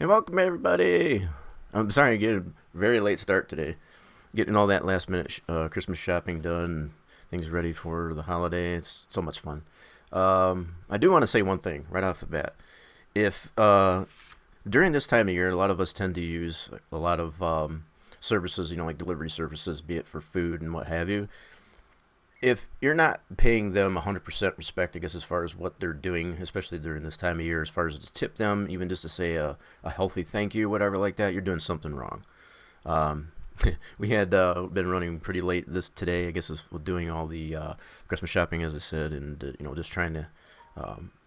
And welcome everybody. I'm sorry to get a very late start today. Getting all that last minute Christmas shopping done, things ready for the holiday. It's so much fun. I do want to say one thing right off the bat. If during this time of year, a lot of us tend to use a lot of services, like delivery services, be it for food and what have you. If you're not paying them 100% respect, I guess, as far as what they're doing, especially during this time of year, as far as to tip them, even just to say a healthy thank you, whatever like that, you're doing something wrong. Um, we had been running pretty late today, I guess, with doing all the Christmas shopping, as I said, and just trying to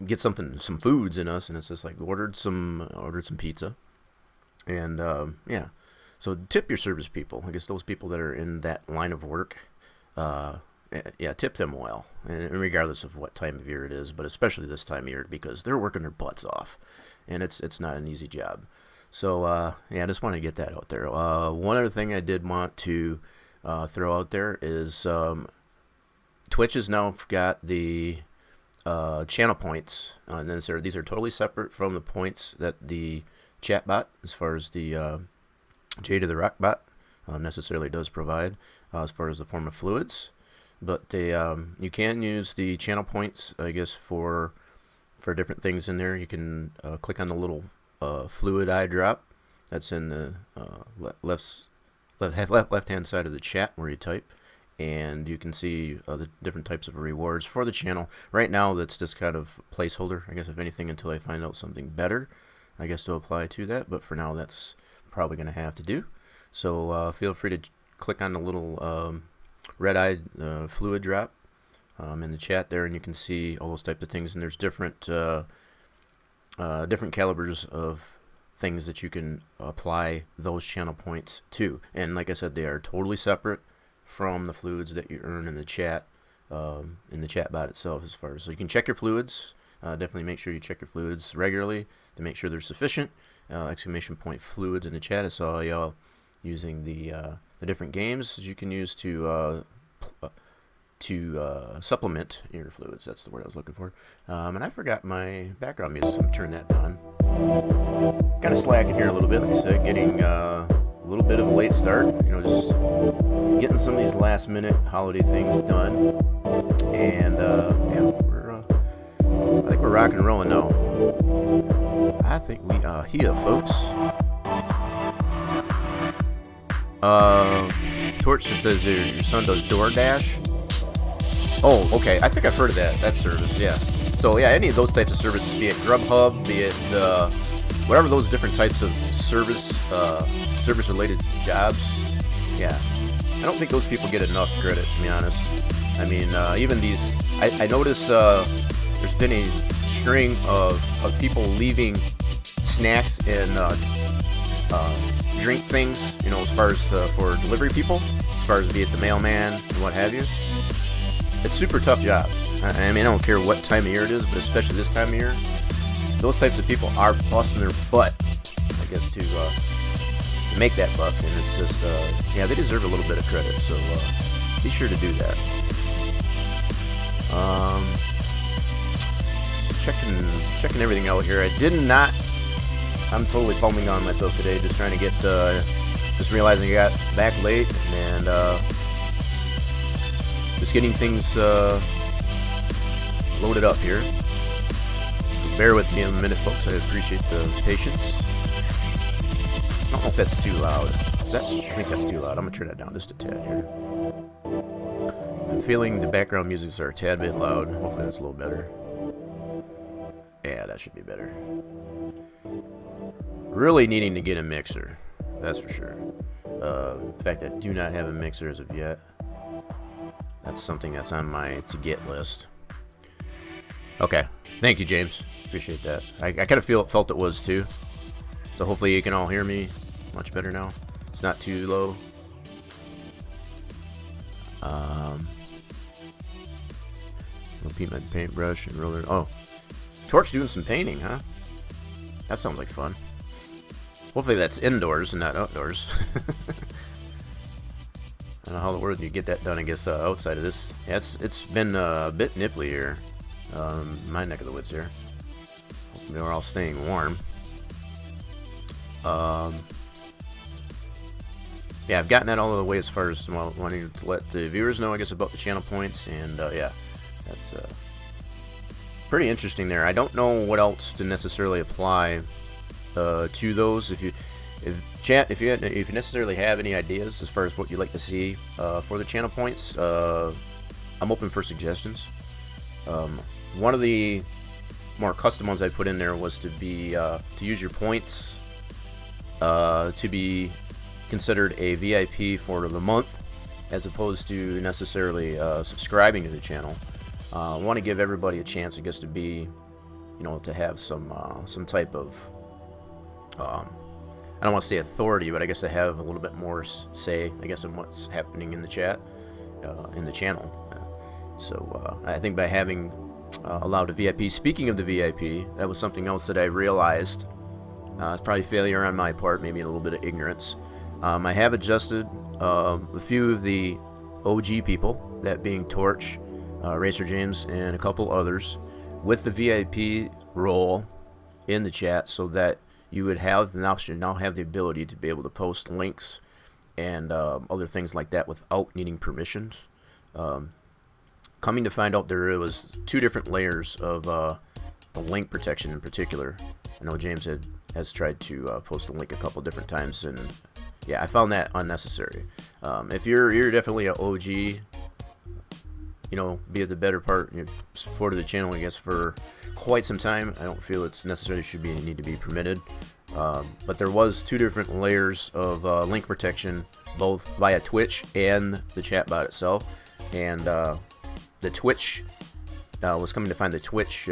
get some foods in us, and it's just like ordered some pizza, and yeah. So tip your service people. I guess those people that are in that line of work. Yeah, tip them well, and regardless of what time of year it is, but especially this time of year because they're working their butts off, and it's not an easy job. So yeah, I just want to get that out there. One other thing I did want to throw out there is Twitch has now got the channel points, and then these are totally separate from the points that the chat bot, as far as the Jade of the Rock bot, necessarily does provide, as far as the form of fluids. But you can use the channel points, I guess, for different things in there. You can click on the little fluid eye drop that's in the left hand side of the chat where you type, and you can see the different types of rewards for the channel. Right now, that's just kind of placeholder, I guess, if anything, until I find out something better, I guess, to apply to that. But for now, that's probably going to have to do. So feel free to click on the little red-eyed fluid drop in the chat there, and you can see all those types of things. And there's different calibers of things that you can apply those channel points to. And like I said, they are totally separate from the fluids that you earn in the chat bot itself. So you can check your fluids. Definitely make sure you check your fluids regularly to make sure they're sufficient. Exclamation point fluids in the chat. I saw y'all using the different games that you can use to supplement your fluids. That's the word I was looking for. And I forgot my background music, so I'm turning that on. Kind of slacking here a little bit, like I said, getting a little bit of a late start. Just getting some of these last minute holiday things done. And yeah, I think we're rocking and rolling now. I think we are here, folks. Torch just says your son does DoorDash. Oh, okay. I think I've heard of that service. Yeah. So yeah, any of those types of services, be it Grubhub, be it whatever those different types of service-related jobs. Yeah, I don't think those people get enough credit, to be honest. I mean, even these. I notice there's been a string of people leaving snacks and drink things, as far as for delivery people, as far as be it the mailman and what have you. It's a super tough job. I mean, I don't care what time of year it is, but especially this time of year, those types of people are busting their butt, I guess, to make that buck, and it's just, yeah, they deserve a little bit of credit, so be sure to do that. Checking everything out here. I'm totally foaming on myself today, just trying to get, just realizing I got back late, and just getting things loaded up here. Bear with me in a minute, folks. I appreciate the patience. I don't know if that's too loud. I think that's too loud. I'm going to turn that down just a tad here. I'm feeling the background musics are a tad bit loud. Hopefully that's a little better. Yeah, that should be better. Really needing to get a mixer, that's for sure. In fact, I do not have a mixer as of yet. That's something that's on my to-get list. Okay, thank you, James. Appreciate that. I kind of felt it was too. So hopefully you can all hear me much better now. It's not too low. Repeat my paintbrush and roller. Oh, Torch doing some painting, huh? That sounds like fun. Hopefully that's indoors and not outdoors. I don't know how the world you get that done, I guess, outside of this. Yeah, it's been a bit nipply here. My neck of the woods here. Hopefully we're all staying warm. Yeah, I've gotten that all the way as far as wanting to let the viewers know, I guess, about the channel points, and yeah, that's pretty interesting there. I don't know what else to necessarily apply to those. If you necessarily have any ideas as far as what you'd like to see for the channel points, I'm open for suggestions. One of the more custom ones I put in there was to use your points to be considered a VIP for the month, as opposed to necessarily subscribing to the channel. I want to give everybody a chance, I guess, to be, to have some type of, I don't want to say authority, but I guess to have a little bit more say, I guess, in what's happening in the chat, in the channel. So I think by having allowed a VIP, speaking of the VIP, that was something else that I realized. It's probably failure on my part, maybe a little bit of ignorance. I have adjusted a few of the OG people, that being Torch, Racer James, and a couple others, with the VIP role in the chat, so that you would now have the ability to be able to post links and other things like that without needing permissions. Coming to find out, there was 2 different layers of the link protection in particular. I know James has tried to post a link a couple different times, and yeah, I found that unnecessary. If you're definitely an OG, be at the better part, you've supported the channel, I guess, for quite some time, I don't feel it's necessarily need to be permitted. But there was 2 different layers of link protection, both via Twitch and the chatbot itself. And the Twitch was coming to find the Twitch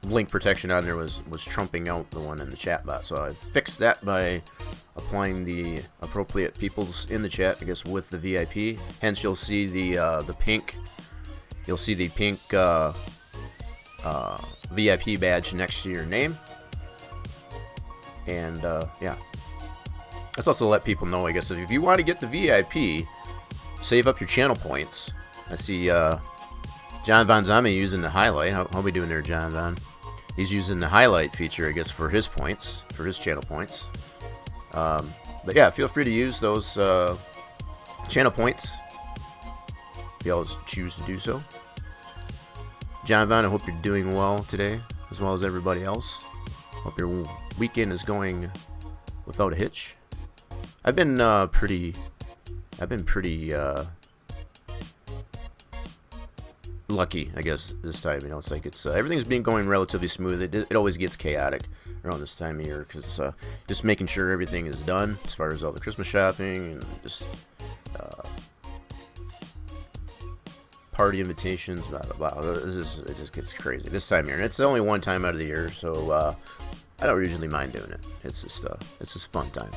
link protection on there was trumping out the one in the chatbot. So I fixed that by applying the appropriate peoples in the chat, I guess, with the VIP. Hence, you'll see the pink. You'll see the pink VIP badge next to your name. And yeah, let's also let people know, I guess, if you want to get the VIP, save up your channel points. I see John Von Zami using the highlight. How we doing there, John Von? He's using the highlight feature, I guess, for his points, for his channel points. But yeah, feel free to use those channel points if y'all choose to do so. John Von, I hope you're doing well today, as well as everybody else. Hope your weekend is going without a hitch. I've been pretty lucky, I guess, this time. It's like everything's been going relatively smooth. It always gets chaotic around this time of year, because just making sure everything is done as far as all the Christmas shopping and just party invitations, blah blah blah. It just gets crazy this time of year, and it's only one time out of the year, so I don't usually mind doing it. It's just fun time.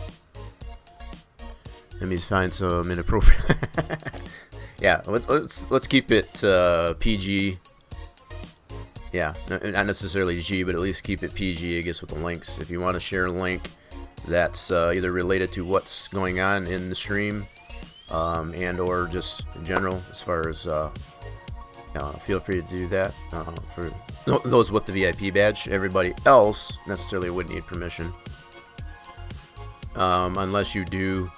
Let me find some inappropriate. Yeah, let's keep it PG. Yeah, not necessarily G, but at least keep it PG, I guess, with the links. If you want to share a link that's either related to what's going on in the stream, and or just in general, as far as feel free to do that. For those with the VIP badge, everybody else necessarily wouldn't need permission, unless you do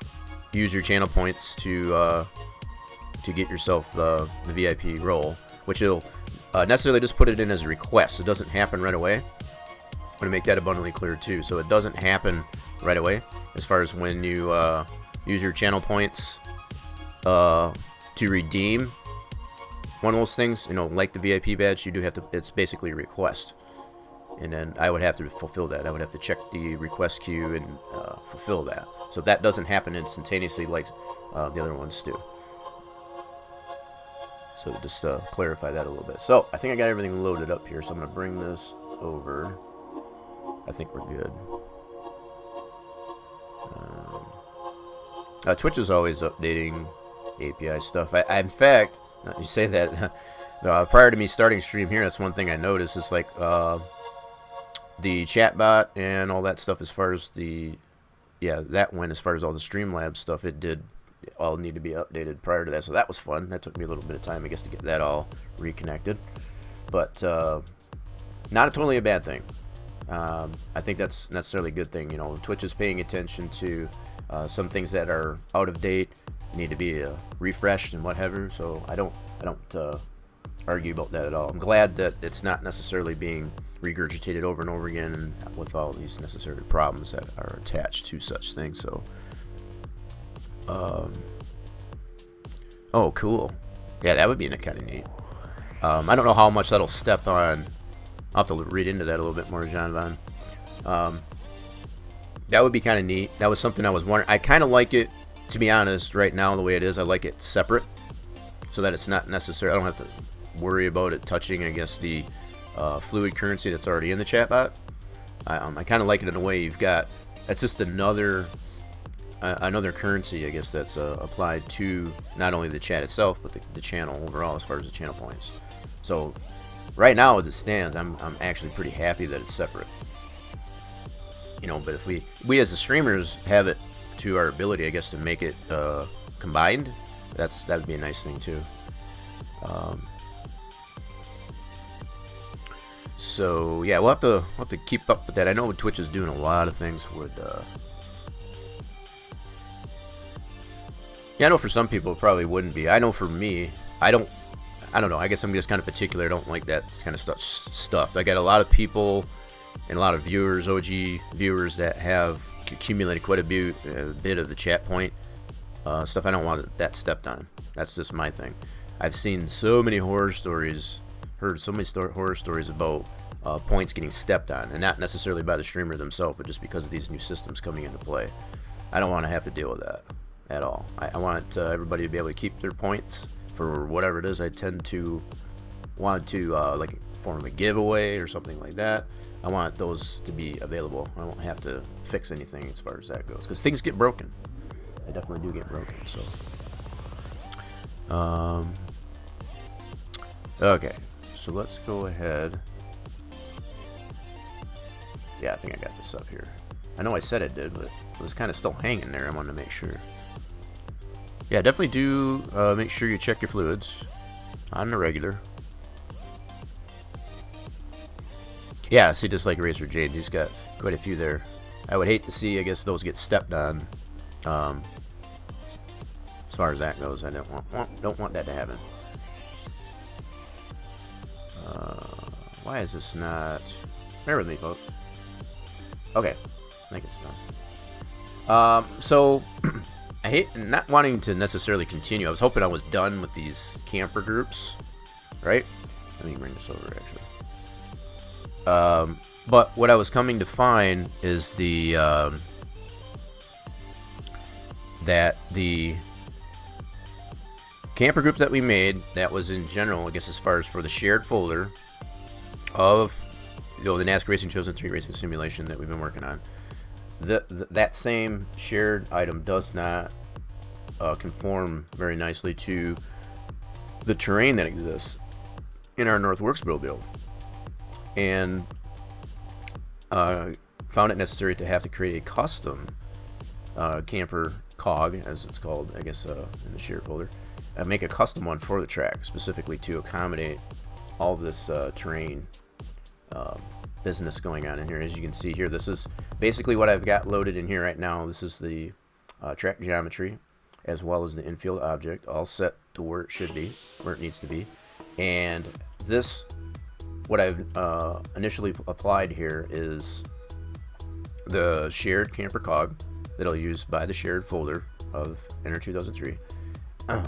use your channel points to get yourself the VIP role, which will necessarily just put it in as a request. It doesn't happen right away. I want to make that abundantly clear too. So it doesn't happen right away as far as when you use your channel points to redeem one of those things. Like the VIP badge, you do have to. It's basically a request, and then I would have to fulfill that. I would have to check the request queue and fulfill that. So that doesn't happen instantaneously like the other ones do. So just clarify that a little bit. So I think I got everything loaded up here, so I'm going to bring this over. I think we're good. Twitch is always updating API stuff. In fact, you say that, prior to me starting stream here, that's one thing I noticed. It's like the chatbot and all that stuff, as far as as far as all the Streamlabs stuff, it did all need to be updated prior to that, so that was fun. That took me a little bit of time, I guess, to get that all reconnected, but not totally a bad thing. I think that's necessarily a good thing. You know, Twitch is paying attention to some things that are out of date, need to be refreshed and whatever. So I don't argue about that at all. I'm glad that it's not necessarily being regurgitated over and over again, and with all these necessary problems that are attached to such things. So, oh, cool. Yeah, that would be kind of neat. I don't know how much that'll step on. I'll have to read into that a little bit more, John Von. That would be kind of neat. That was something I was wondering. I kind of like it, to be honest, right now, the way it is. I like it separate, so that it's not necessary. I don't have to worry about it touching, I guess, the fluid currency that's already in the chatbot. I kind of like it in a way you've got. It's just another currency, I guess, that's applied to not only the chat itself, but the channel overall, as far as the channel points. So right now, as it stands, I'm actually pretty happy that it's separate. You know, but if we as the streamers have it to our ability, I guess, to make it combined, that would be a nice thing too. So yeah, we'll have to keep up with that. I know Twitch is doing a lot of things with. Yeah, I know for some people it probably wouldn't be. I know for me, I don't know. I guess I'm just kind of particular. I don't like that kind of stuff. I got a lot of people and a lot of viewers, OG viewers, that have accumulated quite a bit of the chat point stuff. I don't want that stepped on. That's just my thing. I've seen so many horror stories, heard so many horror stories about points getting stepped on, and not necessarily by the streamer themselves, but just because of these new systems coming into play. I don't want to have to deal with that at all. I want everybody to be able to keep their points for whatever it is. I tend to want to like form a giveaway or something like that. I want those to be available. I won't have to fix anything as far as that goes, because things get broken. They definitely do get broken. So, okay. So let's go ahead. Yeah, I think I got this up here. I know I said it did, but it was kind of still hanging there. I wanted to make sure. Yeah, definitely do make sure you check your fluids on the regular. Yeah, see, just like Razor Jade, he's got quite a few there. I would hate to see, I guess, those get stepped on. As far as that goes, I don't want that to happen. Why is this not? Bear with me, folks. Okay, I think it's done. So I hate not wanting to necessarily continue. I was hoping I was done with these camper groups, right? Let me bring this over, actually. But what I was coming to find is that the camper group that we made, that was in general, I guess, as far as for the shared folder of, you know, the NASCAR Racing Chosen 3 Racing Simulation that we've been working on, that same shared item does not conform very nicely to the terrain that exists in our North Wilkesboro build, and found it necessary to have to create a custom camper cog, as it's called, I guess, in the shared folder, make a custom one for the track, specifically to accommodate all this terrain business going on in here. As you can see here, this is basically what I've got loaded in here right now. This is the track geometry, as well as the infield object, all set to where it should be, where it needs to be. And this, what I've initially applied here, is the shared camper cog that I'll use by the shared folder of Enter 2003.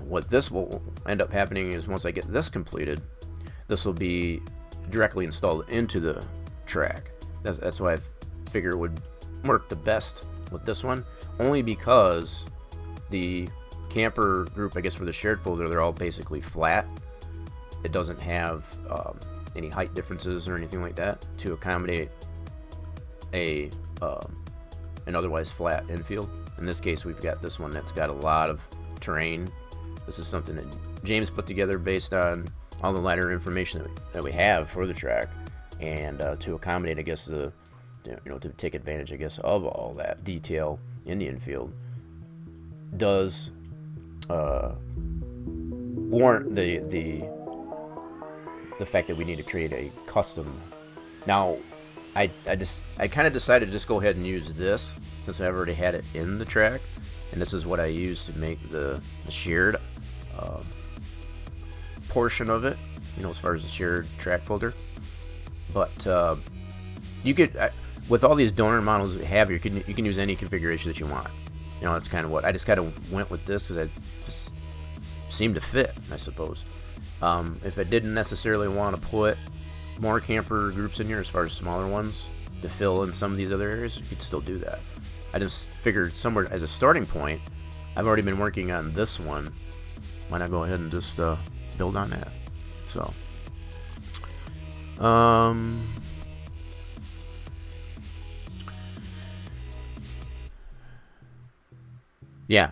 What this will end up happening is, once I get this completed, this will be directly installed into the track. That's why I figure it would work the best with this one, only because the camper group, I guess, for the shared folder, they're all basically flat. It doesn't have any height differences or anything like that to accommodate an otherwise flat infield. In this case, we've got this one that's got a lot of terrain. This is something that James put together based on all the lighter information that we have for the track, and to accommodate, I guess, to take advantage, I guess, of all that detail in the infield, does warrant the fact that we need to create a custom. Now, I kind of decided to just go ahead and use this since I've already had it in the track, and this is what I use to make the shared portion of it, as far as the shared track folder. But you could, with all these donor models that we have here, you can use any configuration that you want. That's kind of what I just kind of went with this, because I just seemed to fit, I suppose. If I didn't necessarily want to put more camper groups in here, as far as smaller ones, to fill in some of these other areas, you could still do that. I just figured somewhere as a starting point, I've already been working on this one. Why not go ahead and just build on that? So, yeah,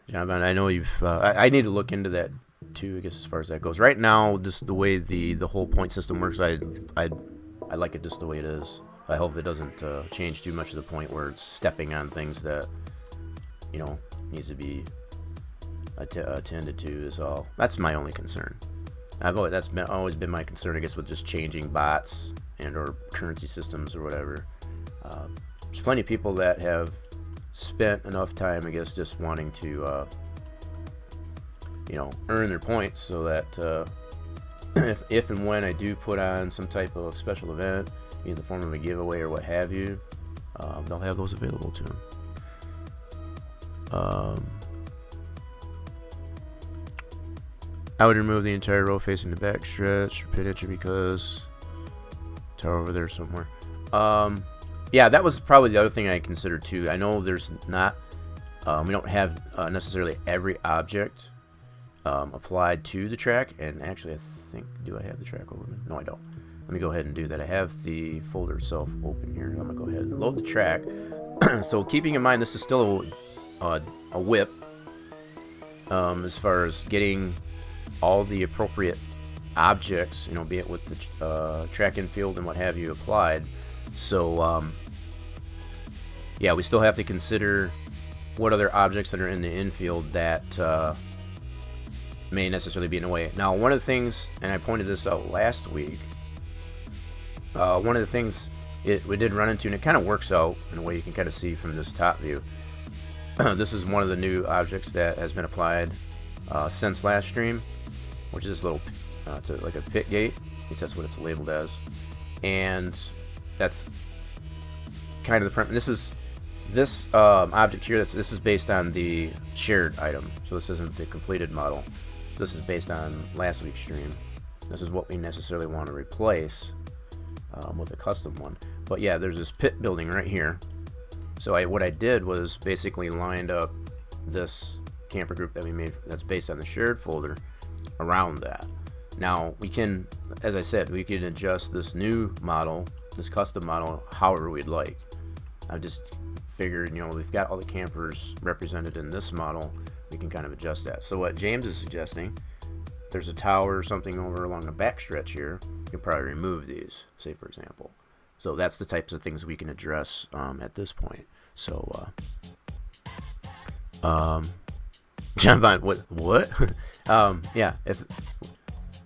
John. I know you've. I need to look into that too, I guess, as far as that goes. Right now, just the way the whole point system works, I like it just the way it is. I hope it doesn't change too much to the point where it's stepping on things that needs to be attended to. Is all. That's my only concern. That's always been my concern, I guess, with just changing bots and or currency systems or whatever. There's plenty of people that have spent enough time, I guess, just wanting to earn their points, so that if and when I do put on some type of special event in the form of a giveaway or what have you, they'll have those available to them. I would remove the entire row facing the back stretch or pit entry because tower over there somewhere. Yeah, that was probably the other thing I considered too. I know there's not, we don't have necessarily every object applied to the track, and actually I think, do I have the track open? No, I don't. Let me go ahead and do that. I have the folder itself open here. I'm gonna go ahead and load the track. So keeping in mind this is still a whip, as far as getting all the appropriate objects, be it with the track infield and what have you applied. So yeah, we still have to consider what other objects that are in the infield that may necessarily be in the way. Now, one of the things, and I pointed this out last week, one of the things we did run into, and it kind of works out in a way you can kind of see from this top view. This is one of the new objects that has been applied since last stream, which is this little, it's like a pit gate. At least that's what it's labeled as. And that's kind of the premise. This object here, this is based on the shared item, so this isn't the completed model. This is based on last week's stream. This is what we necessarily want to replace with a custom one. But yeah, there's this pit building right here. So what I did was basically lined up this camper group that we made that's based on the shared folder around that. Now we can, as I said, we can adjust this new model, this custom model, however we'd like. I just figured, we've got all the campers represented in this model, we can kind of adjust that. So what James is suggesting, there's a tower or something over along the back stretch here, you can probably remove these, say for example. So that's the types of things we can address at this point. So John Vine, what? Yeah, if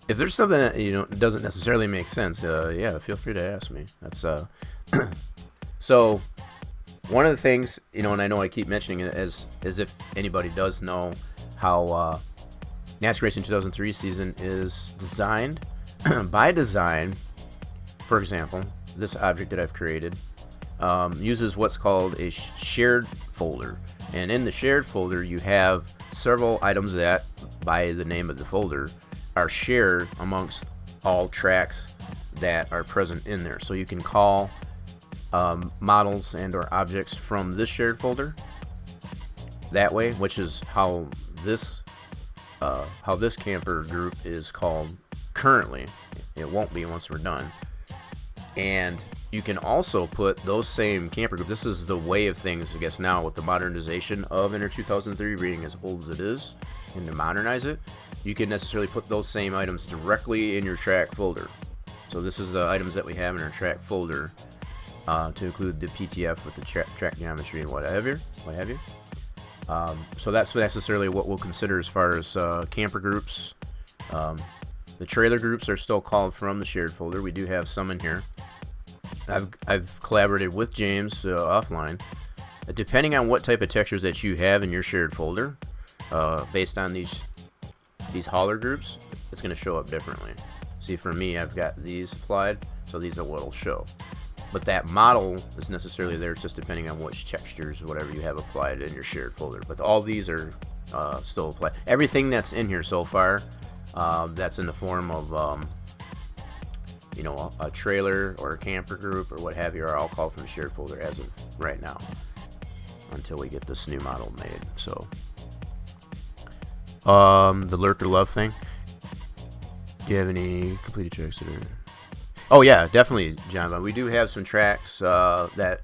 there's something that doesn't necessarily make sense, yeah, feel free to ask me. That's so one of the things, and I know I keep mentioning it as if anybody does know how NASCAR Racing 2003 season is designed. By design, for example, this object that I've created uses what's called a shared folder, and in the shared folder you have several items that, by the name of the folder, are shared amongst all tracks that are present in there. So you can call models and or objects from this shared folder that way, which is how this camper group is called currently. It won't be once we're done. And you can also put those same camper group. This is the way of things, I guess, now with the modernization of Inter 2003 being as old as it is, and to modernize it, you can necessarily put those same items directly in your track folder. So this is the items that we have in our track folder, to include the PTF with the track geometry and what have you. So that's necessarily what we'll consider as far as camper groups. The trailer groups are still called from the shared folder. We do have some in here. I've collaborated with James offline. Depending on what type of textures that you have in your shared folder, based on these hauler groups, it's going to show up differently. See, for me, I've got these applied, so these are what will show. But that model is necessarily there. It's just depending on which textures, whatever you have applied in your shared folder. But all these are still applied. Everything that's in here so far, that's in the form of a trailer or a camper group or what have you, are all called from the shared folder as of right now, until we get this new model made. So, the lurker love thing. Do you have any completed tracks that are? Oh yeah, definitely, John. But we do have some tracks that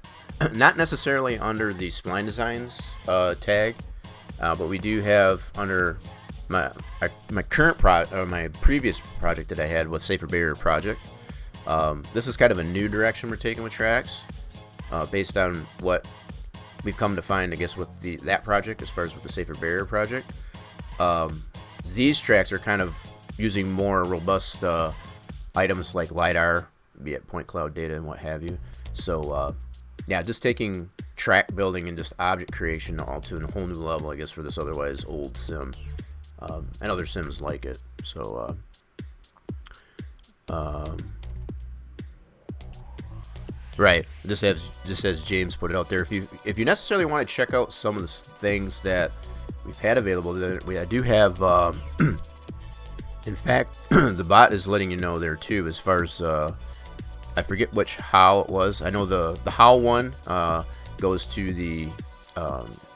not necessarily under the Spline Designs tag, but we do have under my current my previous project that I had with Safer Barrier Project. This is kind of a new direction we're taking with tracks, based on what we've come to find, I guess, with that project as far as with the Safer Barrier Project. These tracks are kind of using more robust items like LiDAR, be it point cloud data and what have you. So yeah, just taking track building and just object creation all to a whole new level, I guess, for this otherwise old sim, and other sims like it. So right, just as James put it out there, if you necessarily want to check out some of the things that we've had available, I do have in fact, the bot is letting you know there too, as far as I forget which how it was. I know the how one goes to the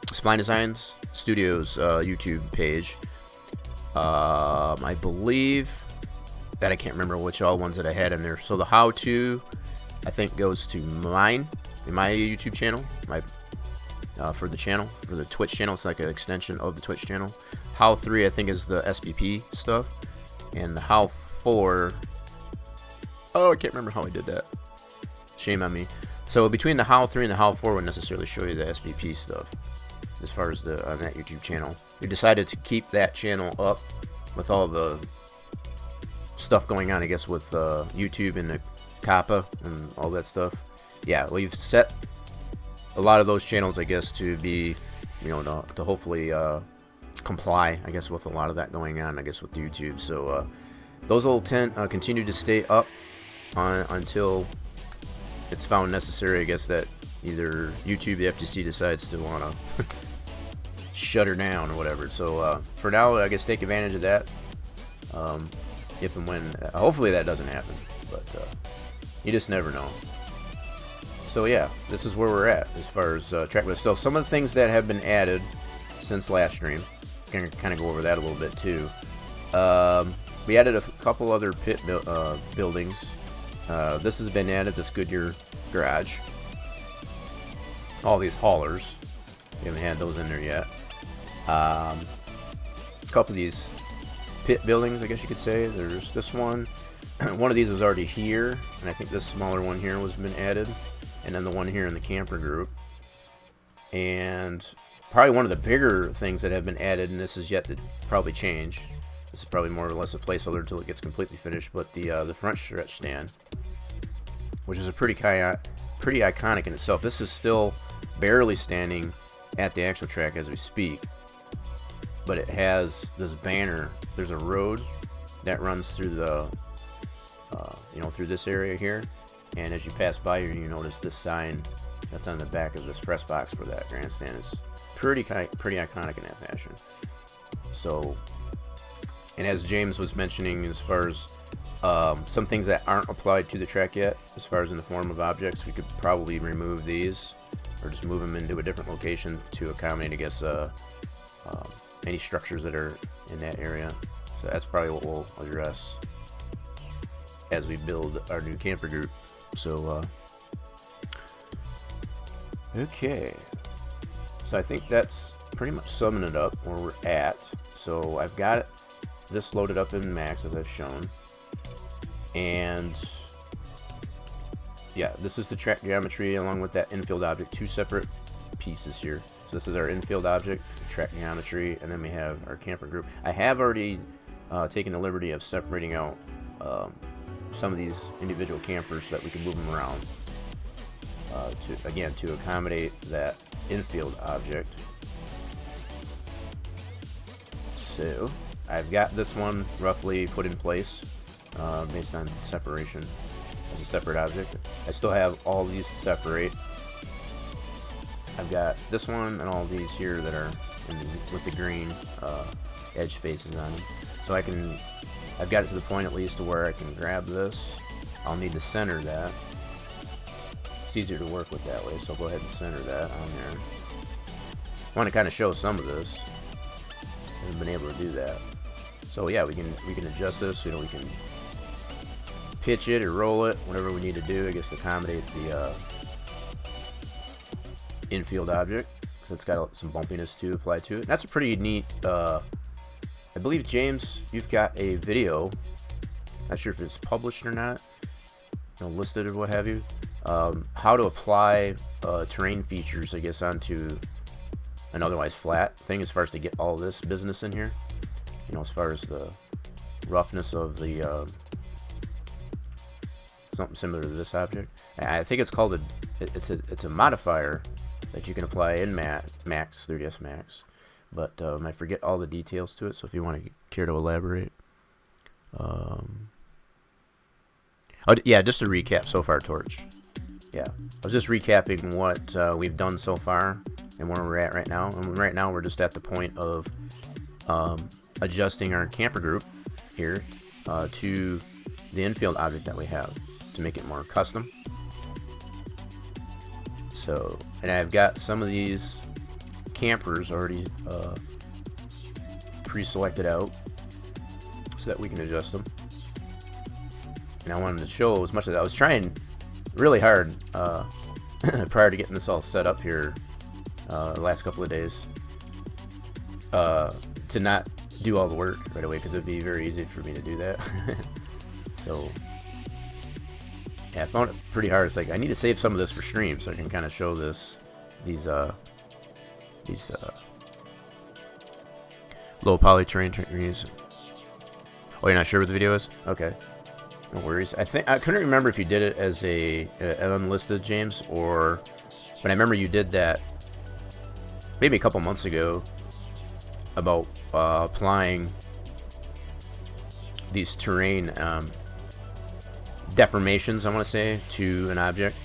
Spline Design Studios YouTube page. I believe that I can't remember which all ones that I had in there. So the how to, I think, goes to my YouTube channel, for the channel, for the Twitch channel. It's like an extension of the Twitch channel. How 3, I think, is the SPP stuff. And the How 4, oh, I can't remember how I did that. Shame on me. So between the How 3 and the How 4 wouldn't necessarily show you the SPP stuff as far as on that YouTube channel. We decided to keep that channel up with all the stuff going on, I guess, with YouTube and the Kappa and all that stuff. Yeah, we've set a lot of those channels, I guess, to be, to hopefully comply, I guess, with a lot of that going on, I guess, with YouTube. So those will continue to stay up until it's found necessary, I guess, that either YouTube, the FTC, decides to want to shut her down or whatever. So for now, I guess, take advantage of that, if and when, hopefully that doesn't happen, but you just never know. So yeah, this is where we're at as far as track list. So some of the things that have been added since last stream, going to kind of go over that a little bit too. We added a couple other pit buildings. This has been added, this Goodyear garage. All these haulers, we haven't had those in there yet. A couple of these pit buildings, I guess you could say. There's this one. One of these was already here, and I think this smaller one here was been added. And then the one here in the camper group. And probably one of the bigger things that have been added, and this is yet to probably change. This is probably more or less a placeholder until it gets completely finished. But the front stretch stand, which is a pretty iconic in itself. This is still barely standing at the actual track as we speak, but it has this banner. There's a road that runs through the through this area here. And as you pass by here, you notice this sign that's on the back of this press box for that grandstand is pretty iconic in that fashion. So, and as James was mentioning, as far as some things that aren't applied to the track yet, as far as in the form of objects, we could probably remove these or just move them into a different location to accommodate, I guess, any structures that are in that area. So that's probably what we'll address as we build our new camper group. So, okay. So I think that's pretty much summing it up where we're at. So I've got this loaded up in Max, as I've shown. And yeah, this is the track geometry along with that infield object, two separate pieces here. So this is our infield object, track geometry, and then we have our camper group. I have already taken the liberty of separating out some of these individual campers so that we can move them around. to accommodate that infield object. So I've got this one roughly put in place based on separation as a separate object. I still have all these to separate. I've got this one and all these here that are with the green edge faces on them. So I've got it to the point at least to where I can grab this. I'll need to center that. It's easier to work with that way, so I'll go ahead and center that on there. I want to kind of show some of this. I haven't been able to do that. So yeah, we can adjust this. We can pitch it or roll it, whatever we need to do, I guess, to accommodate the infield object, because it's got some bumpiness to apply to it. And that's a pretty neat. I believe, James, you've got a video. Not sure if it's published or not, listed or what have you. How to apply terrain features, I guess, onto an otherwise flat thing, as far as to get all this business in here. As far as the roughness of the something similar to this object. I think it's called it's a modifier that you can apply in Max 3ds Max, but I forget all the details to it. So if you want to care to elaborate, yeah, just to recap so far, Torch. Yeah, I was just recapping what we've done so far and where we're at right now. And right now we're just at the point of adjusting our camper group here to the infield object that we have to make it more custom. So, and I've got some of these campers already pre-selected out so that we can adjust them. And I wanted to show as much as I was trying really hard prior to getting this all set up here the last couple of days to not do all the work right away, because it'd be very easy for me to do that. So yeah, I found it pretty hard. It's like I need to save some of this for stream so I can kind of show these low poly terrain trees. Oh, you're not sure what the video is? Okay, no worries. I couldn't remember if you did it as an unlisted, James, but I remember you did that maybe a couple months ago about applying these terrain deformations, I want to say, to an object.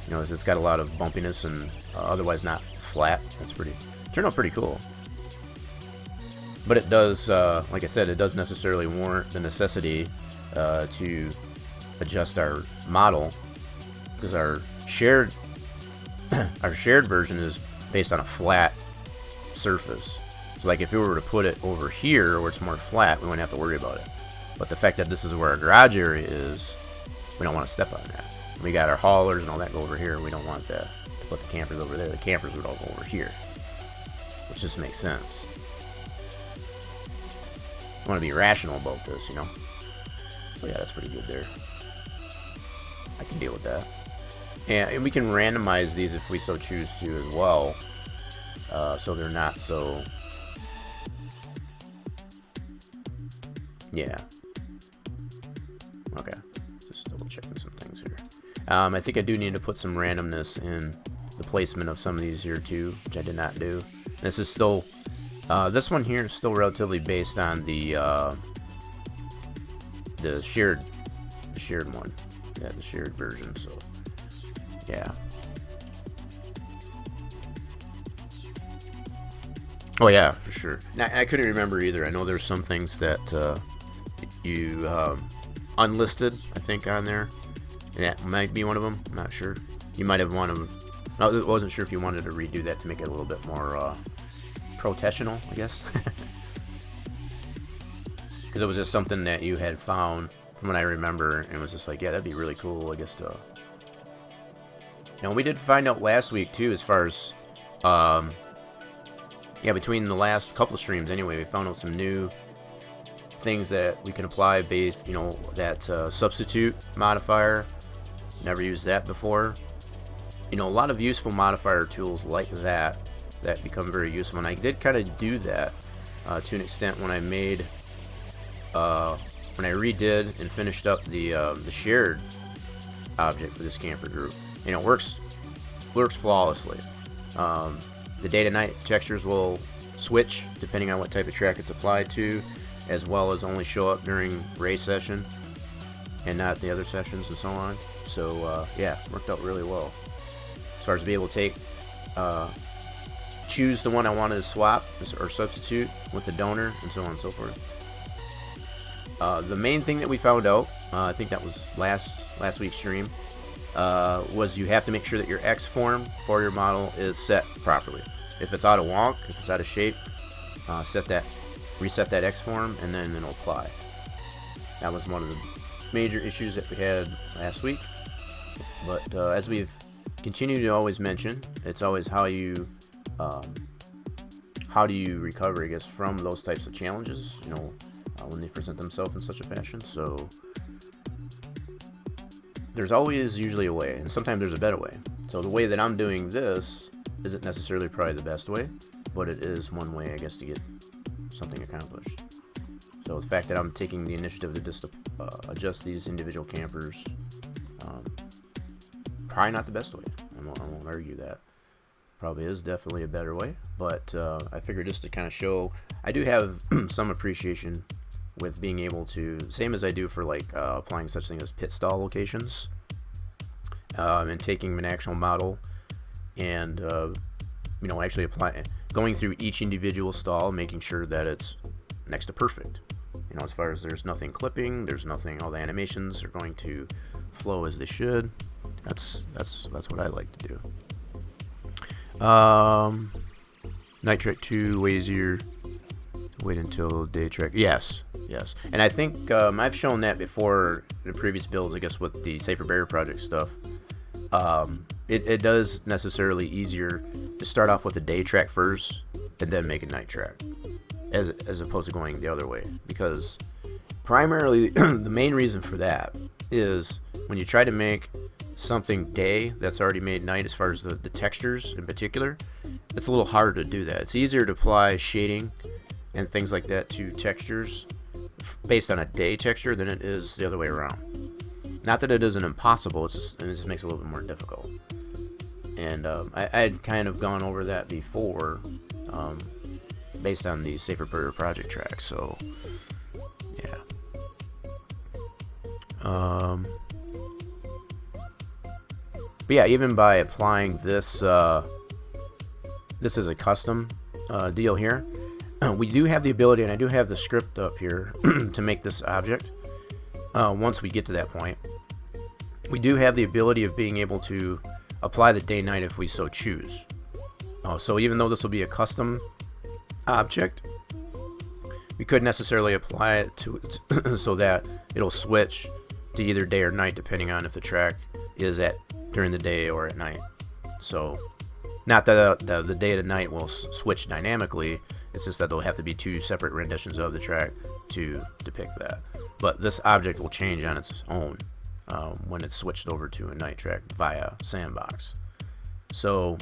It's got a lot of bumpiness and otherwise not flat. Turned out pretty cool. But it does, like I said, it does necessarily warrant the necessity to adjust our model, because our shared version is based on a flat surface. So like if we were to put it over here where it's more flat, we wouldn't have to worry about it. But the fact that this is where our garage area is, we don't want to step on that. We got our haulers and all that go over here. We don't want that to put the campers over there. The campers would all go over here, which just makes sense. I want to be rational about this, So yeah, that's pretty good there. I can deal with that. And we can randomize these if we so choose to as well, so they're not so. Yeah. Okay. Just double checking some things here. I think I do need to put some randomness in the placement of some of these here too, which I did not do. This is still, this one here is still relatively based on the shared one. Yeah, the shared version. So, yeah. Oh yeah, for sure. Now, I couldn't remember either. I know there's some things that you unlisted, I think, on there. And that might be one of them. I'm not sure. You might have wanted. I wasn't sure if you wanted to redo that to make it a little bit more professional, I guess. Because it was just something that you had found from what I remember, and it was just like, yeah, that'd be really cool, I guess. We did find out last week too, as far as yeah, between the last couple of streams anyway, we found out some new things that we can apply based, that substitute modifier. Never used that before. A lot of useful modifier tools like that become very useful, and I did kind of do that to an extent when I made when I redid and finished up the shared object for this camper group. It works works flawlessly. The day to night textures will switch depending on what type of track it's applied to, as well as only show up during race session and not the other sessions and so on. So yeah, worked out really well. As far as being able to take, choose the one I wanted to swap or substitute with the donor and so on and so forth. The main thing that we found out, I think that was last week's stream, was you have to make sure that your X form for your model is set properly. If it's out of wonk, if it's out of shape, reset that X form, and then it'll apply. That was one of the major issues that we had last week. But as we've continued to always mention, it's always how do you recover, I guess, from those types of challenges, when they present themselves in such a fashion. So there's always usually a way, and sometimes there's a better way. So the way that I'm doing this isn't necessarily probably the best way, but it is one way, I guess, to get something accomplished. So the fact that I'm taking the initiative to just adjust these individual campers, probably not the best way. I won't argue that. Probably is definitely a better way, but I figured just to kind of show, I do have some appreciation with being able to, same as I do for like applying such thing as pit stall locations, and taking an actual model and actually going through each individual stall, making sure that it's next to perfect. As far as there's nothing clipping, there's nothing, all the animations are going to flow as they should. That's what I like to do. Night track 2 way easier. Wait until day track. Yes. And I think I've shown that before in previous builds, I guess, with the Safer Barrier Project stuff. It does necessarily easier to start off with a day track first and then make a night track, as opposed to going the other way. Because primarily the main reason for that is when you try to make something day that's already made night, as far as the textures in particular, it's a little harder to do that. It's easier to apply shading and things like that to textures based on a day texture than it is the other way around. Not that it isn't impossible, it just makes it a little bit more difficult. And I had kind of gone over that before, based on the Safer Barrier Project track. So yeah. But yeah, even by applying this, this is a custom deal here. We do have the ability, and I do have the script up here to make this object. Once we get to that point, we do have the ability of being able to apply the day-night if we so choose. So even though this will be a custom object, we could necessarily apply it to so that it'll switch to either day or night depending on if the track is during the day or at night. So not that the day to night will switch dynamically, it's just that there'll have to be two separate renditions of the track to depict that. But this object will change on its own when it's switched over to a night track via Sandbox. So,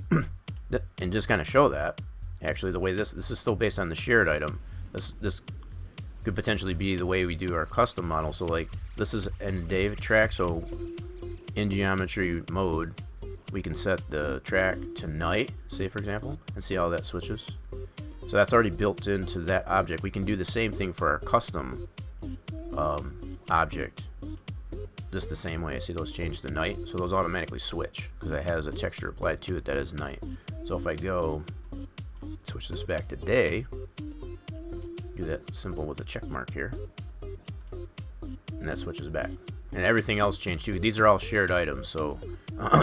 and just kind of show that, actually the way this is still based on the shared item, this could potentially be the way we do our custom model. So like this is in day track, so in geometry mode we can set the track to night, say for example, and see how that switches. So that's already built into that object. We can do the same thing for our custom object, just the same way. See those change to night, so those automatically switch because it has a texture applied to it that is night. So if I go switch this back to day, do that simple with a check mark here, and that switches back. And everything else changed too. These are all shared items, so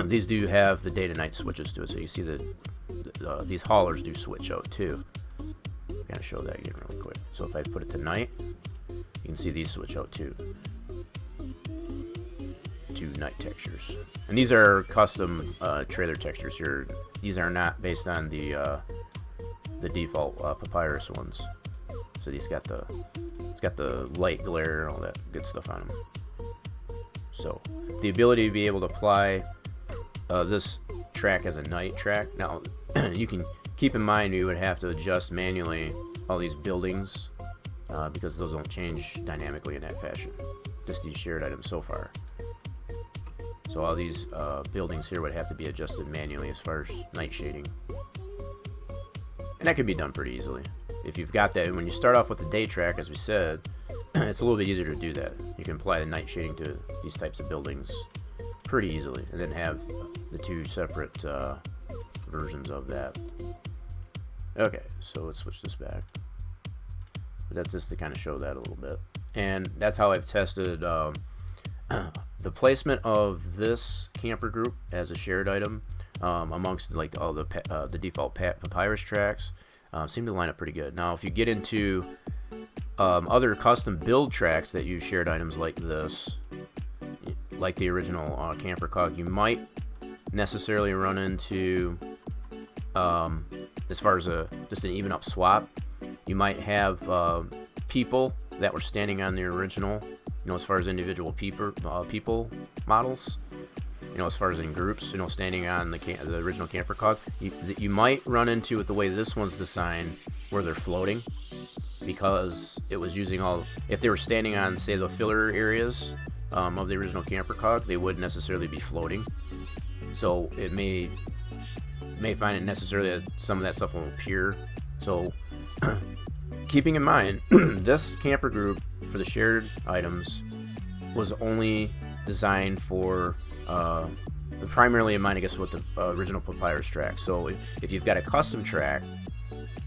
these do have the day to night switches to it. So you see that these haulers do switch out too. I'm gonna show that again really quick. So if I put it to night, you can see these switch out too. Two night textures, and these are custom trailer textures here. These are not based on the default Papyrus ones. So these got the light glare and all that good stuff on them. So the ability to be able to apply this track as a night track. Now you can keep in mind you would have to adjust manually all these buildings because those don't change dynamically in that fashion. Just these shared items so far. So all these buildings here would have to be adjusted manually as far as night shading. And that can be done pretty easily. If you've got that, and when you start off with the day track, as we said, it's a little bit easier to do that. You can apply the night shading to these types of buildings pretty easily, and then have the two separate versions of that. Okay, so let's switch this back. But that's just to kind of show that a little bit. And that's how I've tested the placement of this camper group as a shared item amongst like all the default papyrus tracks. Seem to line up pretty good. Now, if you get into other custom build tracks that use shared items like this, like the original camper cog, you might necessarily run into, as far as just an even up swap, you might have people that were standing on the original, as far as individual people models, as far as in groups, standing on the original camper cog, you might run into, with the way this one's designed, where they're floating, because it was using if they were standing on, say, the filler areas of the original camper cog, they wouldn't necessarily be floating. So it may find it necessarily that some of that stuff will appear. So keeping in mind, this camper group for the shared items was only designed for primarily in mind, I guess, with the original papyrus track. So if you've got a custom track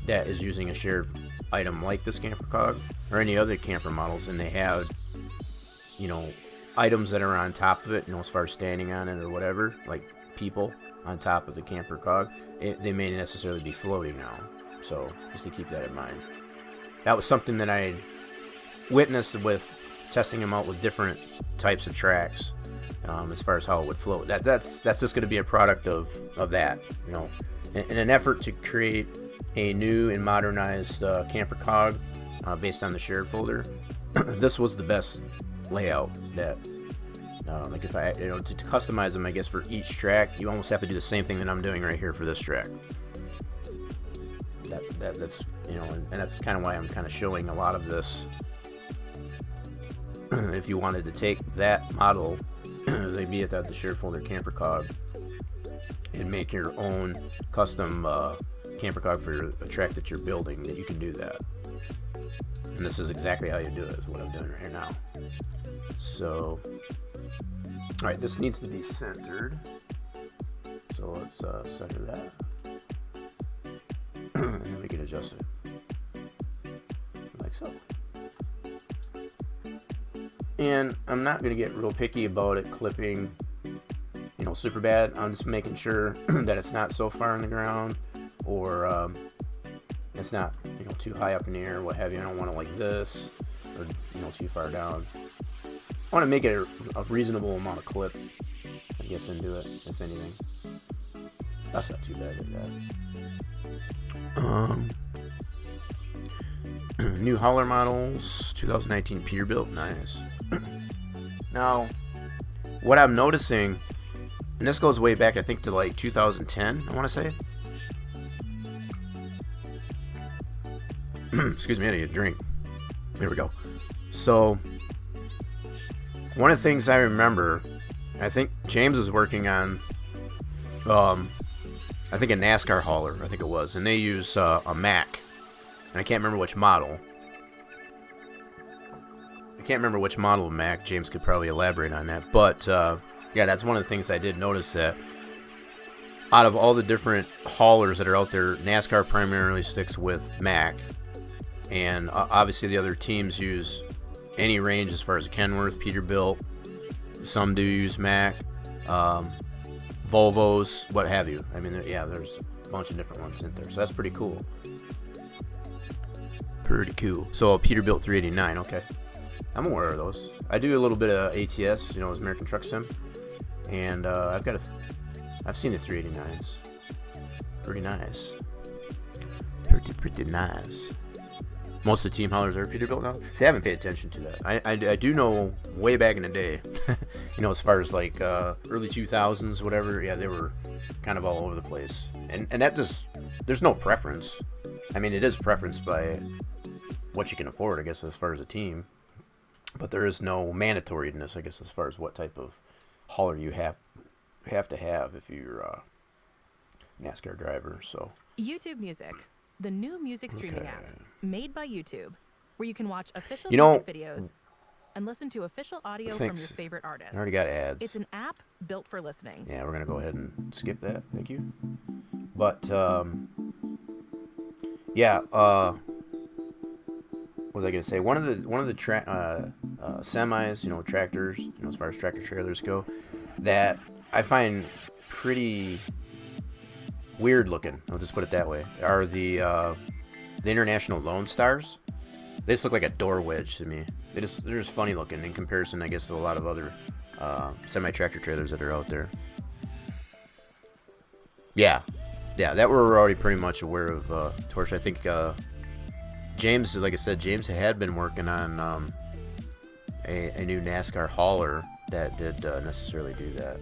that is using a shared item like this camper cog or any other camper models, and they have items that are on top of it, as far as standing on it or whatever, like people on top of the camper cog, they may necessarily be floating now. So just to keep that in mind. That was something that I witnessed with testing them out with different types of tracks, as far as how it would float. That's just going to be a product of that, in an effort to create a new and modernized camper cog based on the shared folder. This was the best layout that, like, if I, to customize them, I guess, for each track, you almost have to do the same thing that I'm doing right here for this track. That's and that's kind of why I'm kind of showing a lot of this. If you wanted to take that model, be it that the shared folder camper cog, and make your own custom camper cog for a track that you're building, that you can do that. And this is exactly how you do it, is what I'm doing right here now. So, alright, this needs to be centered. So let's center that. And then we can adjust it. Like so. And I'm not going to get real picky about it clipping, super bad. I'm just making sure that it's not so far in the ground, or it's not, too high up in the air, or what have you. I don't want it like this, or, too far down. I want to make it a reasonable amount of clip, I guess, into it, if anything. That's not too bad like that. New hauler models, 2019 Peterbilt, nice. Now, what I'm noticing, and this goes way back, I think, to like 2010, I want to say. Excuse me, I need a drink. There we go. So, one of the things I remember, I think James was working on, I think a NASCAR hauler, I think it was, and they use a Mac, and I can't remember which model. I can't remember which model of Mac. James could probably elaborate on that, but yeah, that's one of the things I did notice, that out of all the different haulers that are out there, NASCAR primarily sticks with Mac, and obviously the other teams use any range as far as Kenworth, Peterbilt. Some do use Mac, Volvos, what have you. I mean, yeah, there's a bunch of different ones in there, so that's pretty cool. Pretty cool. So a Peterbilt 389, okay. I'm aware of those. I do a little bit of ATS, as American Truck Sim, and I've seen the 389s. Pretty nice. Pretty nice. Most of the team haulers are Peterbilt now. See, I haven't paid attention to that. I do know way back in the day, as far as like early 2000s, whatever. Yeah, they were kind of all over the place, and that just, there's no preference. I mean, it is preference by what you can afford, I guess, as far as a team. But there is no mandatoriness, I guess, as far as what type of hauler you have to have if you're a NASCAR driver. So YouTube Music, the new music streaming app made by YouTube, where you can watch official You know, music videos and listen to official audio from your favorite artists. I already got ads. It's an app built for listening. Yeah, we're going to go ahead and skip that. Thank you. But, yeah, what was I going to say? One of the semis, you know, tractors, you know, as far as tractor trailers go, that I find pretty weird looking, I'll just put it that way, are the International Lone Stars. They just look like a door wedge to me. They're just funny looking in comparison, I guess, to a lot of other semi-tractor trailers that are out there. Yeah, that we're already pretty much aware of. Torch, I think James, like I said, James had been working on a new NASCAR hauler that did necessarily do that.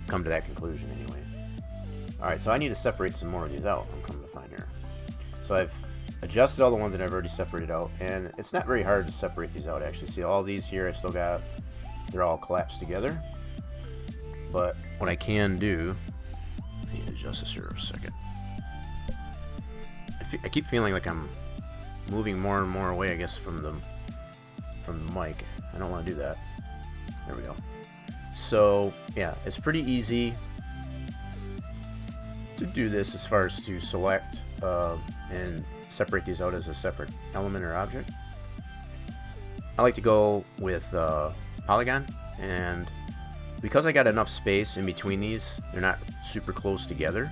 Come to that conclusion anyway. Alright, so I need to separate some more of these out, I'm coming to find here. So I've adjusted all the ones that I've already separated out, and it's not very hard to separate these out actually. See, all these here I still got, they're all collapsed together. But what I can do, I need to adjust this here for a second. I keep feeling like I'm moving more and more away, I guess, from the mic. I don't want to do that. There we go. So yeah, it's pretty easy to do this as far as to select and separate these out as a separate element or object. I like to go with polygon, and because I got enough space in between these, they're not super close together,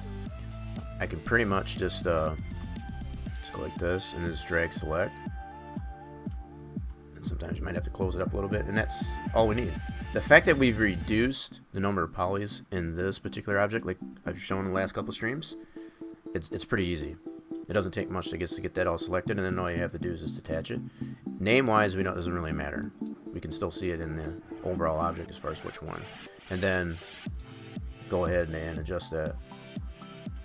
I can pretty much just go like this and just drag select. And sometimes you might have to close it up a little bit, and that's all we need. The fact that we've reduced the number of polys in this particular object, like I've shown in the last couple streams, it's pretty easy. It doesn't take much to get that all selected, and then all you have to do is just attach it. Name-wise, we know it doesn't really matter. We can still see it in the overall object as far as which one. And then go ahead and adjust that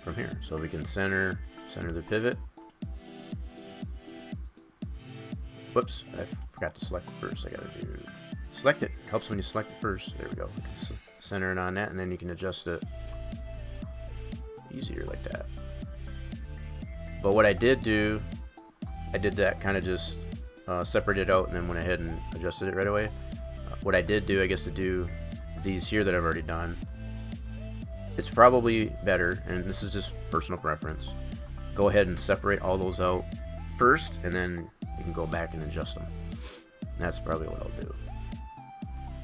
from here. So we can center the pivot. Whoops, I forgot to select it first. I gotta do select it. Helps when you select it first. There we go. You can center it on that, and then you can adjust it easier like that. But what I did do, I did that kind of just separate it out and then went ahead and adjusted it right away. What I did do, I guess, to do these here that I've already done, it's probably better, and this is just personal preference, go ahead and separate all those out first, and then you can go back and adjust them. And that's probably what I'll do.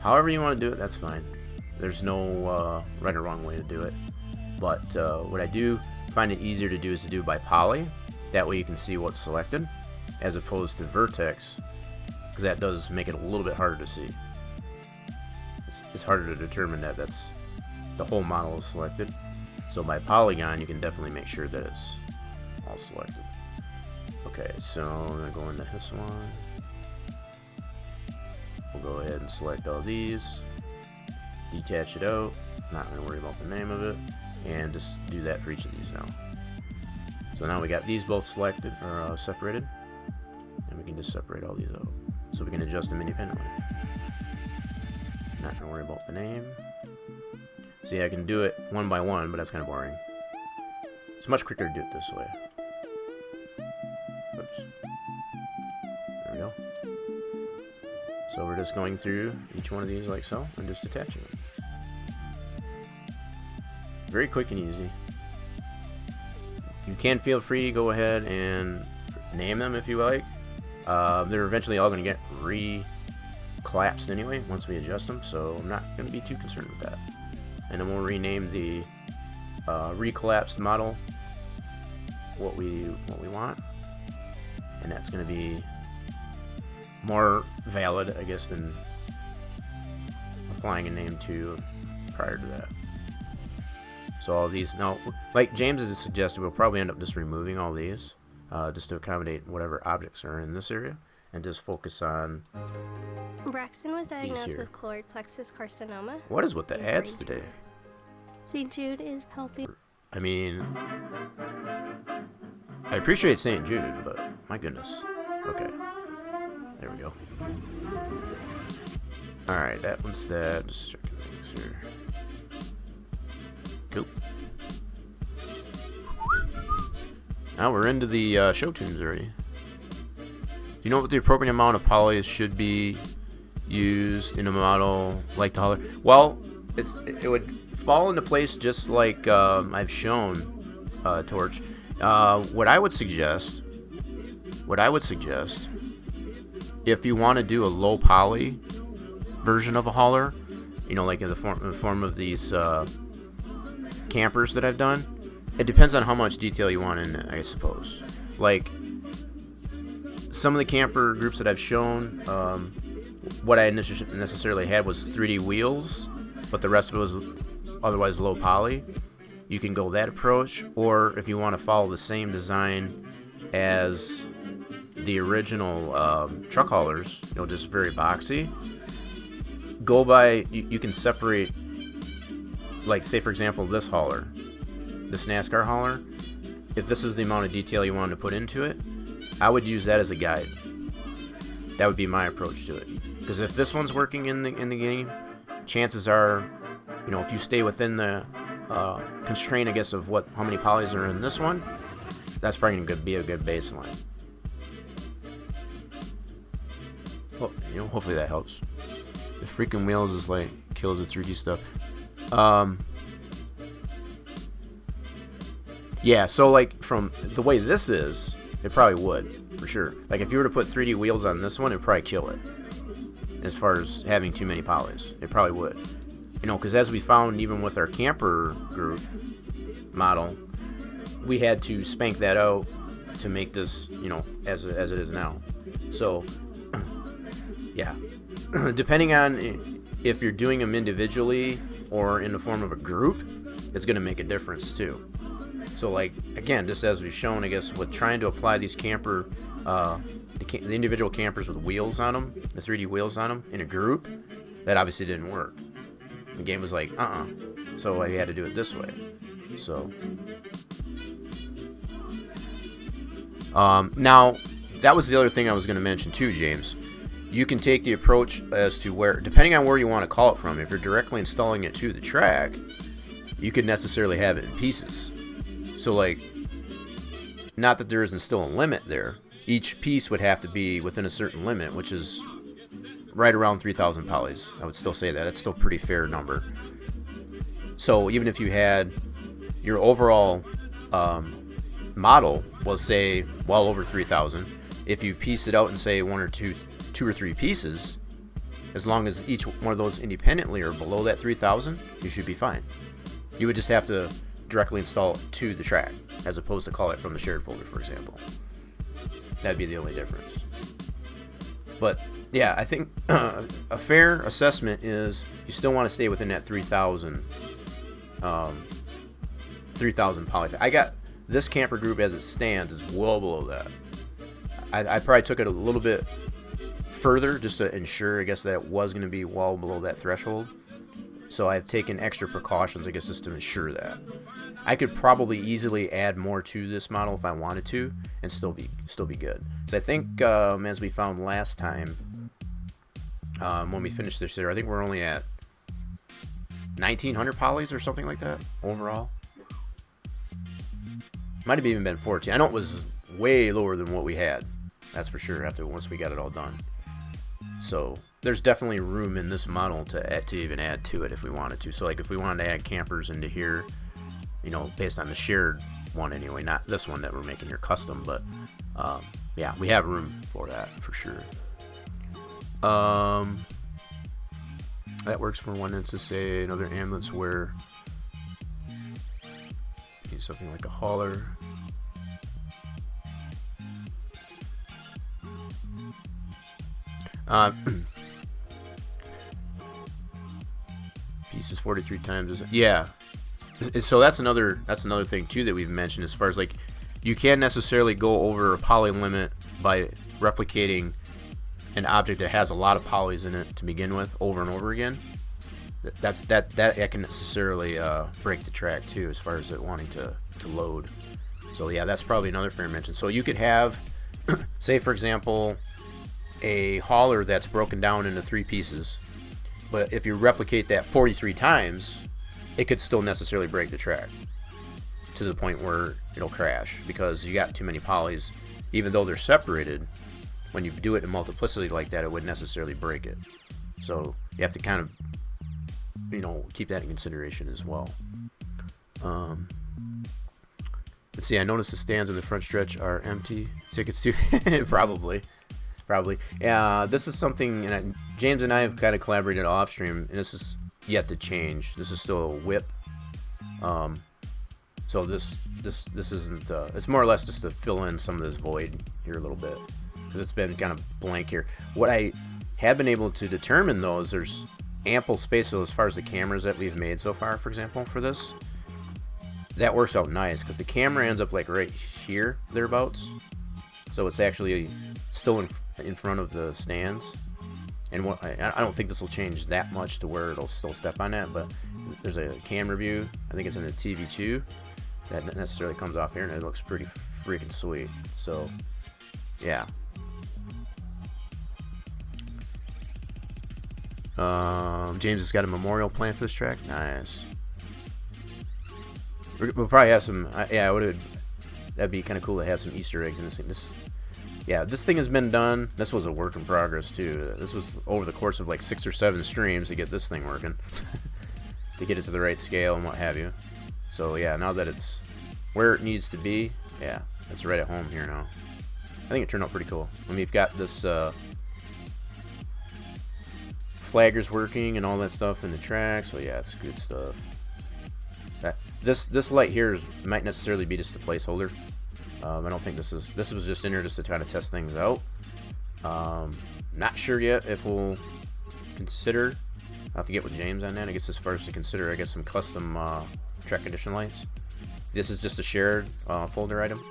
However you want to do it, that's fine. There's no right or wrong way to do it. But what I do find it easier to do is to do by poly. That way you can see what's selected, as opposed to vertex, because that does make it a little bit harder to see. It's harder to determine that that's the whole model is selected. So by polygon, you can definitely make sure that it's all selected. Okay, so I'm going to go into this one. We'll go ahead and select all these, detach it out, not going to worry about the name of it, and just do that for each of these now. So now we got these both selected, or separated, and we can just separate all these out. So we can adjust them independently. Not going to worry about the name. See, I can do it one by one, but that's kind of boring. It's much quicker to do it this way. Oops. There we go. So we're just going through each one of these like so, and just attaching them. Very quick and easy. You can feel free to go ahead and name them if you like. They're eventually all going to get collapsed anyway once we adjust them, so I'm not going to be too concerned with that. And then we'll rename the recollapsed model what we want, and that's going to be more valid, I guess, than applying a name to prior to that. So all these now, like James has suggested, we'll probably end up just removing all these just to accommodate whatever objects are in this area, and just focus on Braxton was diagnosed with choroid plexus carcinoma. What is with the ads today? St. Jude is helping. I mean, I appreciate St. Jude, but my goodness. Okay, there we go. Alright, that one's that. Just checking things here. Cool. Now we're into the show tunes already. Do you know what the appropriate amount of polys should be used in a model like the Holler? Well, it would fall into place just like I've shown, Torch. What I would suggest, if you want to do a low poly version of a hauler, you know, like in the form of these campers that I've done, it depends on how much detail you want in it, I suppose. Like some of the camper groups that I've shown, what I necessarily had was 3D wheels, but the rest of it was otherwise low poly. You can go that approach, or if you want to follow the same design as the original truck haulers, you know, just very boxy, go by, you can separate, like say for example this hauler, this NASCAR hauler, if this is the amount of detail you want to put into it, I would use that as a guide. That would be my approach to it, because if this one's working in the game, chances are, you know, if you stay within the constraint, I guess, of how many polys are in this one, that's probably going to be a good baseline. Well, you know, hopefully that helps. The freaking wheels is like kills the 3D stuff. Yeah, so like from the way this is, it probably would, for sure. Like if you were to put 3D wheels on this one, it'd probably kill it. As far as having too many polys, it probably would. You know, because as we found even with our camper group model, we had to spank that out to make this, you know, as it is now. So, yeah. Depending on if you're doing them individually or in the form of a group, it's going to make a difference too. So, like, again, just as we've shown, I guess, with trying to apply these camper, the individual campers with wheels on them, the 3D wheels on them, in a group, that obviously didn't work. The game was like, so I had to do it this way. So, now, that was the other thing I was going to mention too, James. You can take the approach as to where, depending on where you want to call it from, if you're directly installing it to the track, you could necessarily have it in pieces. So, like, not that there isn't still a limit there. Each piece would have to be within a certain limit, which is right around 3,000 polys. I would still say that. That's still a pretty fair number. So even if you had your overall model was, say, well over 3,000, if you piece it out and say two or three pieces, as long as each one of those independently are below that 3,000, you should be fine. You would just have to directly install it to the track, as opposed to call it from the shared folder, for example. That'd be the only difference. But yeah, I think a fair assessment is you still want to stay within that 3,000 poly. I got this camper group as it stands is well below that. I probably took it a little bit further just to ensure, I guess, that it was going to be well below that threshold. So I've taken extra precautions, I guess, just to ensure that. I could probably easily add more to this model if I wanted to, and still be good. So I think, as we found last time, when we finished this year, I think we're only at 1,900 polys or something like that overall. Might have even been 14. I know it was way lower than what we had. That's for sure. Once we got it all done. So there's definitely room in this model to even add to it if we wanted to. So like if we wanted to add campers into here, you know, based on the shared one anyway, not this one that we're making here custom, but yeah, we have room for that for sure. That works for one instance, say another ambulance where something like a hauler. Pieces 43 times. Yeah. So that's another thing too that we've mentioned, as far as like you can't necessarily go over a poly limit by replicating an object that has a lot of polys in it to begin with over and over again. That can necessarily break the track too, as far as it wanting to load. So yeah, that's probably another fair mention. So you could have, say for example, a hauler that's broken down into 3 pieces, But if you replicate that 43 times, it could still necessarily break the track to the point where it'll crash because you got too many polys. Even though they're separated, when you do it in multiplicity like that, it wouldn't necessarily break it. So you have to kind of, keep that in consideration as well. Let's see, I noticed the stands in the front stretch are empty. Tickets too? Probably. Yeah, this is something, and James and I have kind of collaborated off stream, and this is yet to change. This is still a whip. So this isn't. It's more or less just to fill in some of this void here a little bit, because it's been kind of blank here. What I have been able to determine though is there's ample space. So as far as the cameras that we've made so far, for example, for this, that works out nice because the camera ends up like right here, thereabouts. So it's actually still in front of the stands. And I don't think this will change that much to where it'll still step on that, but there's a camera view. I think it's in the TV2 that necessarily comes off here, and it looks pretty freaking sweet. So, yeah. James has got a memorial plan for this track. Nice. We'll probably have some. That'd be kind of cool to have some Easter eggs in this thing. This thing has been done. This was a work in progress too. This was over the course of like 6 or 7 streams to get this thing working, to get it to the right scale and what have you. So yeah, now that it's where it needs to be, yeah, it's right at home here now. I think it turned out pretty cool. I mean, you've got this flaggers working and all that stuff in the track. So yeah, it's good stuff. This light here might necessarily be just a placeholder. I don't think this was just in here just to try to test things out. Not sure yet if we'll consider. I'll have to get with James on that. I guess as far as to consider, I guess some custom track condition lights. This is just a shared folder item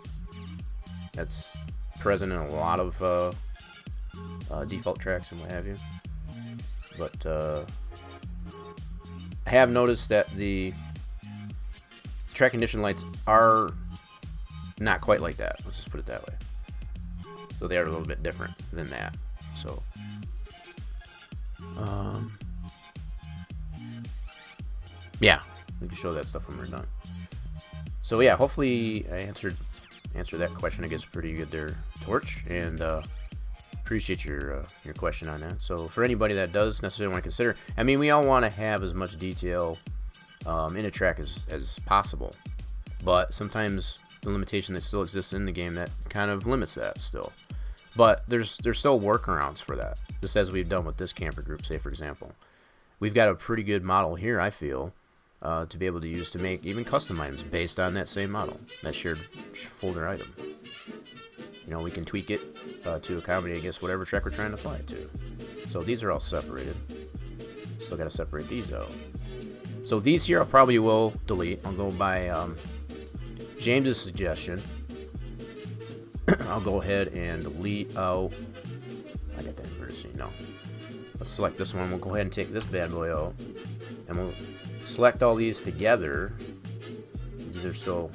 that's present in a lot of default tracks and what have you. But I have noticed that the track condition lights are not quite like that. Let's just put it that way. So they are a little bit different than that. So, yeah, we can show that stuff when we're done. So yeah, hopefully I answered that question, I guess, pretty good there, Torch, and appreciate your question on that. So for anybody that does necessarily want to consider, I mean, we all want to have as much detail in a track as possible, but sometimes the limitation that still exists in the game that kind of limits that still. But there's still workarounds for that, just as we've done with this camper group, say for example. We've got a pretty good model here, I feel, to be able to use to make even custom items based on that same model, that shared folder item. We can tweak it to accommodate, I guess, whatever track we're trying to apply it to. So these are all separated. Still got to separate these out. So these here I probably will delete. I'll go by James's suggestion. I'll go ahead and delete out. I got that inverted. No. Let's select this one. We'll go ahead and take this bad boy out, and we'll select all these together. These are still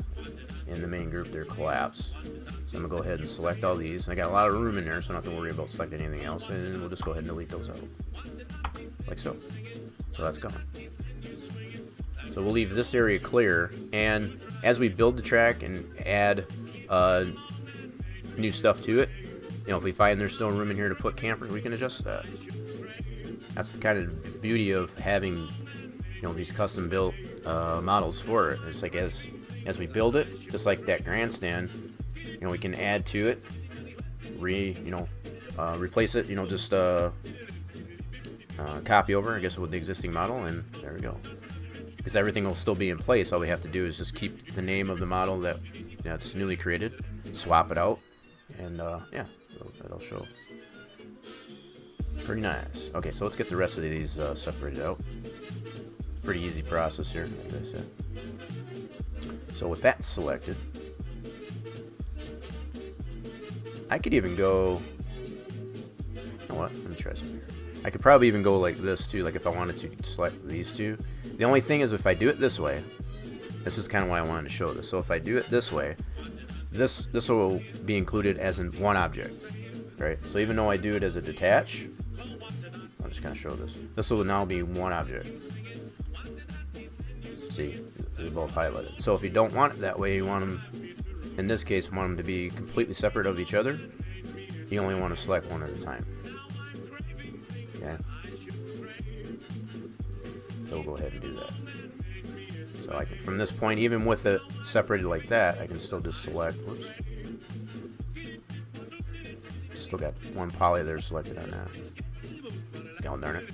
in the main group. They're collapsed. So I'm gonna go ahead and select all these. I got a lot of room in there, so I don't have to worry about selecting anything else. And we'll just go ahead and delete those out, like so. So that's gone. So we'll leave this area clear, and as we build the track and add new stuff to it, if we find there's still room in here to put campers, we can adjust that. That's the kind of beauty of having, these custom built models for it. It's like as we build it, just like that grandstand, we can add to it, replace it, just copy over, I guess, with the existing model, and there we go. Because everything will still be in place. All we have to do is just keep the name of the model that's newly created, swap it out, and yeah, it'll show. Pretty nice. Okay, so let's get the rest of these separated out. Pretty easy process here, as I said. So with that selected, I could even go. You know what? Let me try something here. I could probably even go like this too, like if I wanted to select these two. The only thing is if I do it this way, this is kind of why I wanted to show this. So if I do it this way, this will be included as in one object, right? So even though I do it as a detach, I'll just kind of show this. This will now be one object. See, they're both highlighted. So if you don't want it that way, you want them, in this case, want them to be completely separate of each other, you only want to select one at a time. Okay? So we'll go ahead and do that. So I can, from this point, even with it separated like that, I can still just select, whoops. Still got one poly there selected on that. God darn it.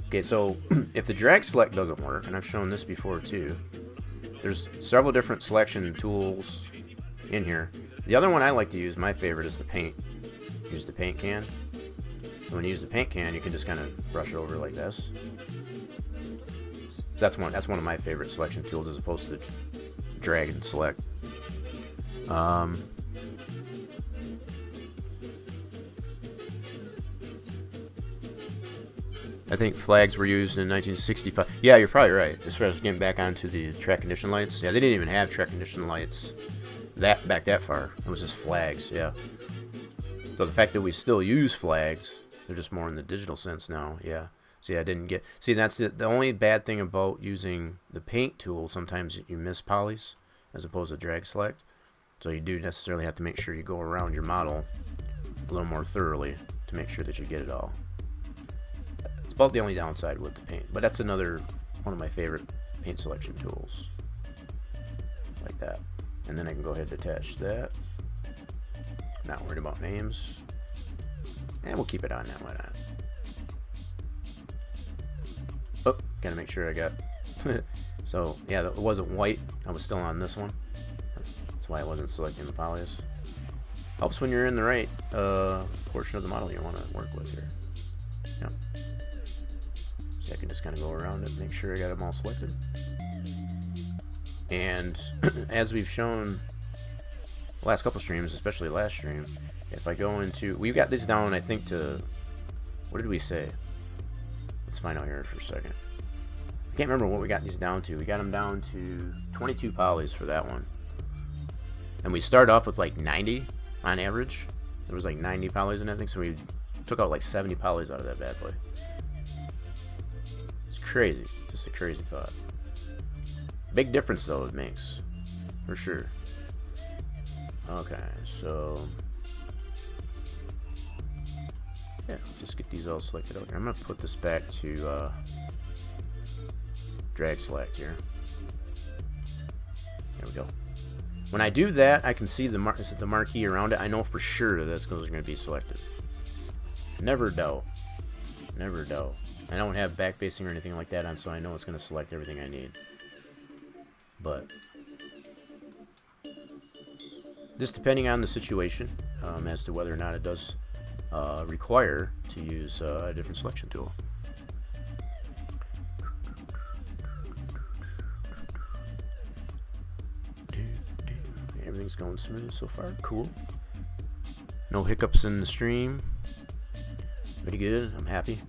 Okay, so if the drag select doesn't work, and I've shown this before too, there's several different selection tools in here. The other one I like to use, my favorite, is the paint. Use the paint can. And when you use the paint can, you can just kind of brush it over like this. So that's one of my favorite selection tools, as opposed to drag and select. I think flags were used in 1965. Yeah, you're probably right. As far as getting back onto the track condition lights, yeah, they didn't even have track condition lights back that far. It was just flags, yeah. So the fact that we still use flags, they're just more in the digital sense now, yeah. See, I didn't get. See, that's the only bad thing about using the paint tool. Sometimes you miss polys as opposed to drag select. So you do necessarily have to make sure you go around your model a little more thoroughly to make sure that you get it all. It's about the only downside with the paint, but that's another one of my favorite paint selection tools. Like that. And then I can go ahead and attach that. Not worried about names. And we'll keep it on now, why not? Oh, gotta make sure I got. So, yeah, it wasn't white. I was still on this one. That's why I wasn't selecting the polys. Helps when you're in the right portion of the model you want to work with here. Yep. So I can just kind of go around it, make sure I got them all selected. And as we've shown the last couple streams, especially last stream, if I go into, we've got this down, I think, to, what did we say? Let's find out here for a second. I can't remember what we got these down to. We got them down to 22 polys for that one. And we started off with like 90 on average. There was like 90 polys in that thing, so we took out like 70 polys out of that bad boy. It's crazy. Just a crazy thought. Big difference though it makes, for sure. Okay, so yeah, just get these all selected out here. I'm gonna put this back to drag select here. There we go. When I do that, I can see the marquee around it. I know for sure that those are going to be selected. Never doubt. Never doubt. I don't have backfacing or anything like that on, so I know it's going to select everything I need. But just depending on the situation, as to whether or not it does require to use a different selection tool. Everything's going smooth so far. Cool. No hiccups in the stream. Pretty good. I'm happy.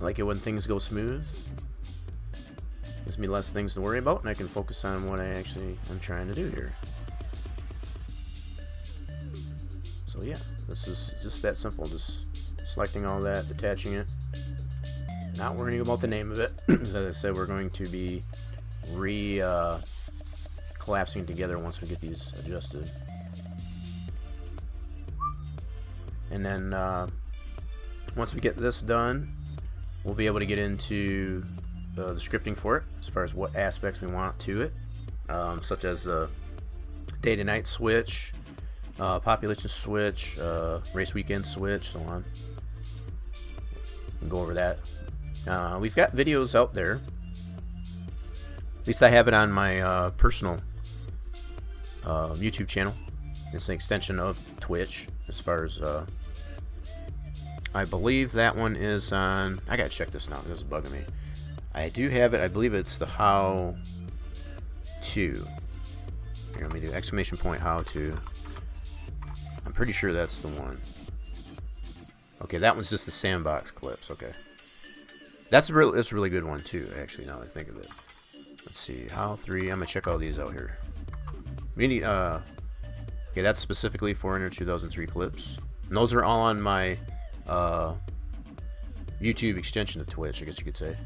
I like it when things go smooth. Gives me less things to worry about, and I can focus on what I'm trying to do here. So yeah, this is just that simple. Just selecting all that, detaching it, not worrying about the name of it. As I said, we're going to be collapsing together once we get these adjusted. And then once we get this done, we'll be able to get into the scripting for it, as far as what aspects we want to it, such as the day to night switch, population switch, race weekend switch, so on. We'll go over that. We've got videos out there. At least I have it on my personal YouTube channel. It's an extension of Twitch, as far as I believe that one is on. I gotta check this now. This is bugging me. I do have it. I believe it's the how to. Here, let me do exclamation point how to. I'm pretty sure that's the one. Okay, that one's just the sandbox clips. Okay, that's a really good one too. Actually, now that I think of it. Let's see, how 3. I'm gonna check all these out here. We need okay, that's specifically for Inner 2003 clips. And those are all on my YouTube extension of Twitch, I guess you could say.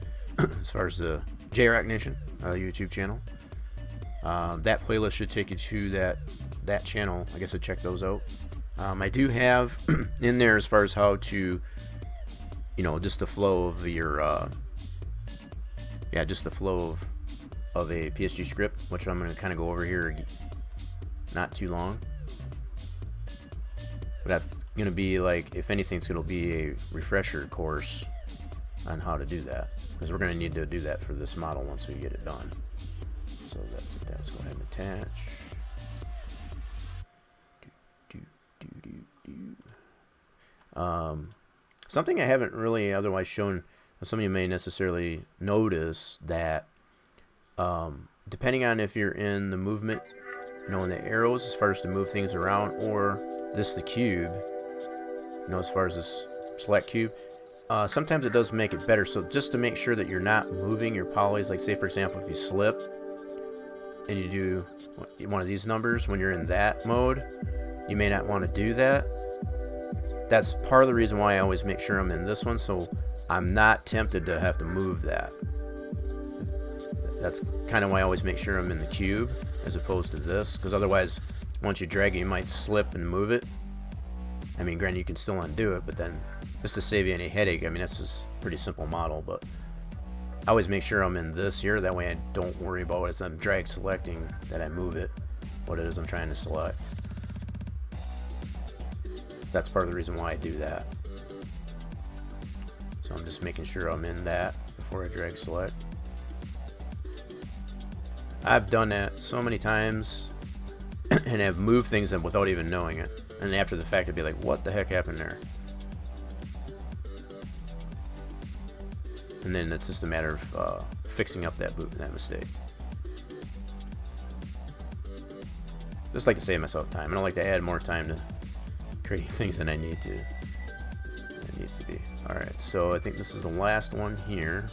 As far as the J-Rock Nation YouTube channel. That playlist should take you to that channel. I guess I'd check those out. I do have in there as far as how to, just the flow of your, just the flow of a PSG script, which I'm going to kind of go over here not too long. But that's going to be like, if anything, it's going to be a refresher course on how to do that. Because we're going to need to do that for this model once we get it done. So that's it. Let's go ahead and attach. Something I haven't really otherwise shown, some of you may necessarily notice that depending on if you're in the movement, in the arrows as far as to move things around, or the cube, as far as this select cube, sometimes it does make it better. So just to make sure that you're not moving your polys, like say for example if you slip and you do one of these numbers when you're in that mode, you may not want to do that. That's part of the reason why I always make sure I'm in this one, so I'm not tempted to have to move that. That's kind of why I always make sure I'm in the cube as opposed to this, because otherwise once you drag it you might slip and move it. I mean, granted you can still undo it, but then just to save you any headache, I mean, this is a pretty simple model, but I always make sure I'm in this here, that way I don't worry about it as I'm drag selecting that I move it, what it is I'm trying to select. So that's part of the reason why I do that. So I'm just making sure I'm in that before I drag select. I've done that so many times and have moved things without even knowing it. And after the fact, I'd be like, what the heck happened there? And then it's just a matter of fixing up that mistake. Just like to save myself time. I don't like to add more time to creating things than I need to. It needs to be. Alright, so I think this is the last one here.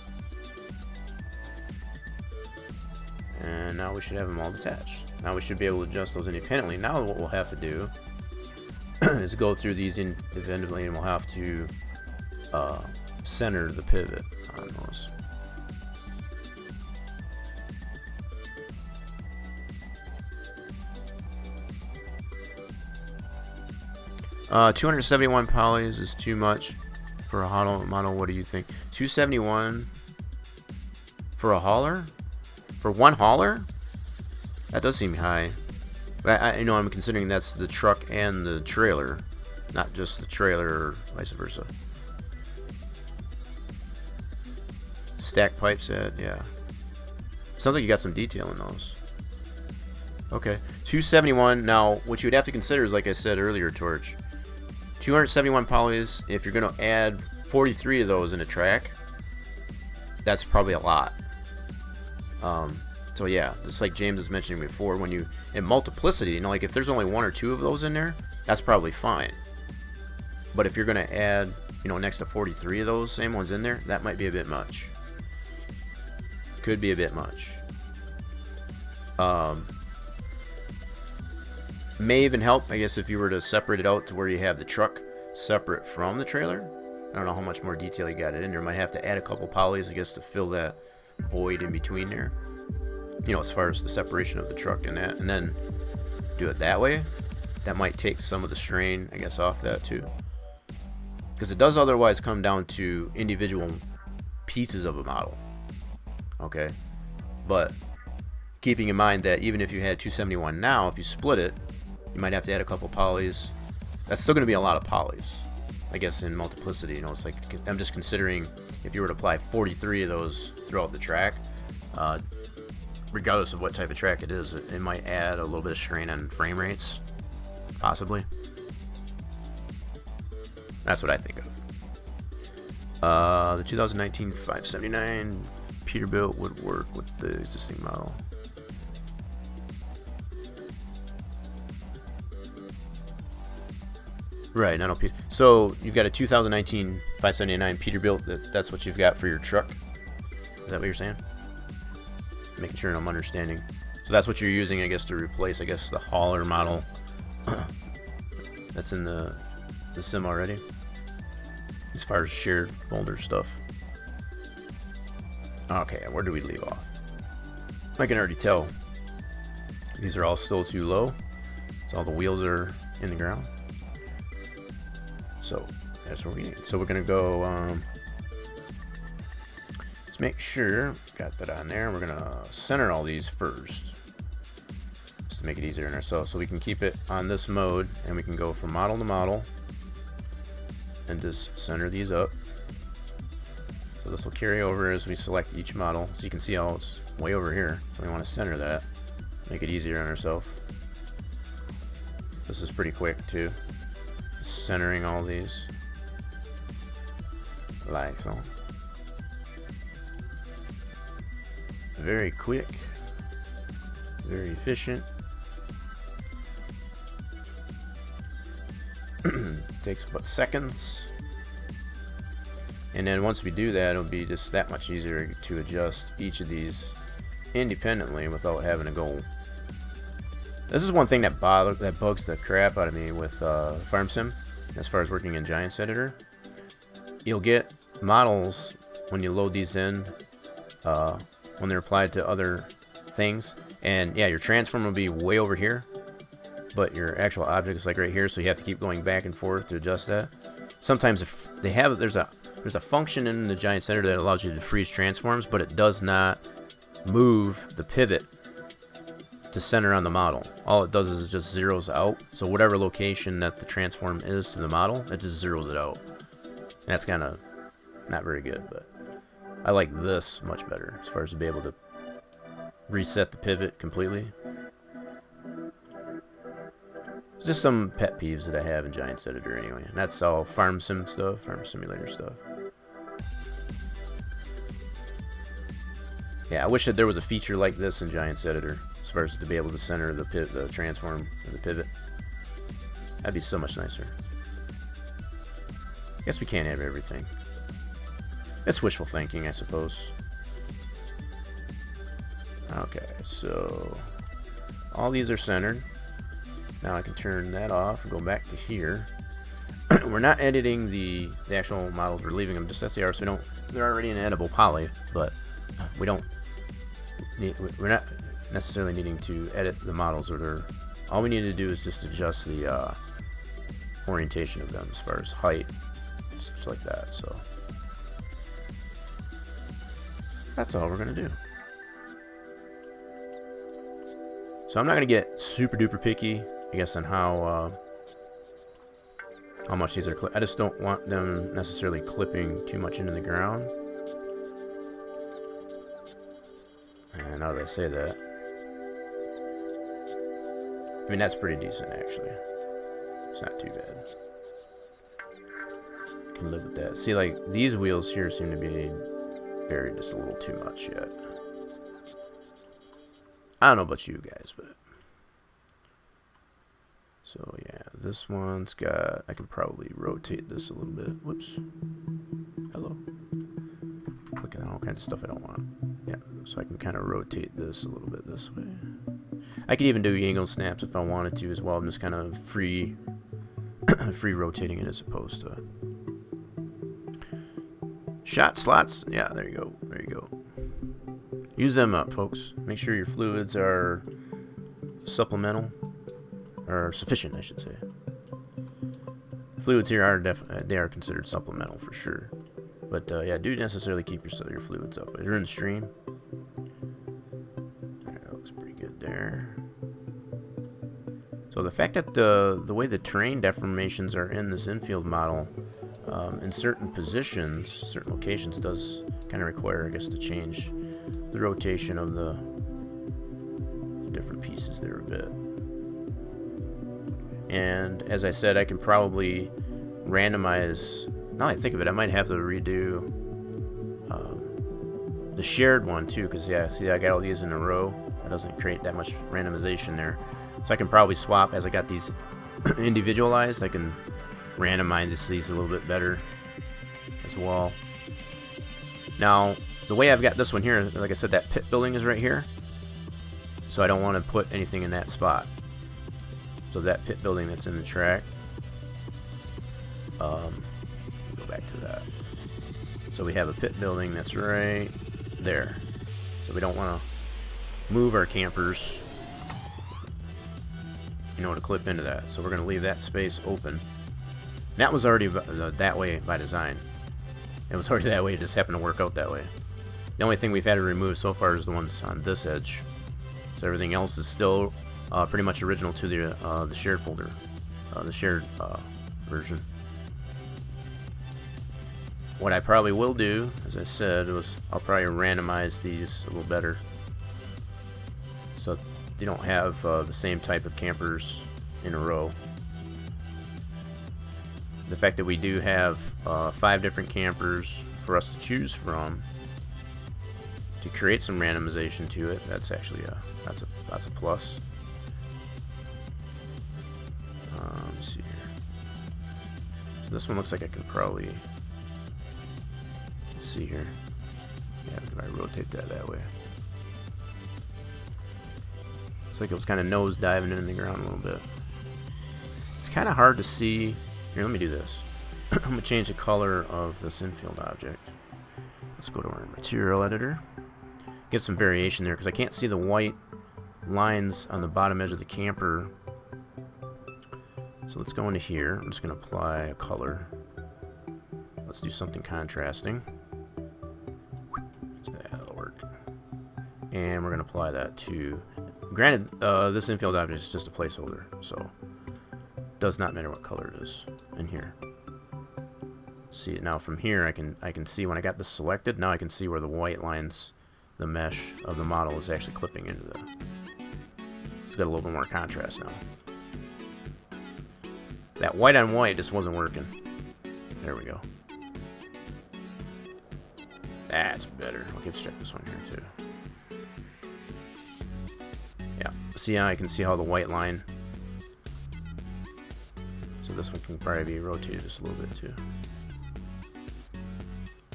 And now we should have them all detached. Now we should be able to adjust those independently. Now what we'll have to do is go through these independently, and we'll have to center the pivot on those. Uh, 271 polys is too much for a model. What do you think? 271 for a hauler? For one hauler? That does seem high. But I'm considering that's the truck and the trailer, not just the trailer or vice versa. Stack pipe set, yeah. Sounds like you got some detail in those. Okay, 271. Now, what you would have to consider is, like I said earlier, Torch, 271 polys. If you're going to add 43 of those in a track, that's probably a lot. So yeah, just like James was mentioning before, when you in multiplicity, like if there's only one or two of those in there, that's probably fine. But if you're going to add, next to 43 of those same ones in there, that might be a bit much. Could be a bit much. May even help, I guess, if you were to separate it out to where you have the truck separate from the trailer. I don't know how much more detail you got it in there. Might have to add a couple polys, I guess, to fill that void in between there. As far as the separation of the truck and that, and then do it that way. That might take some of the strain, I guess, off that too. Because it does otherwise come down to individual pieces of a model. Okay? But keeping in mind that even if you had 271 now, if you split it, you might have to add a couple polys. That's still going to be a lot of polys, I guess, in multiplicity. It's like, I'm just considering if you were to apply 43 of those throughout the track, regardless of what type of track it is, it might add a little bit of strain on frame rates, possibly. That's what I think of. The 2019 579 Peterbilt would work with the existing model. Right, not Peter. So you've got a 2019 579 Peterbilt. That's what you've got for your truck. Is that what you're saying? Making sure I'm understanding. So that's what you're using, I guess, to replace, I guess, the hauler model that's in the the sim already, as far as shared folder stuff. Okay, where do we leave off? I can already tell these are all still too low, so all the wheels are in the ground. So that's what we need. So we're gonna go. Let's make sure got that on there. We're gonna center all these first, just to make it easier on ourselves. So we can keep it on this mode, and we can go from model to model, and just center these up. So this will carry over as we select each model. So you can see how it's way over here. So we want to center that, make it easier on ourselves. This is pretty quick too. Centering all these like so. Very quick, very efficient. Takes about seconds. And then once we do that, it'll be just that much easier to adjust each of these independently without having to go. This is one thing that bugs the crap out of me with Farm Sim, as far as working in Giants Editor. You'll get models when you load these in, when they're applied to other things, and yeah, your transform will be way over here, but your actual object is like right here, so you have to keep going back and forth to adjust that. Sometimes if they have, there's a function in the Giants Editor that allows you to freeze transforms, but it does not move the pivot to center on the model. All it does is it just zeroes out. So whatever location that the transform is to the model, it just zeroes it out. And that's kind of not very good, but I like this much better as far as to be able to reset the pivot completely. Just some pet peeves that I have in Giants Editor anyway. And that's all Farm Sim stuff, Farm Simulator stuff. Yeah, I wish that there was a feature like this in Giants Editor, as far as to be able to center the transform and the pivot. That'd be so much nicer. Guess we can't have everything. It's wishful thinking, I suppose. Okay, so all these are centered. Now I can turn that off and go back to here. We're not editing the actual models, we're leaving them just as they are, so we don't, they're already in editable poly, but we're not necessarily needing to edit the models. All we need to do is just adjust the orientation of them as far as height, just like that. So that's all we're gonna do. So I'm not gonna get super duper picky, I guess, on how much these are I just don't want them necessarily clipping too much into the ground. And now that I say that, I mean, that's pretty decent actually. It's not too bad. Can live with that. See, like, these wheels here seem to be buried just a little too much yet. I don't know about you guys, but so yeah, this one's got, I can probably rotate this a little bit. Whoops. Hello. Clicking on all kinds of stuff I don't want. Yeah, so I can kind of rotate this a little bit this way. I could even do angle snaps if I wanted to as well. I'm just kind of free rotating it as opposed to shot slots. Yeah, there you go. There you go. Use them up, folks. Make sure your fluids are supplemental, or sufficient, I should say. Fluids here are they are considered supplemental for sure. But yeah, do necessarily keep your fluids up. If you're in the stream, that looks pretty good there. So the fact that the way the terrain deformations are in this infield model, in certain positions, certain locations, does kind of require, I guess, to change the rotation of the different pieces there a bit. And as I said, I can probably randomize. Now I think of it, I might have to redo the shared one too, because yeah, see, I got all these in a row. That doesn't create that much randomization there. So I can probably swap, as I got these individualized, I can randomize these a little bit better as well. Now, the way I've got this one here, like I said, that pit building is right here. So I don't want to put anything in that spot. So that pit building that's in the track, Go back to that. So we have a pit building that's right there. So we don't want to move our campers, to clip into that. So we're going to leave that space open. That was already that way by design. It was already that way. It just happened to work out that way. The only thing we've had to remove so far is the ones on this edge. So everything else is still pretty much original to the shared folder, the shared version. What I probably will do, as I said, was I'll probably randomize these a little better, so they don't have the same type of campers in a row. The fact that we do have 5 different campers for us to choose from to create some randomization to it, that's actually that's a plus. Let's see here. So this one looks like I can probably see here. Yeah, if I rotate that way. Looks like it was kind of nose diving in the ground a little bit. It's kind of hard to see. Here, let me do this. I'm going to change the color of this infield object. Let's go to our material editor. Get some variation there because I can't see the white lines on the bottom edge of the camper. So let's go into here. I'm just going to apply a color. Let's do something contrasting. So that'll work. And we're going to apply that to... Granted, this infield object is just a placeholder, so it does not matter what color it is in here. See it now from here. I can see when I got this selected. Now I can see where the white lines, the mesh of the model, is actually clipping into the. It's got a little bit more contrast now. That white on white just wasn't working. There we go. That's better. Okay, let's check this one here too. Yeah. See how I can see how the white line. So this one can probably be rotated just a little bit too.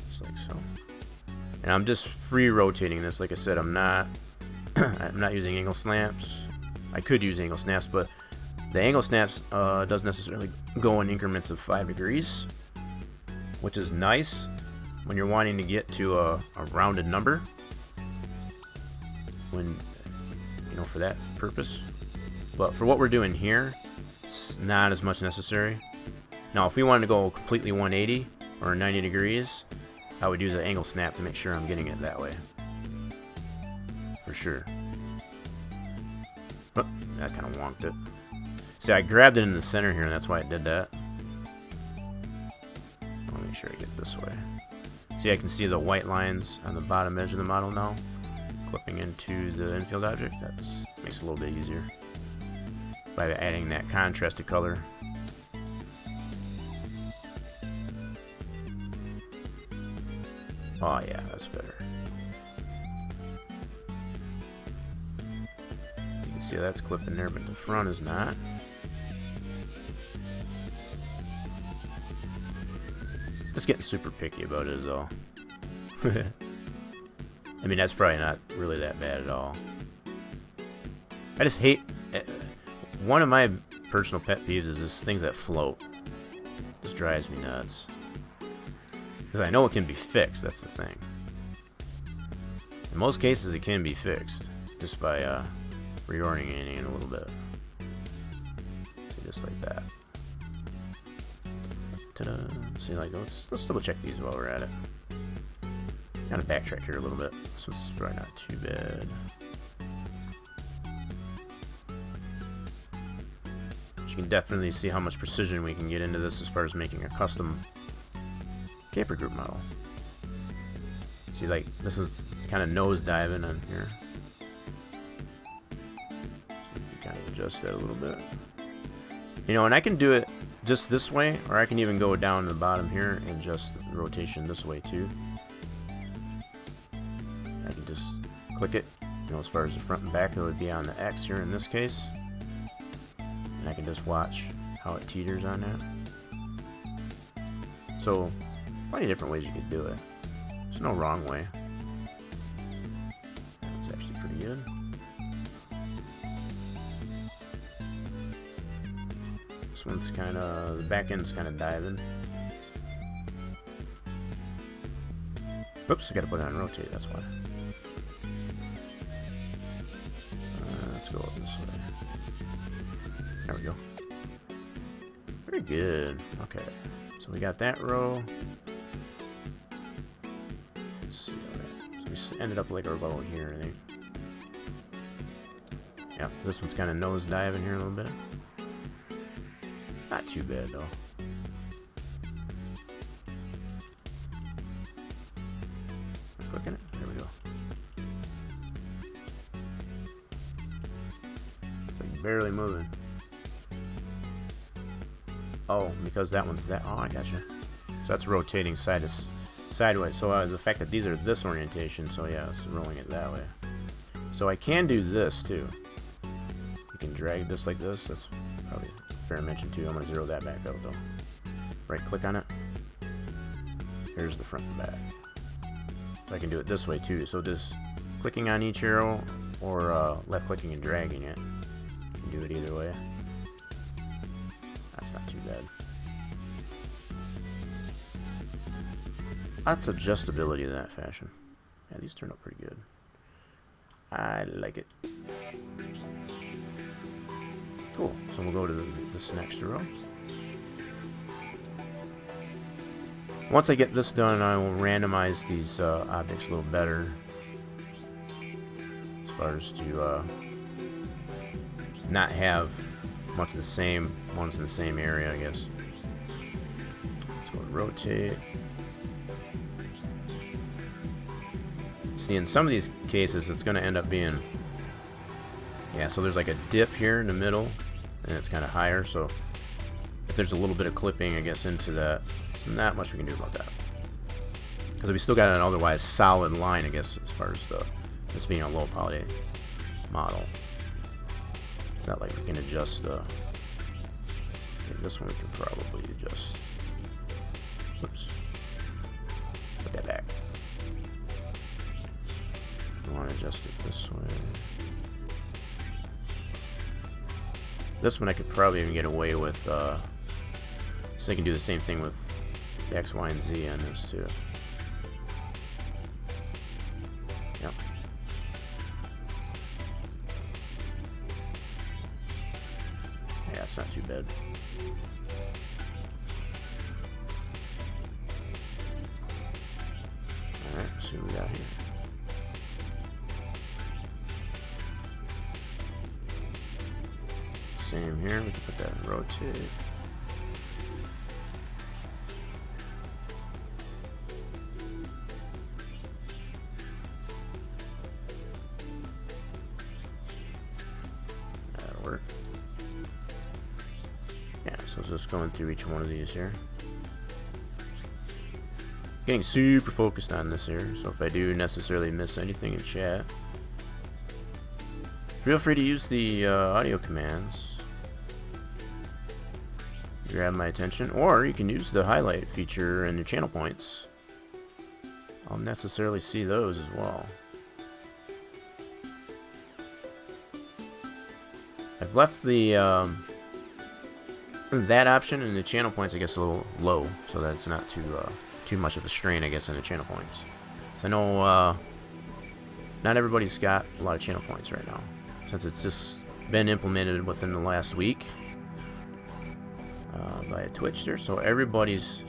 Just like so. And I'm just free rotating this. Like I said, I'm not using angle snaps. I could use angle snaps, but the angle snaps doesn't necessarily go in increments of 5 degrees, which is nice when you're wanting to get to a rounded number. When for that purpose. But for what we're doing here, it's not as much necessary. Now, if we wanted to go completely 180 or 90 degrees, I would use an angle snap to make sure I'm getting it that way. For sure. Oh, that kind of wonked it. See, I grabbed it in the center here, and that's why it did that. I'll make sure I get this way. See, I can see the white lines on the bottom edge of the model now, clipping into the infield object. That makes it a little bit easier by adding that contrasted color. Oh yeah, that's better. You can see how that's clipping there, but the front is not. Just getting super picky about it is all. I mean, that's probably not really that bad at all. I just hate... One of my personal pet peeves is just things that float. Just drives me nuts. Because I know it can be fixed, that's the thing. In most cases, it can be fixed. Just by reorienting it a little bit. See, just like that. Ta-da. See, like, let's double check these while we're at it. Kind of backtrack here a little bit. This one's probably not too bad. You can definitely see how much precision we can get into this as far as making a custom camper group model. See, like, this is kind of nose diving on here. So you can kind of adjust that a little bit. And I can do it just this way, or I can even go down to the bottom here and adjust the rotation this way too. I can just click it, as far as the front and back, it would be on the X here in this case. And I can just watch how it teeters on that. So, plenty of different ways you could do it. There's no wrong way. That's actually pretty good. This one's kind of, the back end's kind of diving. Oops, I gotta put it on rotate, that's why. Let's go this way. There we go. Very good. Okay, so we got that row. Let's see, alright. So we ended up like our level here, I think. Yeah, this one's kind of nose diving here a little bit. Not too bad though. Clicking it. There we go. It's like barely moving. Oh, because that one's that. Oh, I gotcha. So that's rotating sideways. So the fact that these are this orientation, so yeah, it's rolling it that way. So I can do this too. You can drag this like this. That's probably fair mention too. I'm going to zero that back out though. Right click on it. Here's the front and back. So I can do it this way too. So just clicking on each arrow or left clicking and dragging it. You can do it either way. That's not too bad. Lots of adjustability in that fashion. Yeah, these turn out pretty good. I like it. Cool. So we'll go to this next row. Once I get this done, I will randomize these objects a little better, as far as to not have much of the same ones in the same area, I guess. Let's go to rotate. See, in some of these cases, it's going to end up being, yeah, so there's like a dip here in the middle, and it's kind of higher, so if there's a little bit of clipping, I guess, into that, not much we can do about that. Because we still got an otherwise solid line, I guess, as far as this being a low poly model. It's not like we can adjust the, this one we can probably adjust. Oops. Put that back. I want to adjust it this way. This one I could probably even get away with, so I can do the same thing with the X, Y, and Z on this too. Yep. Yeah, it's not too bad. Alright, let's see what we got here. Same here, we can put that in rotate. That'll work. Yeah, so it's just going through each one of these here. Getting super focused on this here, so if I do necessarily miss anything in chat, feel free to use the audio commands. Grab my attention, or you can use the highlight feature in your channel points. I'll necessarily see those as well. I've left the that option in the channel points, I guess, a little low, so that's not too much of a strain, I guess, in the channel points. So I know not everybody's got a lot of channel points right now, since it's just been implemented within the last week. By Twitchster, so everybody's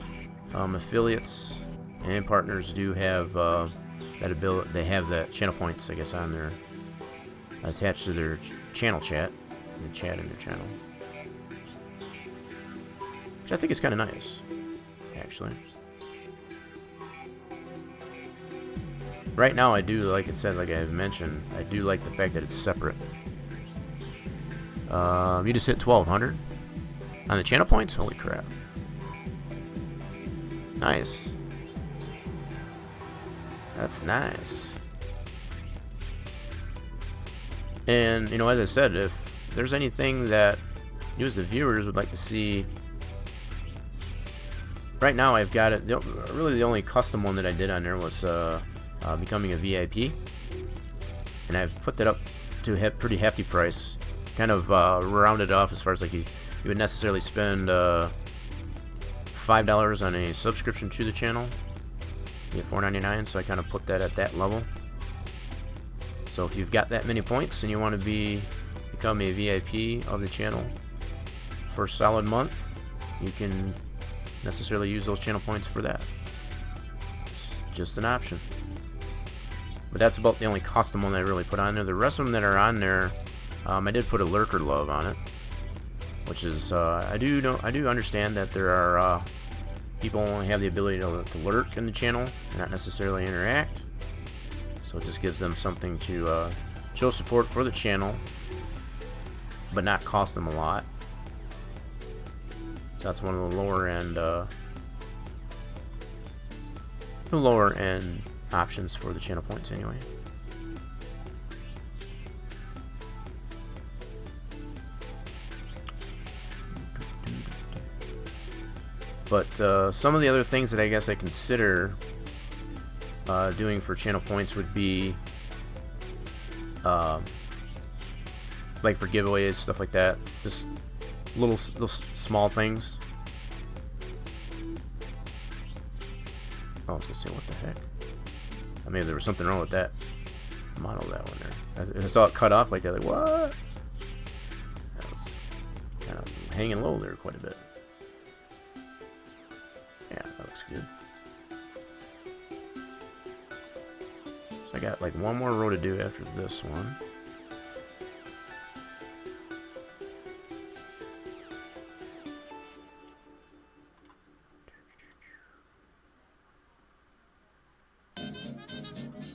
affiliates and partners do have that ability. They have that channel points, I guess, on their attached to their channel chat, the chat in their channel, which I think is kind of nice, actually. Right now, I do, like it said, like I have mentioned, I do like the fact that it's separate. You just hit 1200. On the channel points? Holy crap. Nice. That's nice. And, you know, as I said, if there's anything that you as the viewers would like to see, right now I've got it, really the only custom one that I did on there was becoming a VIP. And I've put that up to a pretty hefty price. Kind of rounded off as far as like you you would necessarily spend $5 on a subscription to the channel. You get $4.99, so I kind of put that at that level. So if you've got that many points and you want to become a VIP of the channel for a solid month, you can necessarily use those channel points for that. It's just an option. But that's about the only custom one I really put on there. The rest of them that are on there, I did put a lurker love on it, which is I do understand that there are people only have the ability to lurk in the channel and not necessarily interact. So it just gives them something to show support for the channel, but not cost them a lot. So that's one of the lower end options for the channel points anyway. But some of the other things that I guess I consider doing for channel points would be like for giveaways, stuff like that. Just little small things. Oh, I was gonna say, what the heck? I mean, there was something wrong with that model, that one there. I saw it cut off like that. Like, what? That was kind of hanging low there quite a bit. Yeah, that looks good. So I got like one more row to do after this one.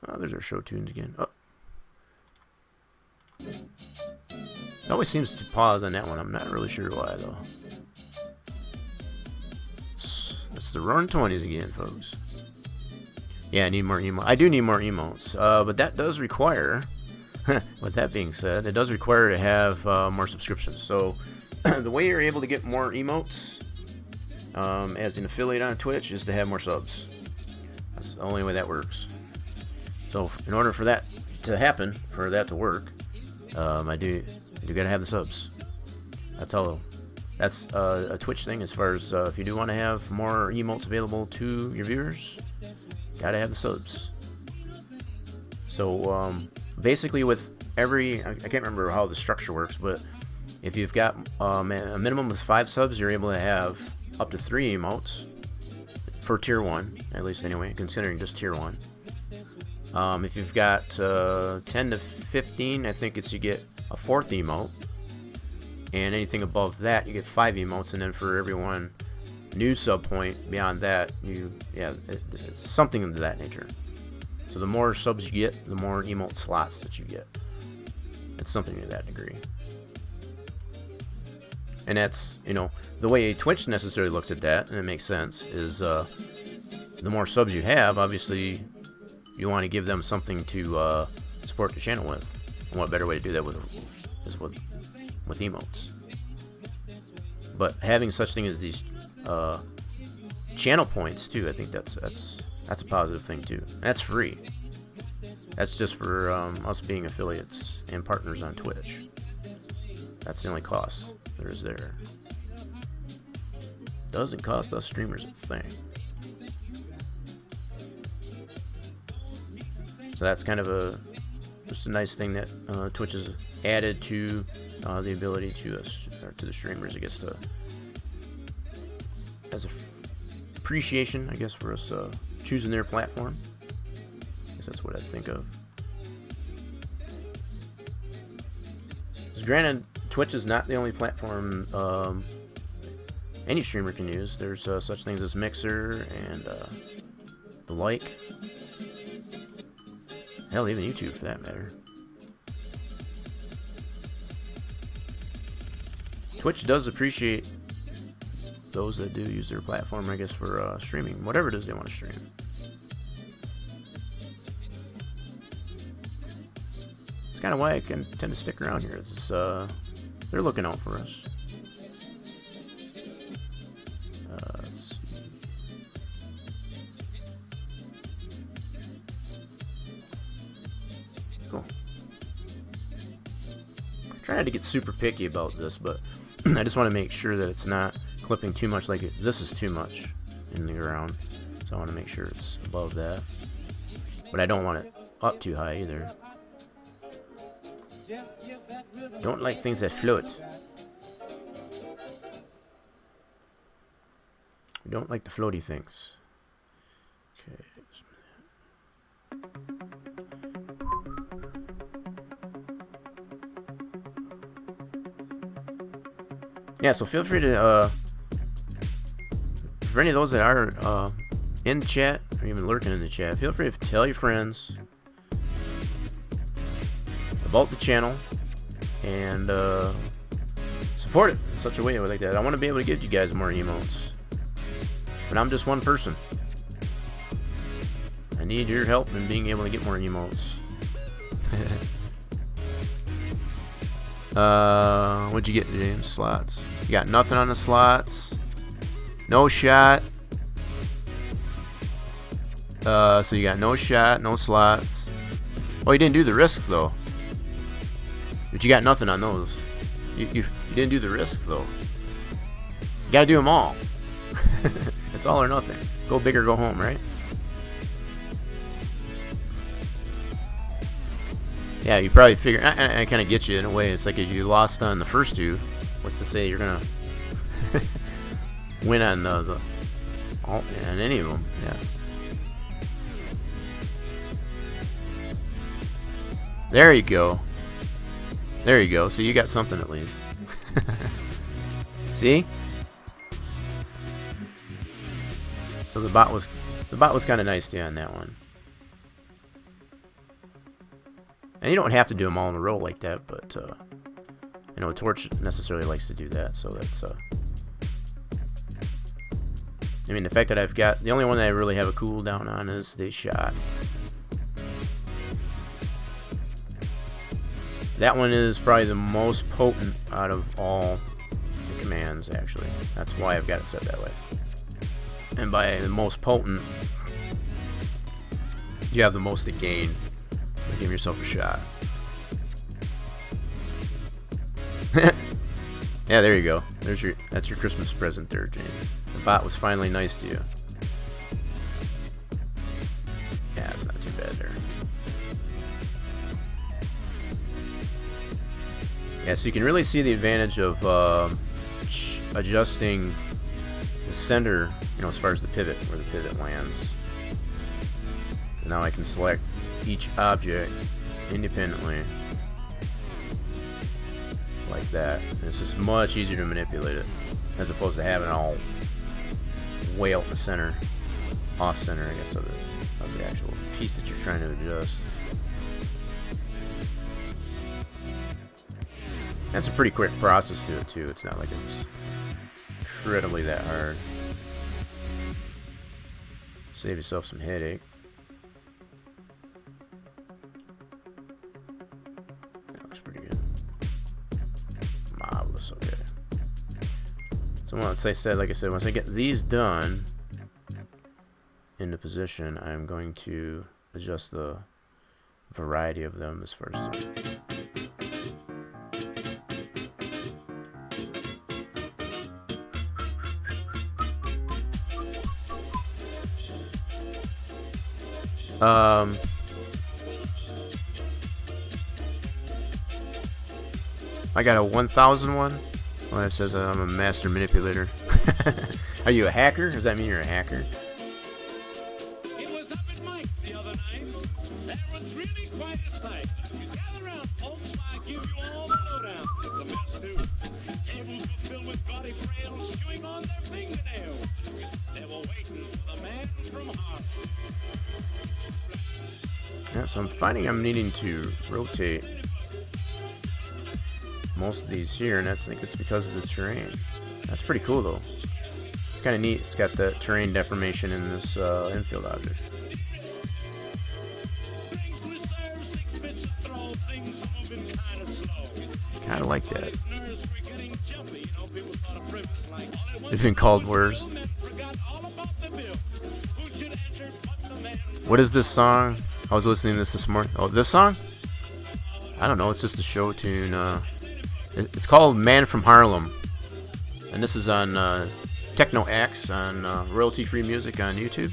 Oh, there's our show tunes again. Oh. It always seems to pause on that one. I'm not really sure why, though. It's the Roaring 20s again, folks. Yeah, I need more emotes. I do need more emotes, but that does require, with that being said, it does require to have more subscriptions. So the way you're able to get more emotes as an affiliate on Twitch is to have more subs. That's the only way that works. So in order for that to happen, for that to work, I do gotta have the subs. That's all. That's a Twitch thing. As far as if you do want to have more emotes available to your viewers, gotta have the subs. So basically, with every, I can't remember how the structure works, but if you've got a minimum of 5 subs, you're able to have up to 3 emotes for tier 1, at least anyway, considering just tier 1. If you've got 10 to 15, I think you get a 4th emote, and anything above that you get 5 emotes, and then for every one new sub point beyond that, it's something of that nature. So the more subs you get, the more emote slots that you get. It's something to that degree. And that's, the way Twitch necessarily looks at that, and it makes sense, is the more subs you have, obviously you want to give them something to support the channel with. And what better way to do that is with emotes. But having such thing as these channel points too, I think that's a positive thing too. That's free. That's just for us being affiliates and partners on Twitch. That's the only cost there is there. Doesn't cost us streamers a thing. So that's kind of just a nice thing that Twitch has added to the ability to us, or to the streamers, I guess, as a appreciation, I guess, for us choosing their platform. I guess that's what I think of. Because granted, Twitch is not the only platform any streamer can use. There's such things as Mixer and the like. Hell, even YouTube for that matter. Twitch does appreciate those that do use their platform, I guess, for streaming, whatever it is they want to stream. It's kind of why I can tend to stick around here. It's, they're looking out for us. Let's see. Cool. I'm trying not to get super picky about this, but I just want to make sure that it's not clipping too much. Like this is too much in the ground, so I want to make sure it's above that, but I don't want it up too high either. Don't like things that float. We don't like the floaty things. Okay. Yeah, so feel free to, for any of those that are in the chat, or even lurking in the chat, feel free to tell your friends about the channel and support it in such a way like that. I want to be able to give you guys more emotes, but I'm just one person. I need your help in being able to get more emotes. What'd you get, James? Slots. You got nothing on the slots. No shot. So you got no shot, no slots. Oh, you didn't do the risks though. But you got nothing on those. You didn't do the risks though. You gotta do them all. It's all or nothing. Go big or go home, right? Yeah, you probably figure. I kind of get you in a way. It's like if you lost on the first two, what's to say you're gonna win on on any of them? Yeah. There you go. There you go. So you got something at least. See? So the bot was kind of nice too on that one. And you don't have to do them all in a row like that, but you know, Torch necessarily likes to do that, so that's I mean, the fact that I've got the only one that I really have a cooldown on is the shot. That one is probably the most potent out of all the commands, actually. That's why I've got it set that way. And by the most potent, you have the most to gain. Give yourself a shot. Yeah, there you go. That's your Christmas present there, James. The bot was finally nice to you. Yeah, it's not too bad there. Yeah, so you can really see the advantage of adjusting the center, you know, as far as the pivot, where the pivot lands. And now I can select each object independently like that. It's just much easier to manipulate it as opposed to having it all way out in the center, off center, I guess, of the actual piece that you're trying to adjust. That's a pretty quick process to it too. It's not like it's incredibly that hard. Save yourself some headache. Okay. So once like I said, once I get these done into position, I'm going to adjust the variety of them as far as I got a 1000 one. Well, it says I'm a master manipulator. Are you a hacker? Does that mean you're a hacker? It was up in Mike the other night. That was really quite a sight. Gather around, folks, I give you all the lowdown. The best too. Tables were filled with gaudy frails chewing on their fingernails. They were waiting for the man from Harlem. Yeah, so I'm finding I'm needing to rotate most of these here, and I think it's because of the terrain. That's pretty cool though. It's kind of neat. It's got the terrain deformation in this infield object. Kind of like that. It's been called worse. What is this song? I was listening to this morning. Oh, this song? I don't know. It's just a show tune. It's called "Man from Harlem." and this is on Techno X on royalty-free music on YouTube.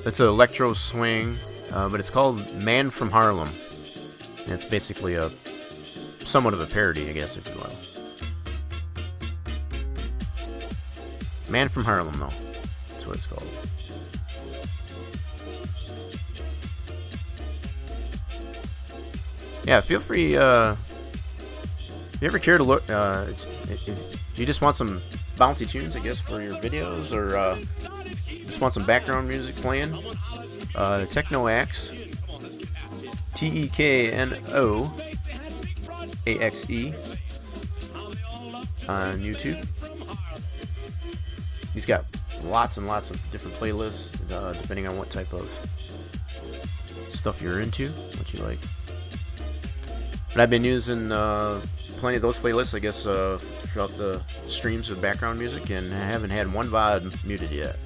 It's an electro swing, but it's called Man from Harlem. And it's basically somewhat of a parody, I guess, if you will. Man from Harlem, though. That's what it's called. Yeah, feel free. If you ever care to look, if you just want some bouncy tunes, I guess, for your videos, or just want some background music playing, Techno Axe, TEKNOAXE on YouTube. He's got lots and lots of different playlists, depending on what type of stuff you're into, what you like. But I've been using plenty of those playlists, I guess, throughout the streams with background music, and I haven't had one VOD muted yet.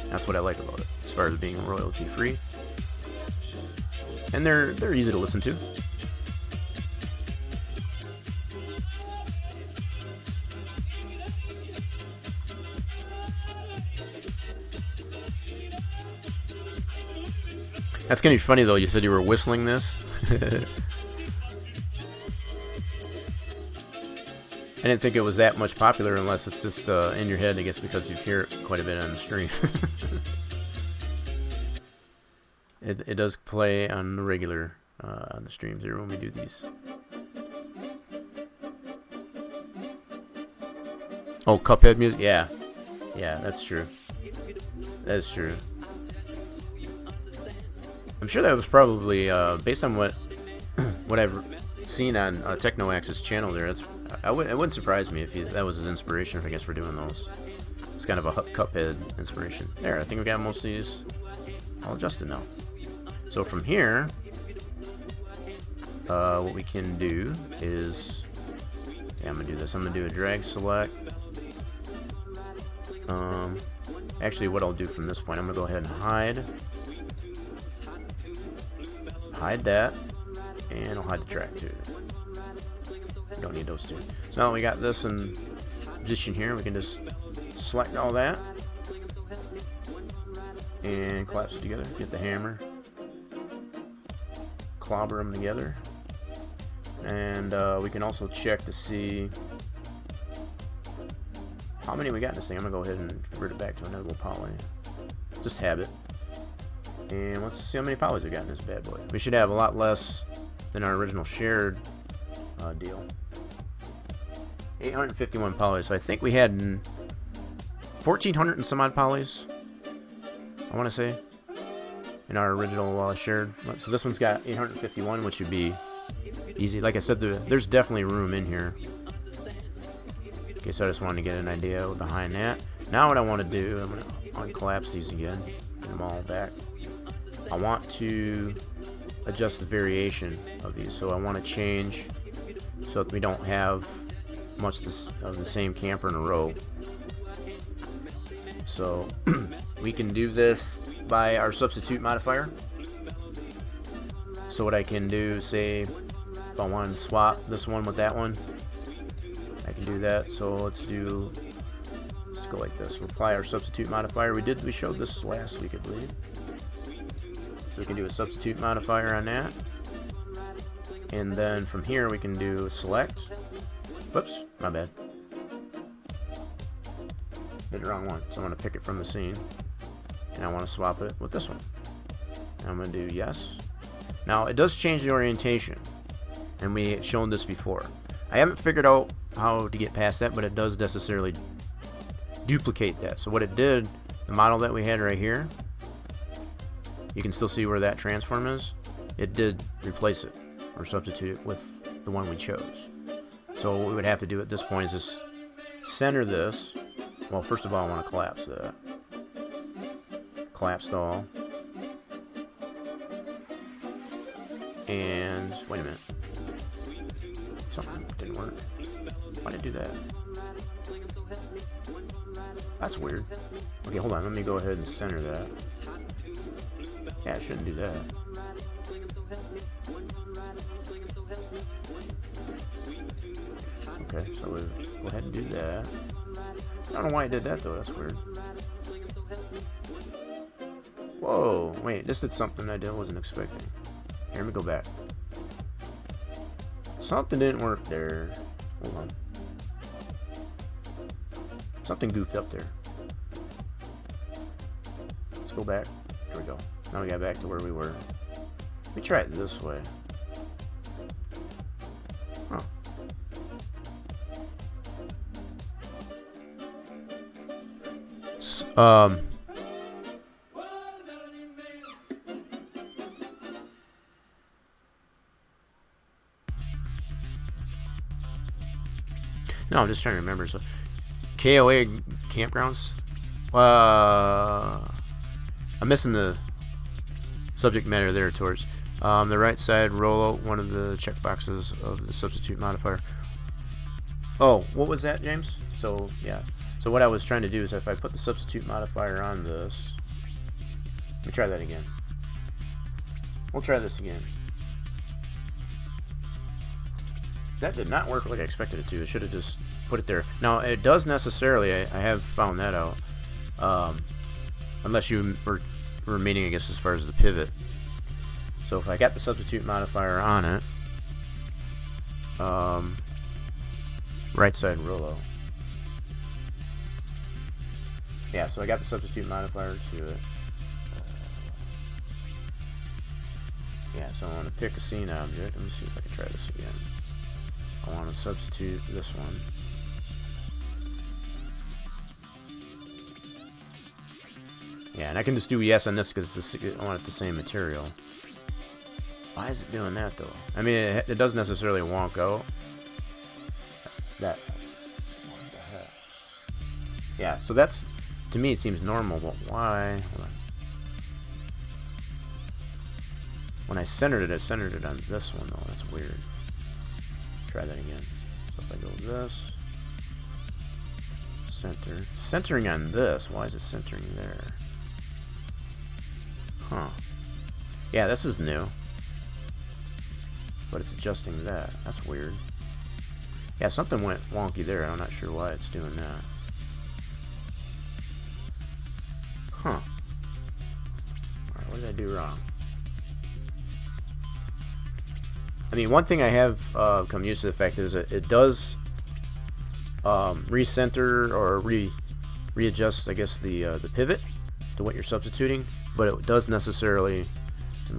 That's what I like about it, as far as being royalty free. And they're easy to listen to. That's gonna be funny though. You said you were whistling this. I didn't think it was that much popular unless it's just in your head, I guess, because you hear it quite a bit on the stream. It does play on the regular on the streams here when we do these. Oh, Cuphead music? Yeah. Yeah, that's true. That's true. I'm sure that was probably based on what I've seen on Techno Axe's channel there. It wouldn't surprise me if that was his inspiration, I guess, for doing those. It's kind of a Cuphead inspiration. There, I think we got most of these all adjusted now. So from here, what we can do is, I'm gonna do this. I'm gonna do a drag select. Actually, what I'll do from this point, I'm gonna go ahead and hide that, and I'll hide the track too. We don't need those two. So now we got this in position here. We can just select all that and collapse it together. Get the hammer, clobber them together, and we can also check to see how many we got in this thing. I'm gonna go ahead and convert it back to another poly. Just have it. And let's see how many polys we got in this bad boy. We should have a lot less than our original shared deal. 851 polys. So I think we had 1,400 and some odd polys, I want to say, in our original shared. So this one's got 851, which would be easy. Like I said, there's definitely room in here. Okay, so I just wanted to get an idea behind that. Now what I want to do, I'm going to uncollapse these again, get them all back. I want to adjust the variation of these, so I want to change so that we don't have much of the same camper in a row. So we can do this by our substitute modifier. So what I can do, say if I wanted to swap this one with that one, I can do that. So let's go like this. We'll apply our substitute modifier. We showed this last week, I believe. So we can do a substitute modifier on that. And then from here we can do a select. Whoops, my bad. Did the wrong one. So I'm going to pick it from the scene. And I want to swap it with this one. And I'm going to do yes. Now it does change the orientation. And we had shown this before. I haven't figured out how to get past that, but it does necessarily duplicate that. So what it did, the model that we had right here, you can still see where that transform is. It did replace it or substitute it with the one we chose. So what we would have to do at this point is just center this. Well, first of all, I want to collapse that. Collapsed all. And wait a minute. Something didn't work. Why did it do that? That's weird. Okay, hold on. Let me go ahead and center that. Yeah, I shouldn't do that. Okay, so we'll go ahead and do that. I don't know why I did that though, that's weird. Whoa, wait, this did something I wasn't expecting. Here, let me go back. Something didn't work there. Hold on. Something goofed up there. Let's go back. Here we go. Now we got back to where we were. Let me try it this way. Huh. No, I'm just trying to remember. So, KOA campgrounds. I'm missing the subject matter there towards the right side. Roll out one of the checkboxes of the substitute modifier. Oh, what was that, James? So yeah. So what I was trying to do is if I put the substitute modifier on this, let me try that again. We'll try this again. That did not work like I expected it to. It should have just put it there. Now, it does necessarily, I have found that out, unless you were meaning, I guess, as far as the pivot. So if I got the substitute modifier on it, right side Rollo. Yeah, so I got the substitute modifier to it. Yeah, so I want to pick a scene object. Let me see if I can try this again. I want to substitute this one. Yeah, and I can just do yes on this because I want it the same material. Why is it doing that though? I mean, it doesn't necessarily wonk out. That. What the heck? Yeah, so that's, to me, it seems normal, but why? Hold on. When I centered it on this one though. That's weird. Try that again. So if I go this, center, centering on this. Why is it centering there? Huh. Yeah, this is new. But it's adjusting that. That's weird. Yeah, something went wonky there. I'm not sure why it's doing that. Huh. Alright, what did I do wrong? I mean, one thing I have come used to the fact is that it does recenter or readjust, I guess, the pivot to what you're substituting, but it does necessarily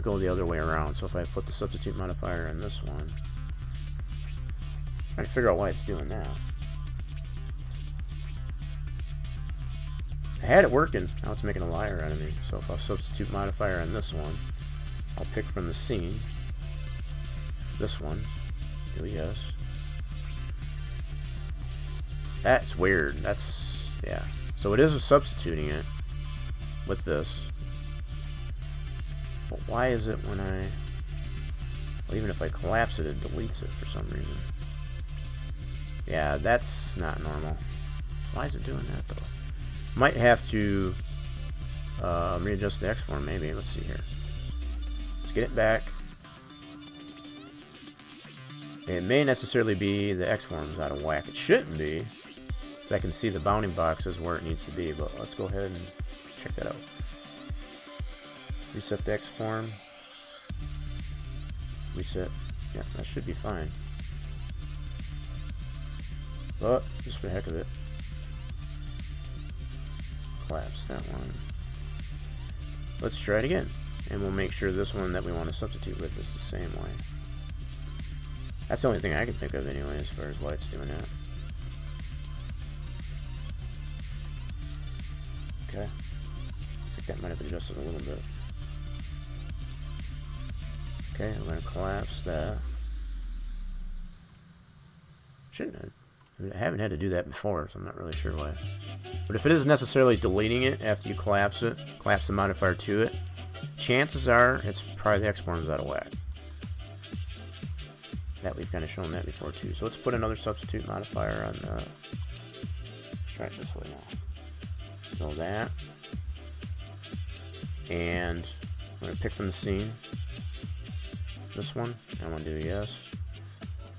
go the other way around. So if I put the substitute modifier on this one, I'm trying to figure out why it's doing that. I had it working, now it's making a liar out of me. So if I substitute modifier on this one, I'll pick from the scene. This one, do yes. That's weird. That's, yeah. So it is substituting it with this. But why is it when I, well, even if I collapse it, it deletes it for some reason. Yeah, that's not normal. Why is it doing that though? Might have to readjust the X form maybe. Let's see here. Let's get it back. It may necessarily be the X form's out of whack. It shouldn't be. So I can see the bounding boxes where it needs to be, but let's go ahead and check that out. Reset the X form. Reset. Yeah, that should be fine. But just for the heck of it, collapse that one. Let's try it again, and we'll make sure this one that we want to substitute with is the same way. That's the only thing I can think of anyway as far as why it's doing that. Okay. I think that might have adjusted a little bit. Okay, I'm going to collapse that. Shouldn't have. I haven't had to do that before, so I'm not really sure why. But if it is necessarily deleting it after you collapse it, collapse the modifier to it, chances are it's probably the X form's out of whack. That we've kind of shown that before too. So let's put another substitute modifier on the. Try it this way now. So that, and I'm gonna pick from the scene. This one. I want to do yes.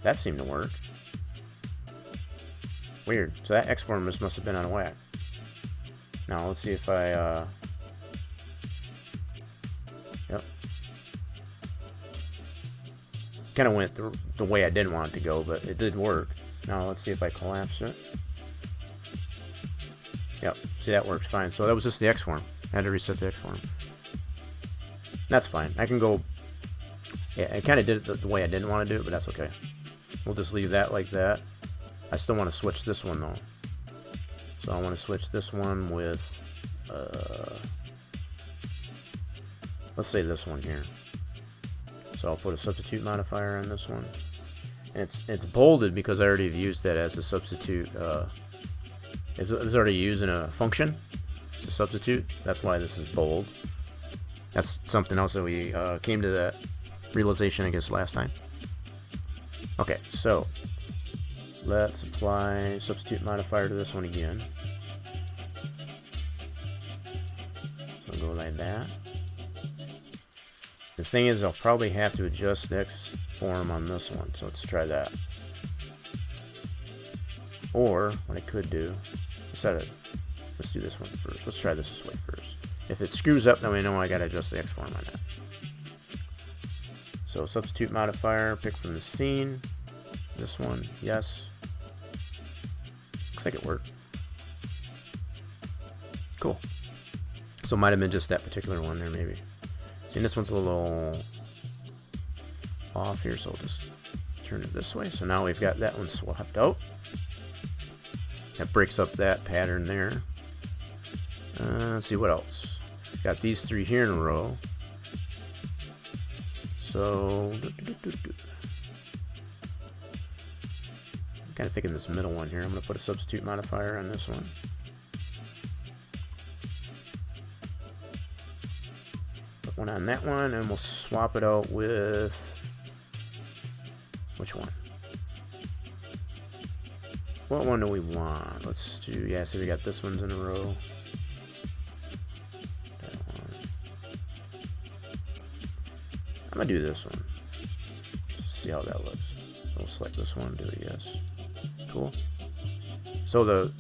That seemed to work. Weird. So that X form must have been out of whack. Now let's see if I yep. Kind of went the way I didn't want it to go, but it did work. Now let's see if I collapse it. Yep, see, that works fine. So that was just the X form. I had to reset the X form. That's fine. I can go... Yeah, I kind of did it the way I didn't want to do it, but that's okay. We'll just leave that like that. I still want to switch this one, though. So I want to switch this one with... let's say this one here. So I'll put a substitute modifier on this one. And it's bolded because I already have used that as a substitute... It's already using a function to substitute. That's why this is bold. That's something else that we came to that realization, I guess, last time. Okay, so let's apply substitute modifier to this one again. So go like that. The thing is, I'll probably have to adjust the X form on this one. So let's try that. Or what I could do. Let's do this one first. Let's try this way first. If it screws up, then we know I gotta adjust the X form on that. So substitute modifier, pick from the scene. This one, yes. Looks like it worked. Cool. So it might have been just that particular one there, maybe. See, this one's a little off here, so I'll just turn it this way. So now we've got that one swapped out. That breaks up that pattern there. Let's see what else. Got these three here in a row. So, I'm kind of thinking this middle one here. I'm going to put a substitute modifier on this one. Put one on that one, and we'll swap it out with... Which one? What one do we want? Let's do, yeah, so we got this one's in a row. That one. I'm gonna do this one. See how that looks. We'll select this one, do a yes. Cool. So the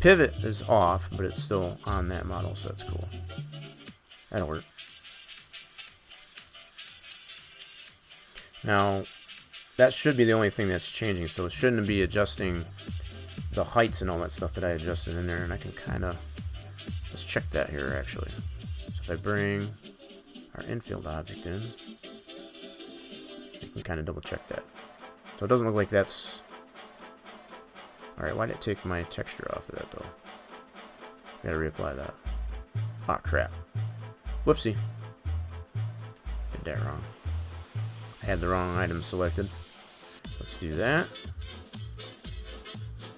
pivot is off, but it's still on that model, so that's cool. That'll work. Now, that should be the only thing that's changing, so it shouldn't be adjusting the heights and all that stuff that I adjusted in there, and I can kind of, let's check that here actually. So if I bring our infield object in, you can kind of double check that. So it doesn't look like that's, alright, why did it take my texture off of that though? Gotta reapply that. Ah, crap. Whoopsie. Did that wrong. I had the wrong item selected. Let's do that.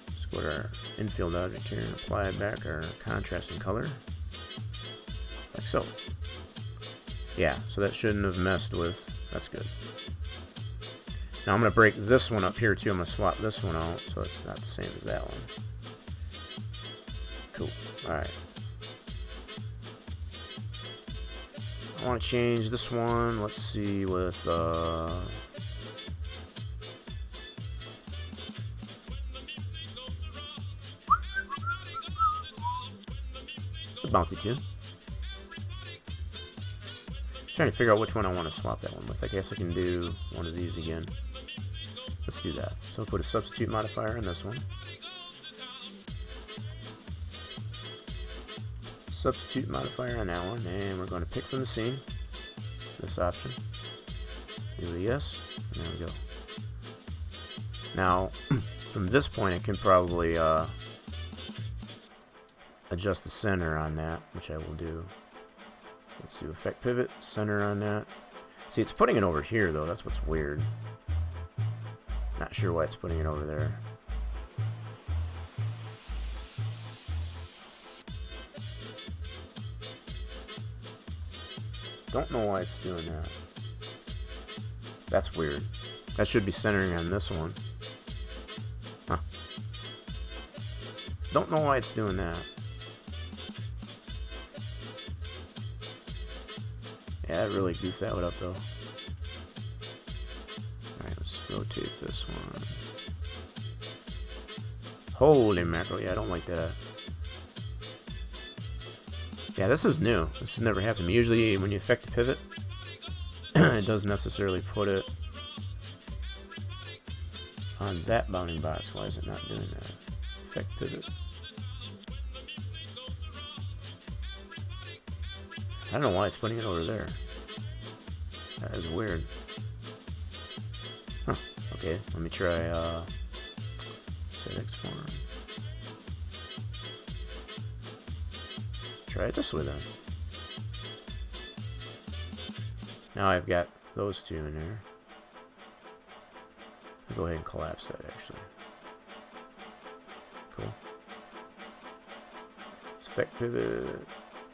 Let's go to our infield object here and apply back our contrasting color. Like so. Yeah, so that shouldn't have messed with. That's good. Now I'm going to break this one up here too. I'm going to swap this one out so it's not the same as that one. Cool. Alright. I want to change this one. Let's see with it's a bouncy tune. Trying to figure out which one I want to swap that one with. I guess I can do one of these again. Let's do that. So I'll put a substitute modifier on this one. Substitute modifier on that one, and we're going to pick from the scene this option. Do a yes, and there we go. Now, from this point, I can probably adjust the center on that, which I will do. Let's do effect pivot, center on that. See, it's putting it over here though. That's what's weird. Not sure why it's putting it over there. Don't know why it's doing that. That's weird. That should be centering on this one. Huh. Don't know why it's doing that. Yeah, it really goofed that one up though. Alright, let's rotate this one. Holy mackerel, yeah, I don't like that. Yeah, this is new. This has never happened to me. Usually when you affect the pivot, it doesn't necessarily put it on that bounding box. Why is it not doing that? Affect pivot. I don't know why it's putting it over there. That is weird. Huh. Okay, let me try set X form. Try it this way then. Now I've got those two in there. I'll go ahead and collapse that actually. Cool. Effect pivot.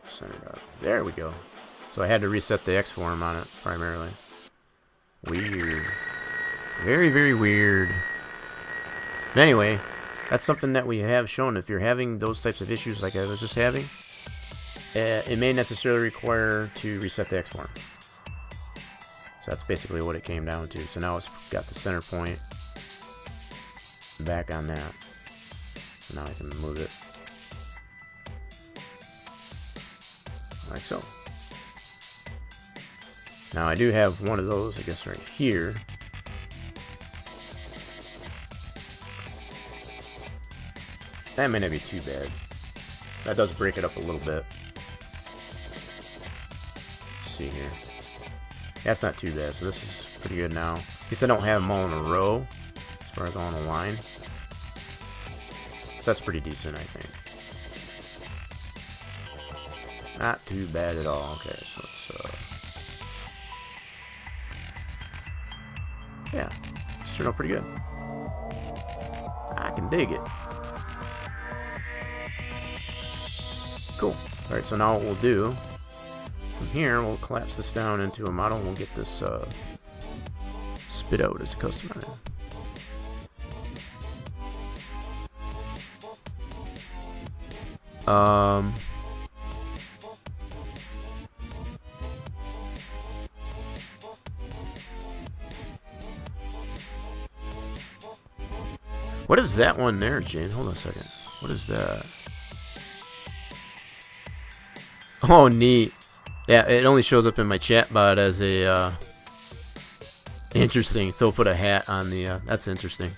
Center up. There we go. So I had to reset the X form on it primarily. Weird. Very, very weird. But anyway, that's something that we have shown. If you're having those types of issues like I was just having, it may necessarily require to reset the X form. So that's basically what it came down to. So now it's got the center point back on that. So now I can move it. Like so. Now I do have one of those, I guess, right here. That may not be too bad. That does break it up a little bit. Let's see here. That's not too bad, so this is pretty good now. At least I don't have them all in a row, as far as on a line. That's pretty decent, I think. Not too bad at all. Okay, so let's, yeah, it's turned out pretty good. I can dig it. Cool. Alright, so now what we'll do, from here, we'll collapse this down into a model, and we'll get this, spit out as a custom item. What is that one there, Jane? Hold on a second. What is that? Oh, neat. Yeah, it only shows up in my chat bot as a, interesting. So we'll put a hat on the, that's interesting.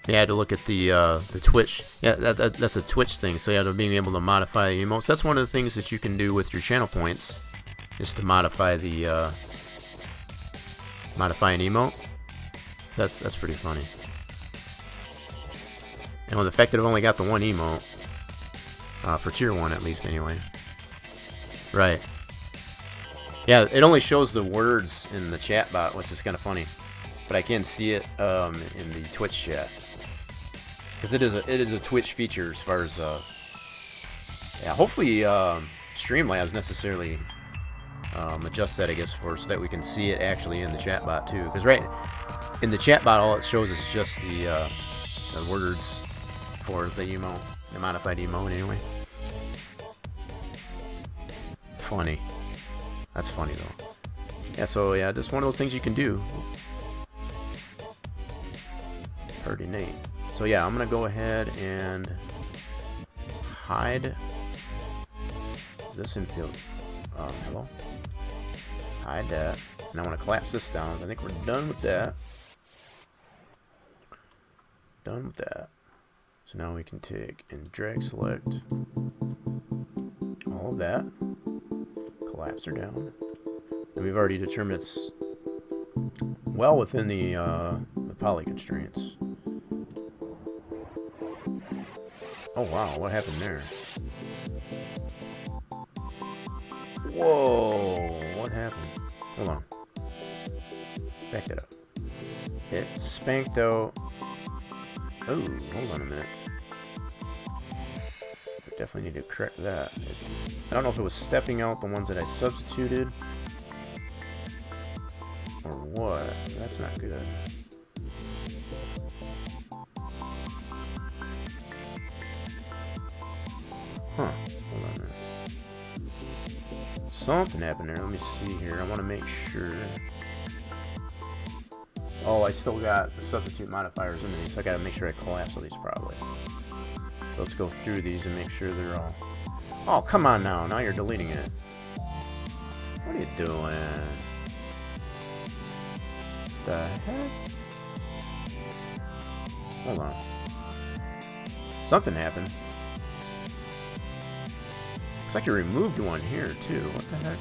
Yeah, I had to look at the Twitch. Yeah, that's a Twitch thing. So yeah, being able to modify the emotes. That's one of the things that you can do with your channel points, is to modify the, modify an emote. That's pretty funny. And with the fact that I've only got the one emote, for tier 1 at least anyway. Right. Yeah, it only shows the words in the chat bot, which is kind of funny. But I can see it in the Twitch chat. Because it is a Twitch feature as far as yeah, hopefully Streamlabs necessarily adjust that, I guess, so that we can see it actually in the chat bot too. Because right in the chat bot, all it shows is just the words for the emote, the modified emote anyway. Funny. That's funny though. Yeah, so yeah, just one of those things you can do. Pretty neat. So yeah, I'm gonna go ahead and hide this infield. Hello. Hide that. And I want to collapse this down. I think we're done with that. Done with that. So now we can take and drag select all of that. Collapse her down. And we've already determined it's well within the poly constraints. Oh wow, what happened there? Whoa, what happened? Hold on. Back that up. It spanked out. Oh, hold on a minute. I definitely need to correct that. I don't know if it was stepping out the ones that I substituted or what. That's not good. Huh. Hold on a minute. Something happened there. Let me see here. I want to make sure. Oh, I still got the substitute modifiers in these, so I gotta make sure I collapse all these properly. So let's go through these and make sure they're all... Oh, come on now. Now you're deleting it. What are you doing? The heck? Hold on. Something happened. Looks like you removed one here, too. What the heck?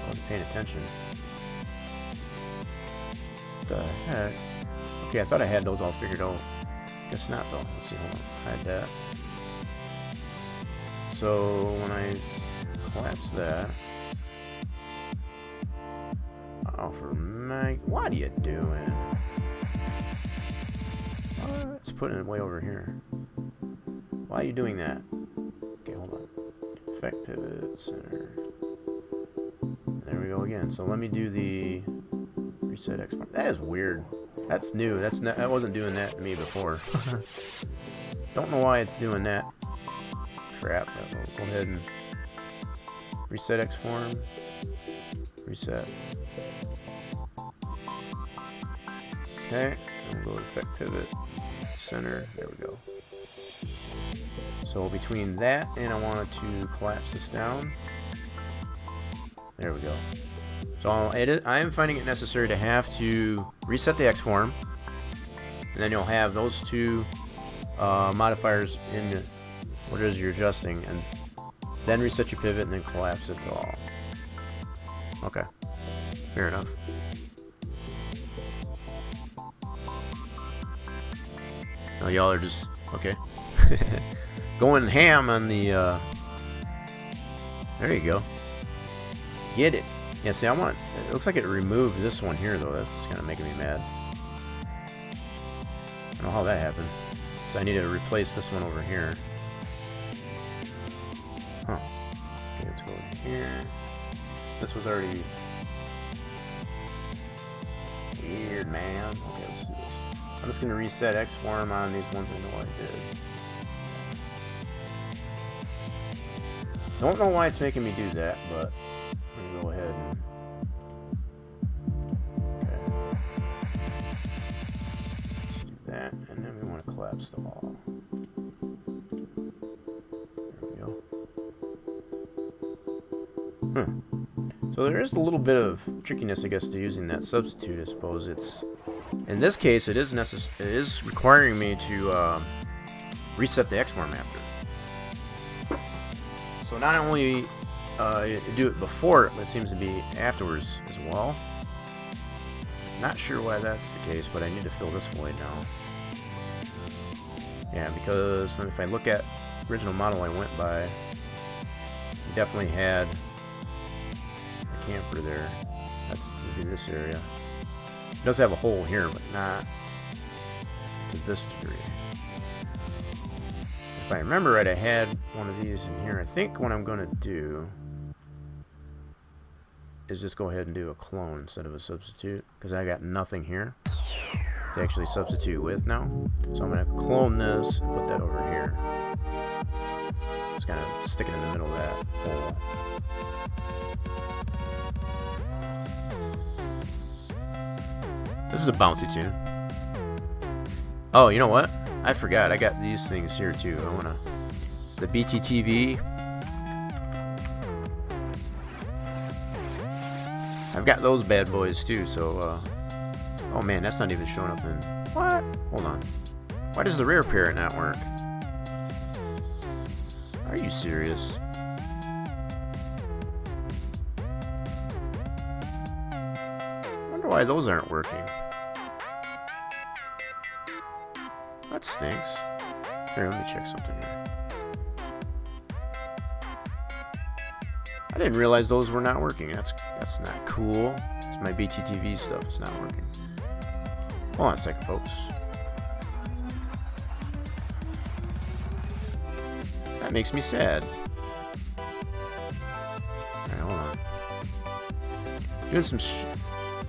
I wasn't paying attention. What the heck? Okay, I thought I had those all figured out. Guess not, though. Let's see, hold on. Hide that. So, when I collapse that... Oh, for Meg... What are you doing? Let's put it way over here. Why are you doing that? Okay, hold on. Effect pivot, center. There we go again. So let me do the reset X. That is weird. That's new. That's not, I wasn't doing that to me before. Don't know why it's doing that. Crap. We'll go ahead and reset X form. Reset. Okay. We'll go to effect pivot. Center. There we go. So between that and I wanted to collapse this down. There we go. So I am finding it necessary to have to reset the X form, and then you'll have those two modifiers in what it is you're adjusting, and then reset your pivot and then collapse it to all. Okay, fair enough. Now y'all are just okay. Going ham on the there you go. Get it. Yeah, see, it looks like it removed this one here, though. That's kind of making me mad. I don't know how that happened. So I need to replace this one over here. Huh. Okay, let's go over here. This was already... weird, man. Okay, let's do this. I'm just going to reset X form on these ones I know I did. Don't know why it's making me do that, but I'm going to go ahead and... Okay. Let's do that, and then we want to collapse them all. There we go. So there is a little bit of trickiness, I guess, to using that substitute, I suppose. It's... In this case, it is requiring me to reset the X form after. So not only you do it before, but it seems to be afterwards as well. Not sure why that's the case, but I need to fill this void now. Yeah, because if I look at the original model I went by, it definitely had a camper there. That's maybe this area. It does have a hole here, but not to this degree. If I remember right, I had one of these in here. I think what I'm going to do is just go ahead and do a clone instead of a substitute, because I got nothing here to actually substitute with now. So I'm going to clone this and put that over here. Just kind of stick it in the middle of that hole. This is a bouncy tune. Oh, you know what? I forgot. I got these things here too. I wanna... The BTTV. I've got those bad boys too, so... Oh man, that's not even showing up in... What? Hold on. Why does the rear parent not work? Are you serious? I wonder why those aren't working. That stinks. Here, let me check something here. I didn't realize those were not working. That's not cool. It's my BTTV stuff. It's not working. Hold on a second, folks. That makes me sad. Alright, hold on. Doing some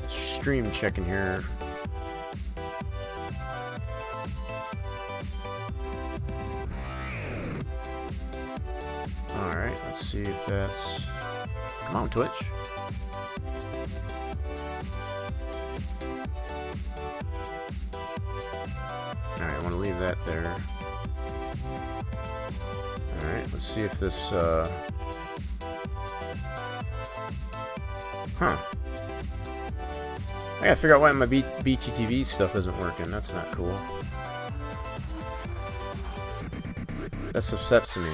stream checking here. Alright, let's see if that's... Come on, Twitch. leave that there. Alright, let's see if this, Huh. I gotta figure out why my BTTV stuff isn't working. That's not cool. That's upsets me.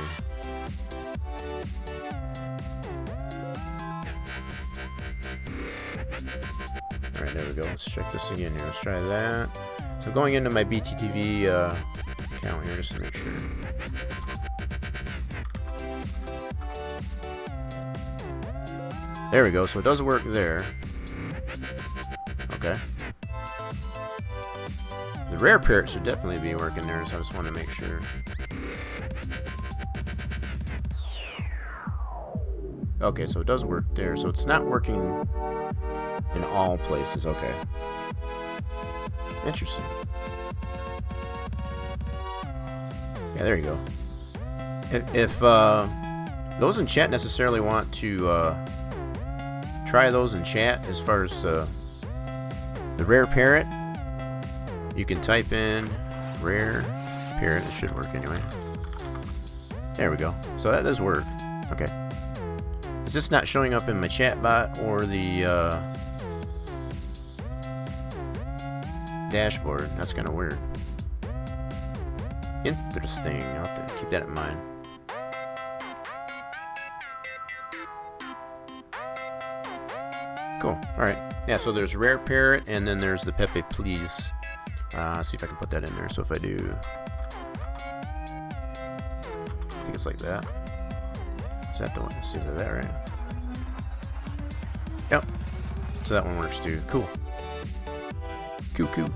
Alright, there we go. Let's check this again here. Let's try that. So going into my BTTV account here just to make sure. There we go. So it does work there. Okay. The rare parrot should definitely be working there, so I just want to make sure. Okay, so it does work there. So it's not working in all places. Okay. Interesting. Yeah, there you go. If those in chat necessarily want to try those in chat as far as the rare parrot, you can type in rare parrot. It should work anyway. There we go. So that does work. Okay. It's just not showing up in my chat bot or the dashboard. That's kind of weird. Interesting. I'll have to keep that in mind. Cool. Alright. Yeah, so there's Rare Parrot, and then there's the Pepe Please. Let's see if I can put that in there. So if I do... I think it's like that. Is that the one? Let's see if that right? Yep. So that one works too. Cool. Cool.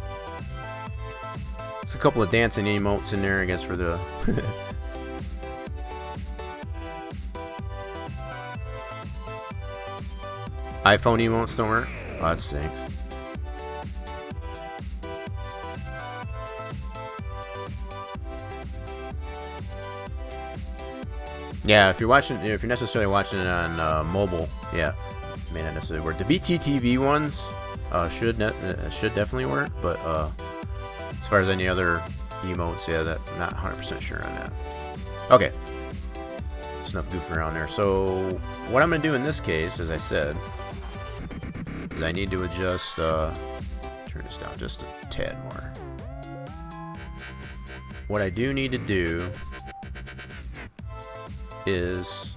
It's a couple of dancing emotes in there, I guess, for the... iPhone emotes don't work? Oh, that stinks. Yeah, if you're necessarily watching it on mobile, yeah, it may not necessarily work. The BTTV ones should definitely work, but as far as any other emotes, yeah, I'm not 100% sure on that. Okay, there's enough goofing around there. So what I'm gonna do in this case, as I said, is I need to adjust, turn this down just a tad more. What I do need to do is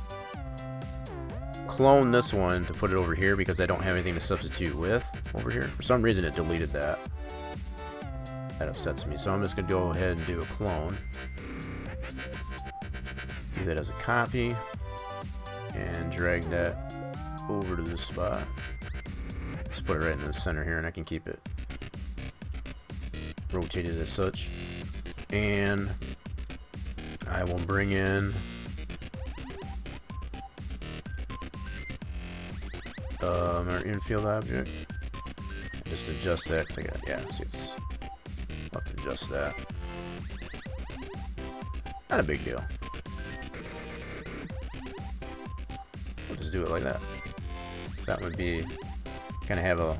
clone this one to put it over here because I don't have anything to substitute with over here. For some reason it deleted that. That upsets me. So I'm just going to go ahead and do a clone. Do that as a copy and drag that over to this spot. Just put it right in the center here and I can keep it rotated as such. And I will bring in our infield object. Just adjust that because I got, yeah, see, it's, I'll have to adjust that. Not a big deal. We'll just do it like that. That would be kind of have a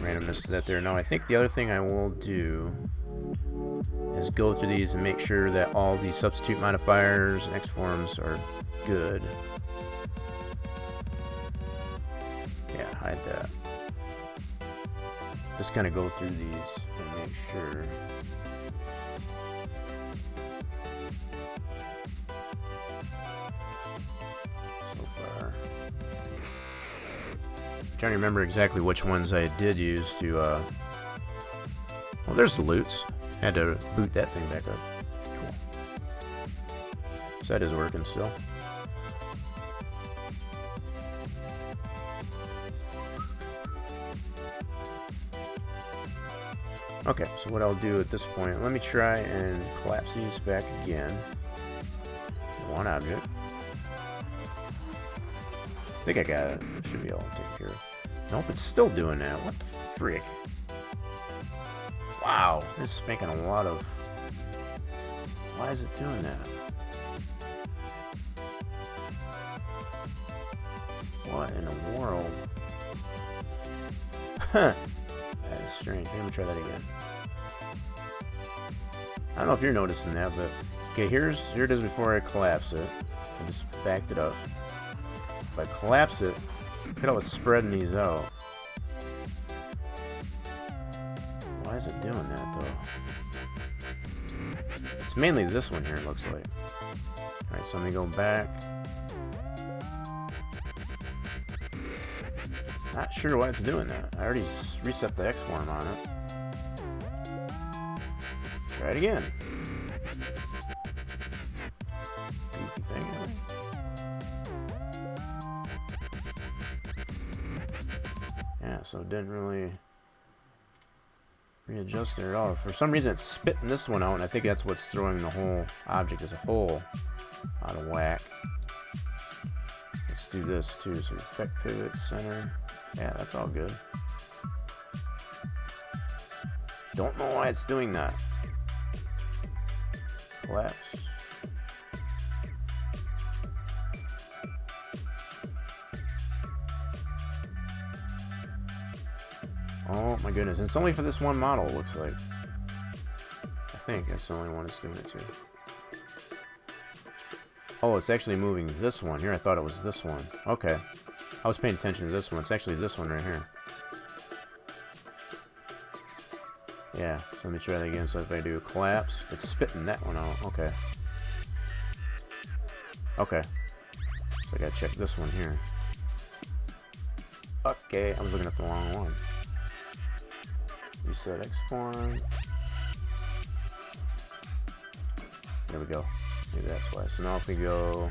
randomness to that there. Now I think the other thing I will do is go through these and make sure that all the substitute modifiers and X-forms are good. Yeah, hide that. Just kind of go through these and make sure. So far. I'm trying to remember exactly which ones I did use to, well, there's the loots. Had to boot that thing back up. Cool. So that is working still. Okay, so what I'll do at this point, let me try and collapse these back again. One object. I think I got it. Should be able to take care of it. Nope, it's still doing that. What the frick? Wow, this is making a lot of... Why is it doing that? What in the world? Huh. That is strange. Let me try that again. I don't know if you're noticing that, but okay, here it is before I collapse it. I just backed it up. If I collapse it, look at how it's spreading these out. Why is it doing that though? It's mainly this one here, it looks like. Alright, so let me go back. Not sure why it's doing that. I already reset the X-form on it. Try it again. Goofy thing. Yeah, so it didn't really readjust there at all. For some reason it's spitting this one out, and I think that's what's throwing the whole object as a whole out of whack. Let's do this too. So effect pivot center. Yeah, that's all good. Don't know why it's doing that. Collapse. Oh my goodness, it's only for this one model, it looks like. I think that's the only one that's doing it too. Oh, it's actually moving this one. Here, I thought it was this one. Okay. I was paying attention to this one. It's actually this one right here. Yeah, so let me try that again. So if I do a collapse, it's spitting that one out. Okay. Okay. So I gotta check this one here. Okay, I was looking at the wrong one. Reset X-form. There we go. Maybe that's why. So now if we go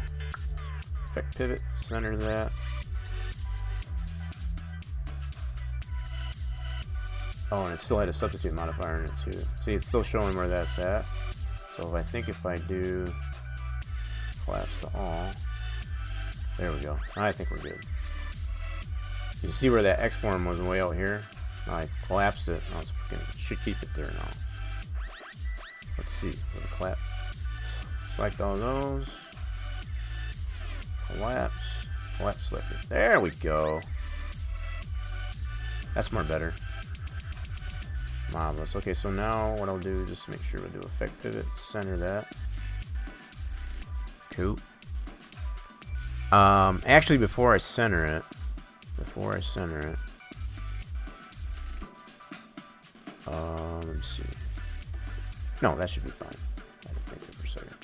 effect pivot, center that. Oh, and it still had a substitute modifier in it too. See, it's still showing where that's at. So if I do collapse to all, there we go. I think we're good. You see where that X-form was way out here? I collapsed it. Now should keep it there now. Let's see. With a collapse. Select all those. Collapse. Collapse selected. There we go. That's more better. Marvelous. Okay, so now what I'll do is just make sure we do effect pivot, center that. Cool. Actually, before I center it, let me see. No, that should be fine. I had to think for a second.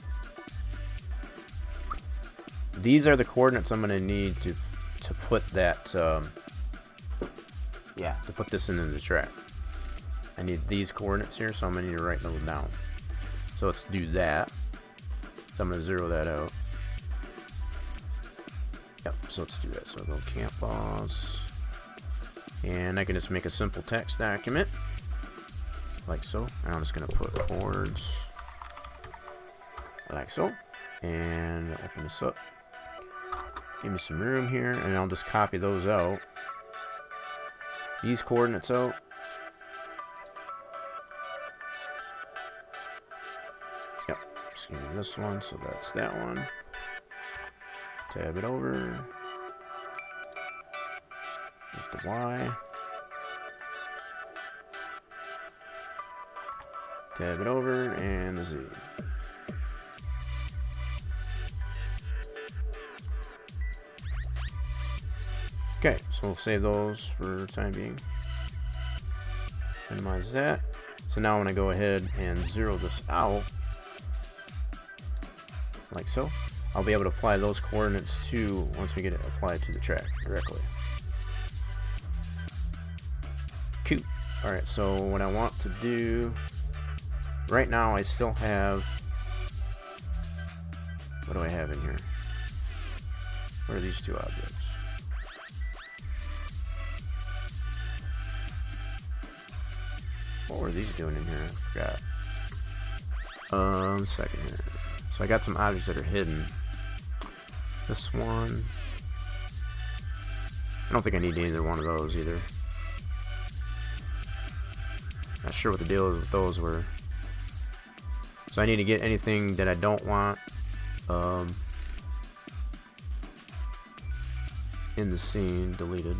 These are the coordinates I'm going to need to put that, to put this into the track. I need these coordinates here, so I'm going to need to write them down. So let's do that. So I'm going to zero that out. Yep, so let's do that. So I'll go camp boss. And I can just make a simple text document. Like so. And I'm just going to put chords. Like so. And open this up. Give me some room here. And I'll just copy those out. These coordinates out. Yep. Just give me this one. So that's that one. Tab it over. With the Y. Tab it over and the Z. Okay, so we'll save those for the time being. Minimize that. So now when I go ahead and zero this out, like so, I'll be able to apply those coordinates to once we get it applied to the track directly. Cool. Alright, so what I want to do right now, I still have, what do I have in here? What are these two objects? What were these doing in here? I forgot. Second here. So I got some objects that are hidden. This one. I don't think I need either one of those either. Not sure what the deal is with those were. So I need to get anything that I don't want in the scene deleted.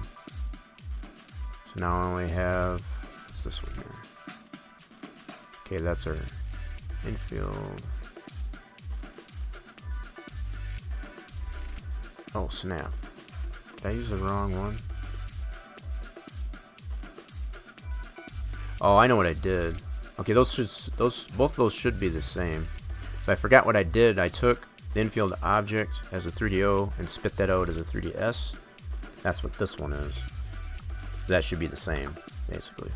So now I only have, what's this one here? Okay, that's our Infield. Oh snap! Did I use the wrong one? Oh, I know what I did. Okay, both of those should be the same. So I forgot what I did. I took the infield object as a 3DO and spit that out as a 3DS. That's what this one is. That should be the same, basically.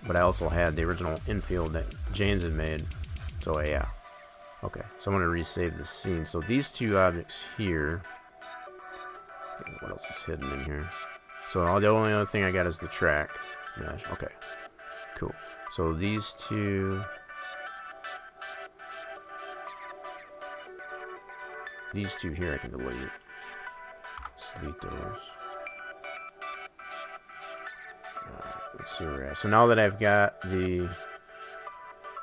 But I also had the original infield that James had made. So yeah. Okay, so I'm going to resave the scene. So these two objects here. What else is hidden in here? So the only other thing I got is the track mesh. Okay, cool. So these two. These two here I can delete. Delete those. Let's see where we're at. So now that I've got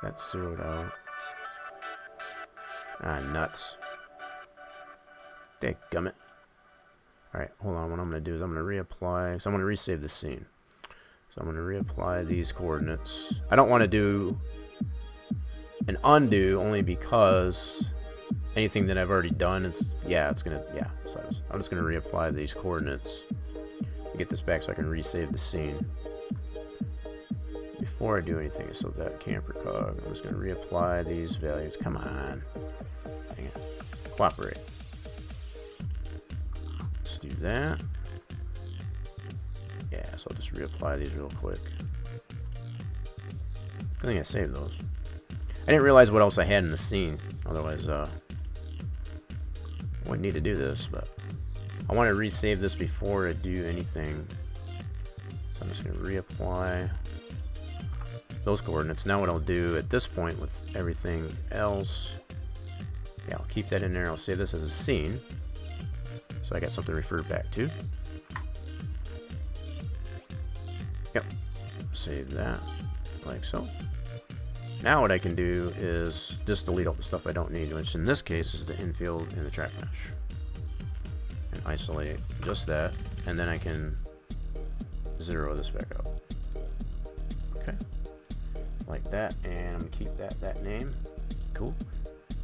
that's zeroed out. Ah, nuts. Dadgummit. Alright, hold on. What I'm going to do is I'm going to reapply. So I'm going to resave the scene. So I'm going to reapply these coordinates. I don't want to do an undo only because anything that I've already done is, so I'm just going to reapply these coordinates to get this back so I can resave the scene. Before I do anything, so that camper cog, I'm just going to reapply these values. Come on. Hang it. Cooperate. Let's do that. Yeah, so I'll just reapply these real quick. Good thing I saved those. I didn't realize what else I had in the scene. Otherwise, I wouldn't need to do this, but I want to resave this before I do anything. So I'm just going to reapply those coordinates. Now what I'll do at this point with everything else, yeah, I'll keep that in there. I'll save this as a scene, so I got something to refer back to. Yep, save that like so. Now what I can do is just delete all the stuff I don't need, which in this case is the infield and the track mesh, and isolate just that, and then I can zero this back out. Okay, like that, and I'm gonna keep that name. Cool.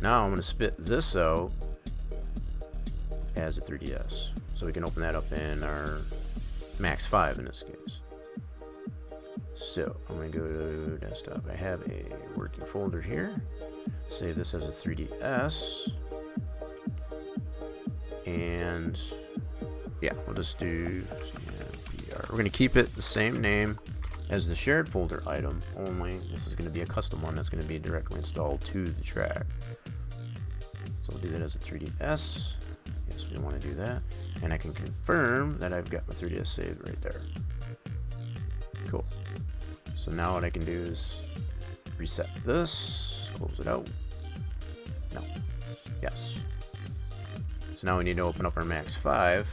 Now I'm gonna spit this out as a 3DS, so we can open that up in our Max 5 in this case. So I'm gonna go to desktop. I have a working folder here. Save this as a 3DS, and yeah, we'll just do CMPR. We're gonna keep it the same name as the shared folder item, only this is going to be a custom one that's going to be directly installed to the track. So we'll do that as a 3DS. Yes, we want to do that. And I can confirm that I've got my 3DS saved right there. Cool. So now what I can do is reset this, close it out. No. Yes. So now we need to open up our Max 5.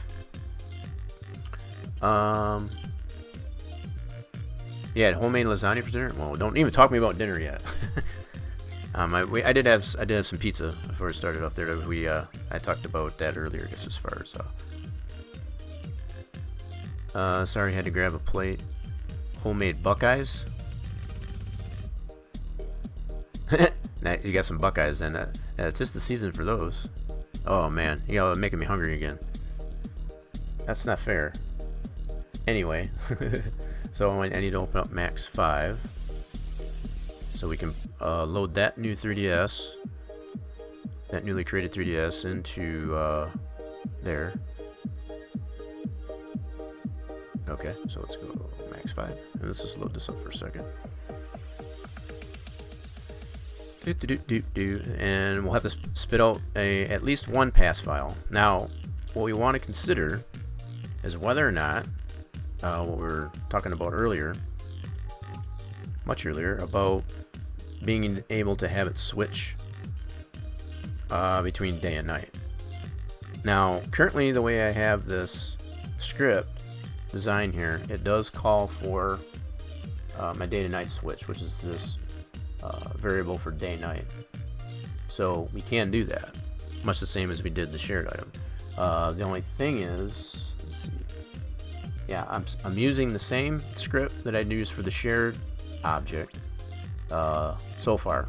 Yeah, homemade lasagna for dinner. Well, don't even talk to me about dinner yet. I did have some pizza before I started off there. I talked about that earlier, I guess, as far as sorry, had to grab a plate. Homemade Buckeyes. Now you got some Buckeyes, then it's just the season for those. Oh man, you're making me hungry again. That's not fair. Anyway. So I need to open up Max 5 so we can load that new 3DS, that newly created 3DS into there. Okay, so let's go Max 5, and let's just load this up for a second. And we'll have to spit out at least one pass file. Now, what we want to consider is whether or not what we were talking about earlier, much earlier, about being able to have it switch between day and night. Now, currently the way I have this script design here, it does call for my day to night switch, which is this variable for day-night. So we can do that, much the same as we did the shared item. The only thing is, let's see. Yeah, I'm using the same script that I'd use for the shared object so far.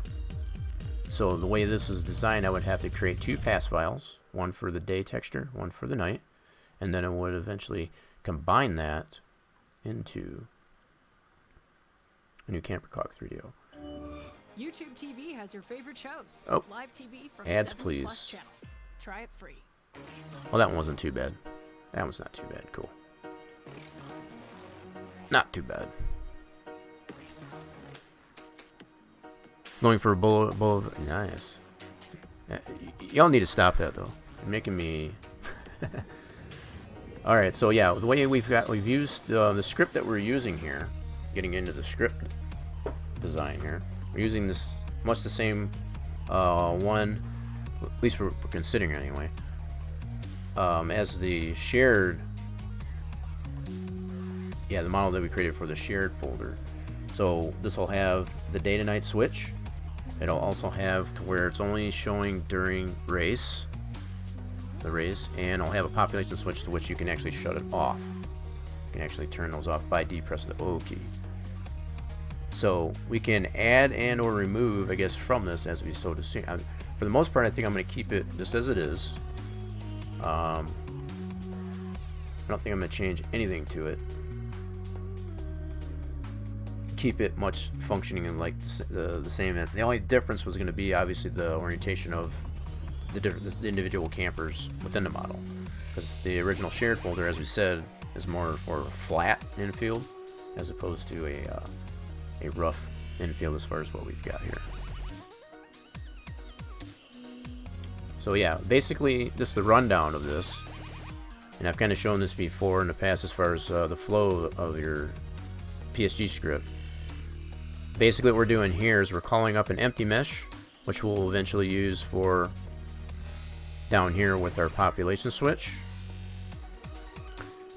So the way this is designed, I would have to create 2 pass files, one for the day texture, one for the night, and then I would eventually combine that into a new CamperCog 3DO. YouTube TV has your favorite shows. Oh, Live TV from ads, 7+ please. channels. Try it free. Well, that one wasn't too bad. That one's not too bad. Cool. Not too bad. Going for a bullet. Nice. Y'all need to stop that though. You're making me. All right. So yeah, the way we've used the script that we're using here. Getting into the script design here, we're using this much the same one. At least we're considering it anyway. As the shared. Yeah, the model that we created for the shared folder. So this will have the day to night switch. It'll also have to where it's only showing during race, the race, and it'll have a population switch to which you can actually shut it off. You can actually turn those off by depressing the O key. So we can add and or remove, I guess, from this as we so to see. For the most part, I think I'm going to keep it just as it is. I don't think I'm going to change anything to it. Keep it much functioning and like the same as. The only difference was going to be obviously the orientation of the individual campers within the model, because the original shared folder, as we said, is more for flat infield as opposed to a rough infield as far as what we've got here. So yeah, basically this is the rundown of this, and I've kind of shown this before in the past as far as the flow of your PSG script. Basically what we're doing here is we're calling up an empty mesh, which we'll eventually use for down here with our population switch.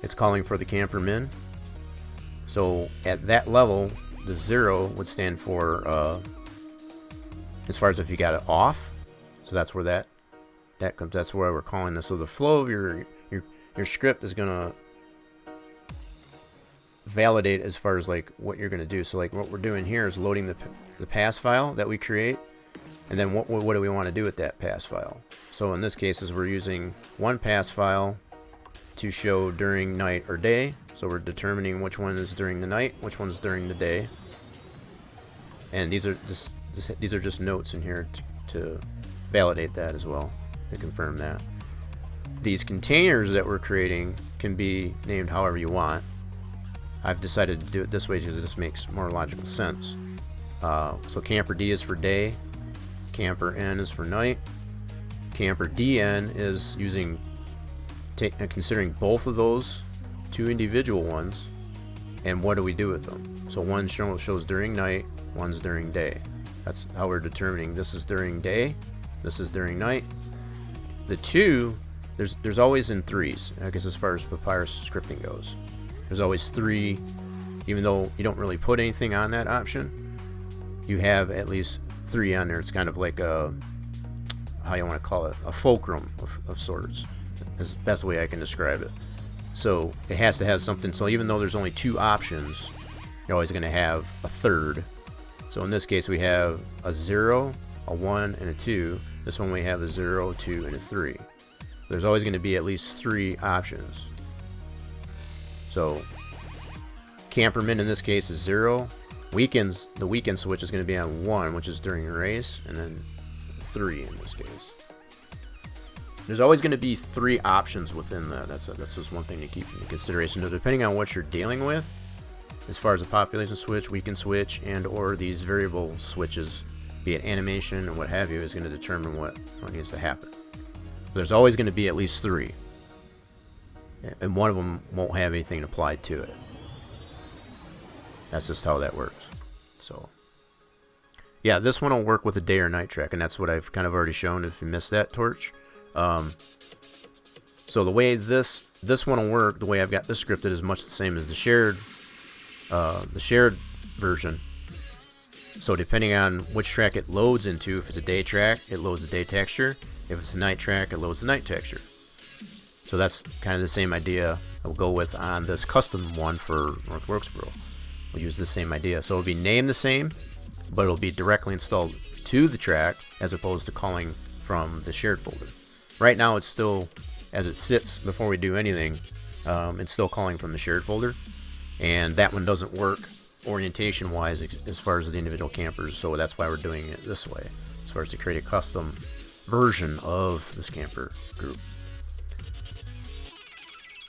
It's calling for the camper min. So at that level, the 0 would stand for as far as if you got it off. So that's where that comes. That's where we're calling this. So the flow of your script is gonna validate as far as like what you're gonna do. So like what we're doing here is loading the pass file that we create, and then what do we want to do with that pass file? So in this case, is we're using one pass file to show during night or day. So we're determining which one is during the night, which one's during the day, and these are just notes in here to validate that as well, to confirm that. These containers that we're creating can be named however you want. I've decided to do it this way because it just makes more logical sense. So camper D is for day, camper N is for night, camper DN is using considering both of those two individual ones, and what do we do with them? So one shows during night, one's during day. That's how we're determining this is during day, this is during night. The two, there's always in threes, I guess, as far as Papyrus scripting goes. There's always 3, even though you don't really put anything on that option, you have at least 3 on there. It's kind of like a, how you want to call it, a fulcrum of sorts, is the best way I can describe it. So it has to have something. So even though there's only 2 options, you're always going to have a third. So in this case, we have a 0, a 1, and a 2. This one we have a 0, 2, and a 3. There's always going to be at least 3 options. So camper min in this case is 0. The weekend switch is going to be on 1, which is during a race, and then 3 in this case. There's always going to be 3 options within that. That's just one thing to keep into consideration. So depending on what you're dealing with, as far as a population switch, weekend switch, and or these variable switches, be it animation or what have you, is going to determine what needs to happen. There's always going to be at least 3. And one of them won't have anything applied to it. That's just how that works. So yeah, this one will work with a day or night track, and that's what I've kind of already shown if you missed that, Torch. So the way this one will work, the way I've got this scripted, is much the same as the shared version. So depending on which track it loads into, if it's a day track, it loads the day texture. If it's a night track, it loads the night texture. So that's kind of the same idea I'll go with on this custom one for North Wilkesboro. We'll use the same idea. So it'll be named the same, but it'll be directly installed to the track as opposed to calling from the shared folder. Right now it's still, as it sits before we do anything, it's still calling from the shared folder, and that one doesn't work orientation wise as far as the individual campers, so that's why we're doing it this way, as far as to create a custom version of this camper group.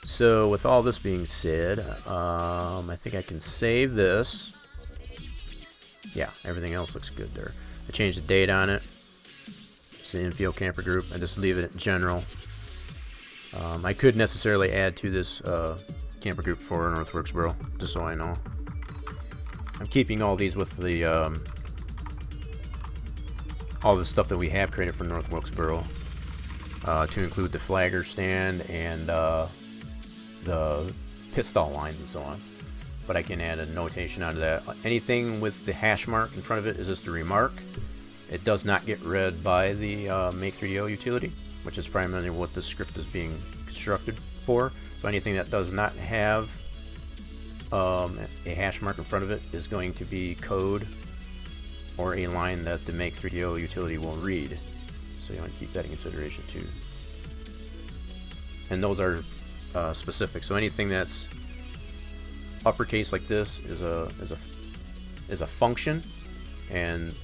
So with all this being said, I think I can save this. Yeah, everything else looks good there. I changed the date on it. It's the infield camper group. I just leave it at general. I could necessarily add to this camper group for North Wilkesboro, just so I know. I'm keeping all these with the all the stuff that we have created for North Wilkesboro, to include the flagger stand and the pit stall lines and so on. But I can add a notation onto that. Anything with the hash mark in front of it is just a remark. It does not get read by the Make3DO utility, which is primarily what this script is being constructed for. So anything that does not have a hash mark in front of it is going to be code or a line that the Make3DO utility will read. So you want to keep that in consideration too. And those are specific. So anything that's uppercase like this is a function, and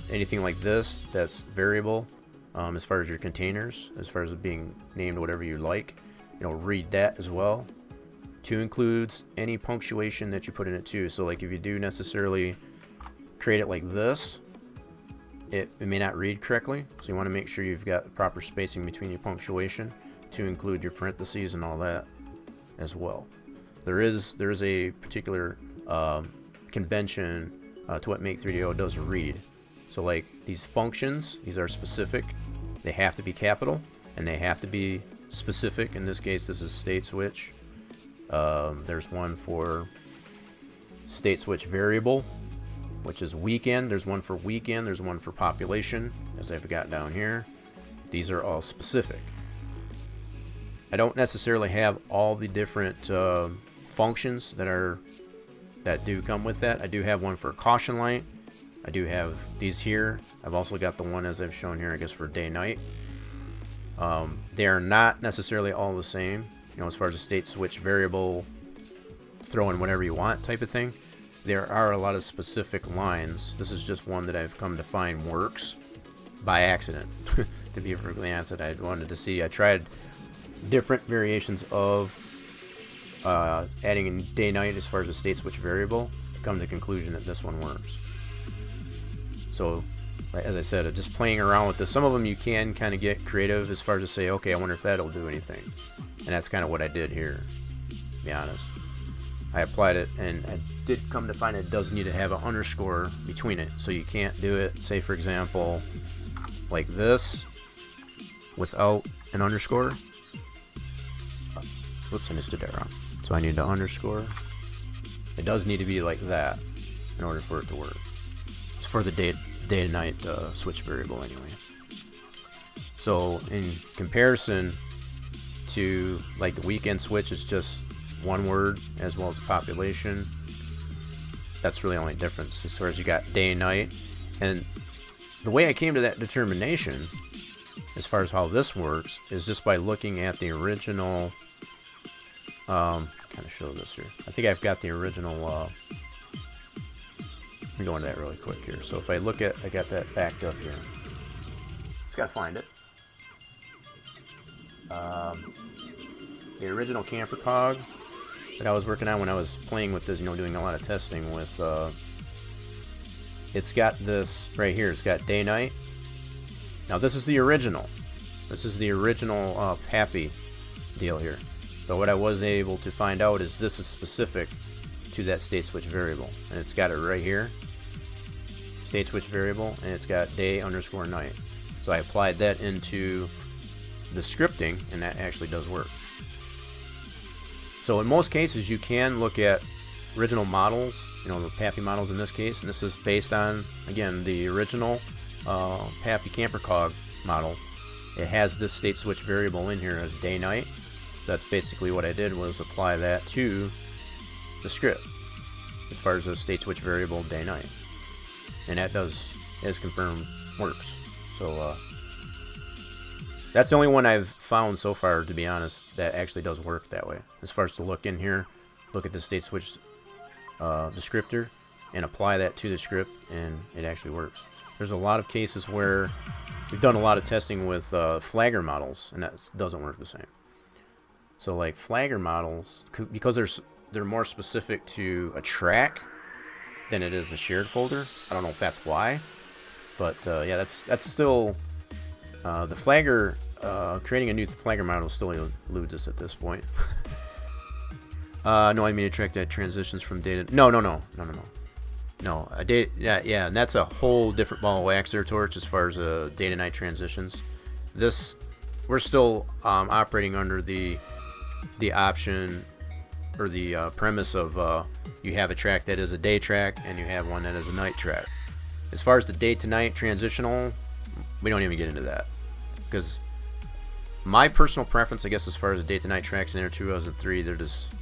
anything like this that's variable, as far as your containers, as far as it being named whatever you like, read that as well. To includes any punctuation that you put in it too. So like if you do necessarily create it like this, it may not read correctly, so you want to make sure you've got proper spacing between your punctuation to include your parentheses and all that as well. There is a particular convention to what Make3DO does read. So like these functions, these are specific. They have to be capital and they have to be specific. In this case, this is state switch. There's one for state switch variable, which is weekend. There's one for weekend. There's one for population, as I've got down here. These are all specific. I don't necessarily have all the different functions that do come with that. I do have one for caution light. I do have these here. I've also got the one as I've shown here, I guess, for day-night. They are not necessarily all the same, as far as a state switch variable, throw in whatever you want type of thing. There are a lot of specific lines. This is just one that I've come to find works by accident. To be perfectly honest, I wanted to see. I tried different variations of adding in day-night as far as a state switch variable to come to the conclusion that this one works. So, as I said, just playing around with this. Some of them you can kind of get creative as far as to say, okay, I wonder if that'll do anything. And that's kind of what I did here, to be honest. I applied it, and I did come to find it does need to have an underscore between it. So you can't do it, say for example, like this, without an underscore. Whoops, I just did that wrong. So I need to underscore. It does need to be like that in order for it to work. It's for the day to night switch variable anyway. So in comparison to like the weekend switch, it's just one word as well as population. That's really the only difference as far as you got day and night. And the way I came to that determination as far as how this works is just by looking at the original kind of show this here. I think I've got the original let me go into that really quick here. So if I look at, I got that backed up here. Just gotta find it. The original camper cog that I was working on when I was playing with this, doing a lot of testing with, it's got this right here. It's got day night. Now this is the original. This is the original Pappy deal here. So what I was able to find out is this is specific to that state switch variable, and it's got it right here, state switch variable, and it's got day underscore night. So I applied that into the scripting, and that actually does work. So in most cases you can look at original models, the Pappy models in this case, and this is based on, again, the original Pappy camper cog model. It has this state switch variable in here as day night. That's basically what I did, was apply that to the script as far as the state switch variable day night, and that is confirmed works. So that's the only one I've found so far, to be honest, that actually does work that way. As far as to look in here, look at the state switch descriptor, and apply that to the script, and it actually works. There's a lot of cases where we've done a lot of testing with flagger models, and that doesn't work the same. So like flagger models, because they're more specific to a track than it is a shared folder. I don't know if that's why, but yeah, that's still the flagger. Creating a new flagger model still eludes us at this point. No, I mean a track that transitions from data. No. Yeah, and that's a whole different ball of wax there, Torch, as far as data night transitions. We're still operating under the option or the premise of you have a track that is a day track and you have one that is a night track. As far as the day to night transitional, we don't even get into that, because my personal preference, I guess, as far as the day to night tracks in Inner 2003, they're just,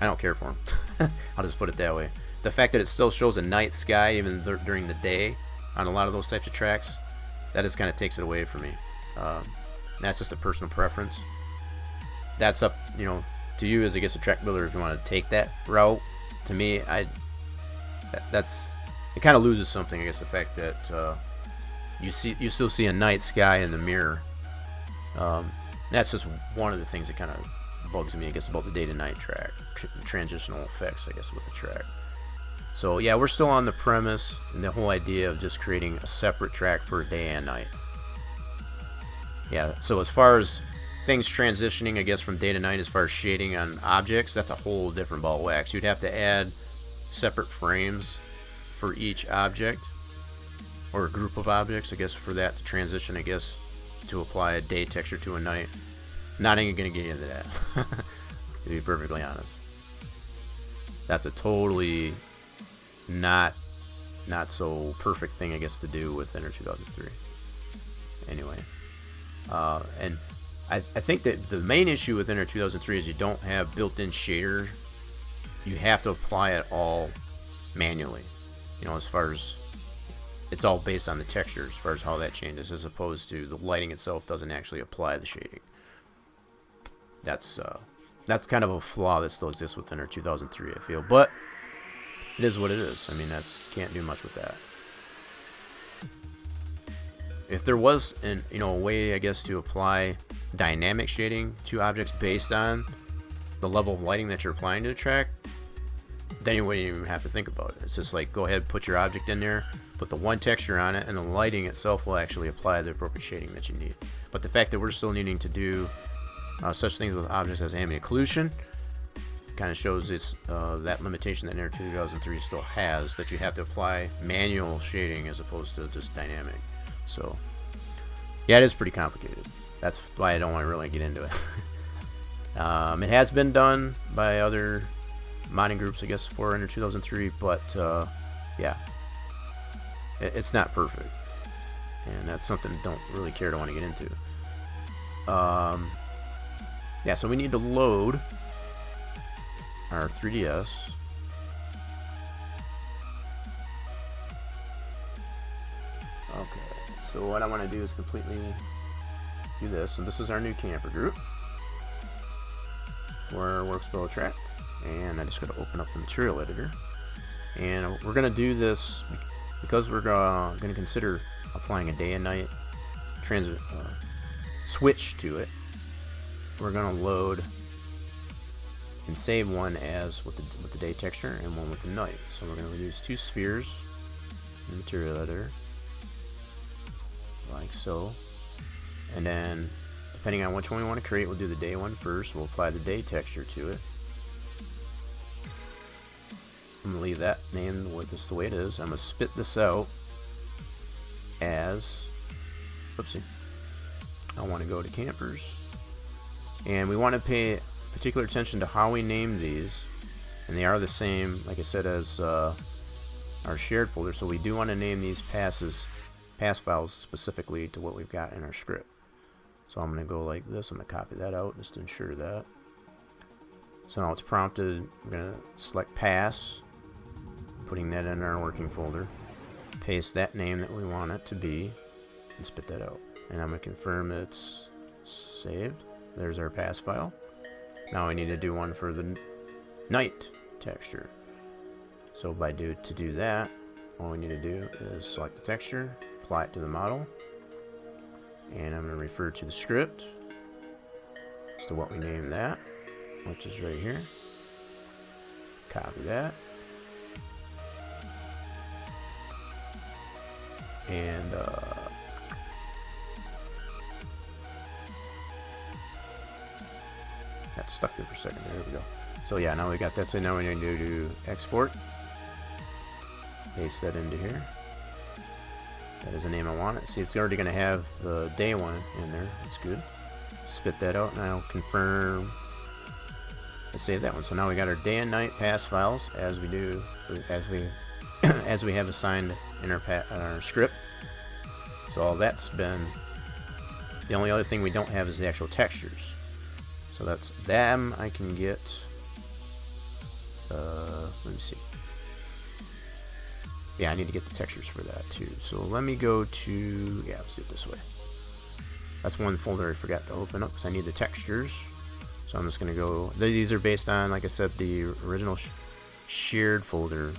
I don't care for them. I'll just put it that way. The fact that it still shows a night sky even during the day on a lot of those types of tracks, that just kind of takes it away from me. That's just a personal preference. That's up, to you as, I guess, a track builder if you want to take that route. To me, it kind of loses something, I guess, the fact that you still see a night sky in the mirror. That's just one of the things that kind of bugs me, I guess, about the day to night track transitional effects, I guess, with the track. So yeah, we're still on the premise and the whole idea of just creating a separate track for day and night. Yeah, so as far as things transitioning, I guess, from day to night, as far as shading on objects, that's a whole different ball of wax. You'd have to add separate frames for each object, or a group of objects, I guess, for that to transition, I guess, to apply a day texture to a night. Not even going to get into that, to be perfectly honest. That's a totally not so perfect thing, I guess, to do with Inner 2003. Anyway, and I think that the main issue with Inner 2003 is you don't have built-in shader. You have to apply it all manually. As far as it's all based on the texture, as far as how that changes, as opposed to the lighting itself doesn't actually apply the shading. That's kind of a flaw that still exists with Inner 2003, I feel, but it is what it is. I mean, can't do much with that. If there was a way, I guess, to apply dynamic shading to objects based on the level of lighting that you're applying to the track, then you wouldn't even have to think about it. It's just like, go ahead, put your object in there, put the one texture on it, and the lighting itself will actually apply the appropriate shading that you need. But the fact that we're still needing to do such things with objects as ambient occlusion kind of shows that limitation that Inner 2003 still has, that you have to apply manual shading as opposed to just dynamic. So yeah, it is pretty complicated. That's why I don't want to really get into it. It has been done by other modding groups, I guess, for Inner 2003, but yeah, it's not perfect, and that's something I don't really care to want to get into. Yeah, so we need to load our 3DS. Okay, so what I want to do is completely do this. So this is our new camper group for Workspo track, and I just got to open up the material editor, and we're going to do this because we're going to consider applying a day and night switch to it. We're going to load and save one as with the day texture and one with the night. So we're going to reduce two spheres in the material editor, like so. And then, depending on which one we want to create, we'll do the day one first. We'll apply the day texture to it. I'm going to leave that name with this the way it is. I'm going to spit this out as, whoopsie, I want to go to campers. And we want to pay particular attention to how we name these, and they are the same, like I said, as our shared folder. So we do want to name these pass files specifically to what we've got in our script. So I'm going to go like this. I'm going to copy that out just to ensure that. So now it's prompted. I'm going to select pass, putting that in our working folder. paste that name that we want it to be, and spit that out. And I'm going to confirm it's saved. There's our pass file. Now we need to do one for the night texture. So to do that, all we need to do is select the texture, apply it to the model, and I'm going to refer to the script as to what we name that, which is right here. Copy that. And got stuck there for a second. There we go. So yeah, now we got that. So now we need to do export. Paste that into here. That is the name I want it. See, it's already going to have the day one in there. That's good. Spit that out, and I'll confirm. Let's save that one. So now we got our day and night pass files as we do, as we have assigned in our script. So all that's been. The only other thing we don't have is the actual textures. So that's them. I can get. Let me see. Yeah, I need to get the textures for that too. So let me go to. Yeah, let's do it this way. That's one folder I forgot to open up because I need the textures. So I'm just going to go. These are based on, like I said, the original shared folder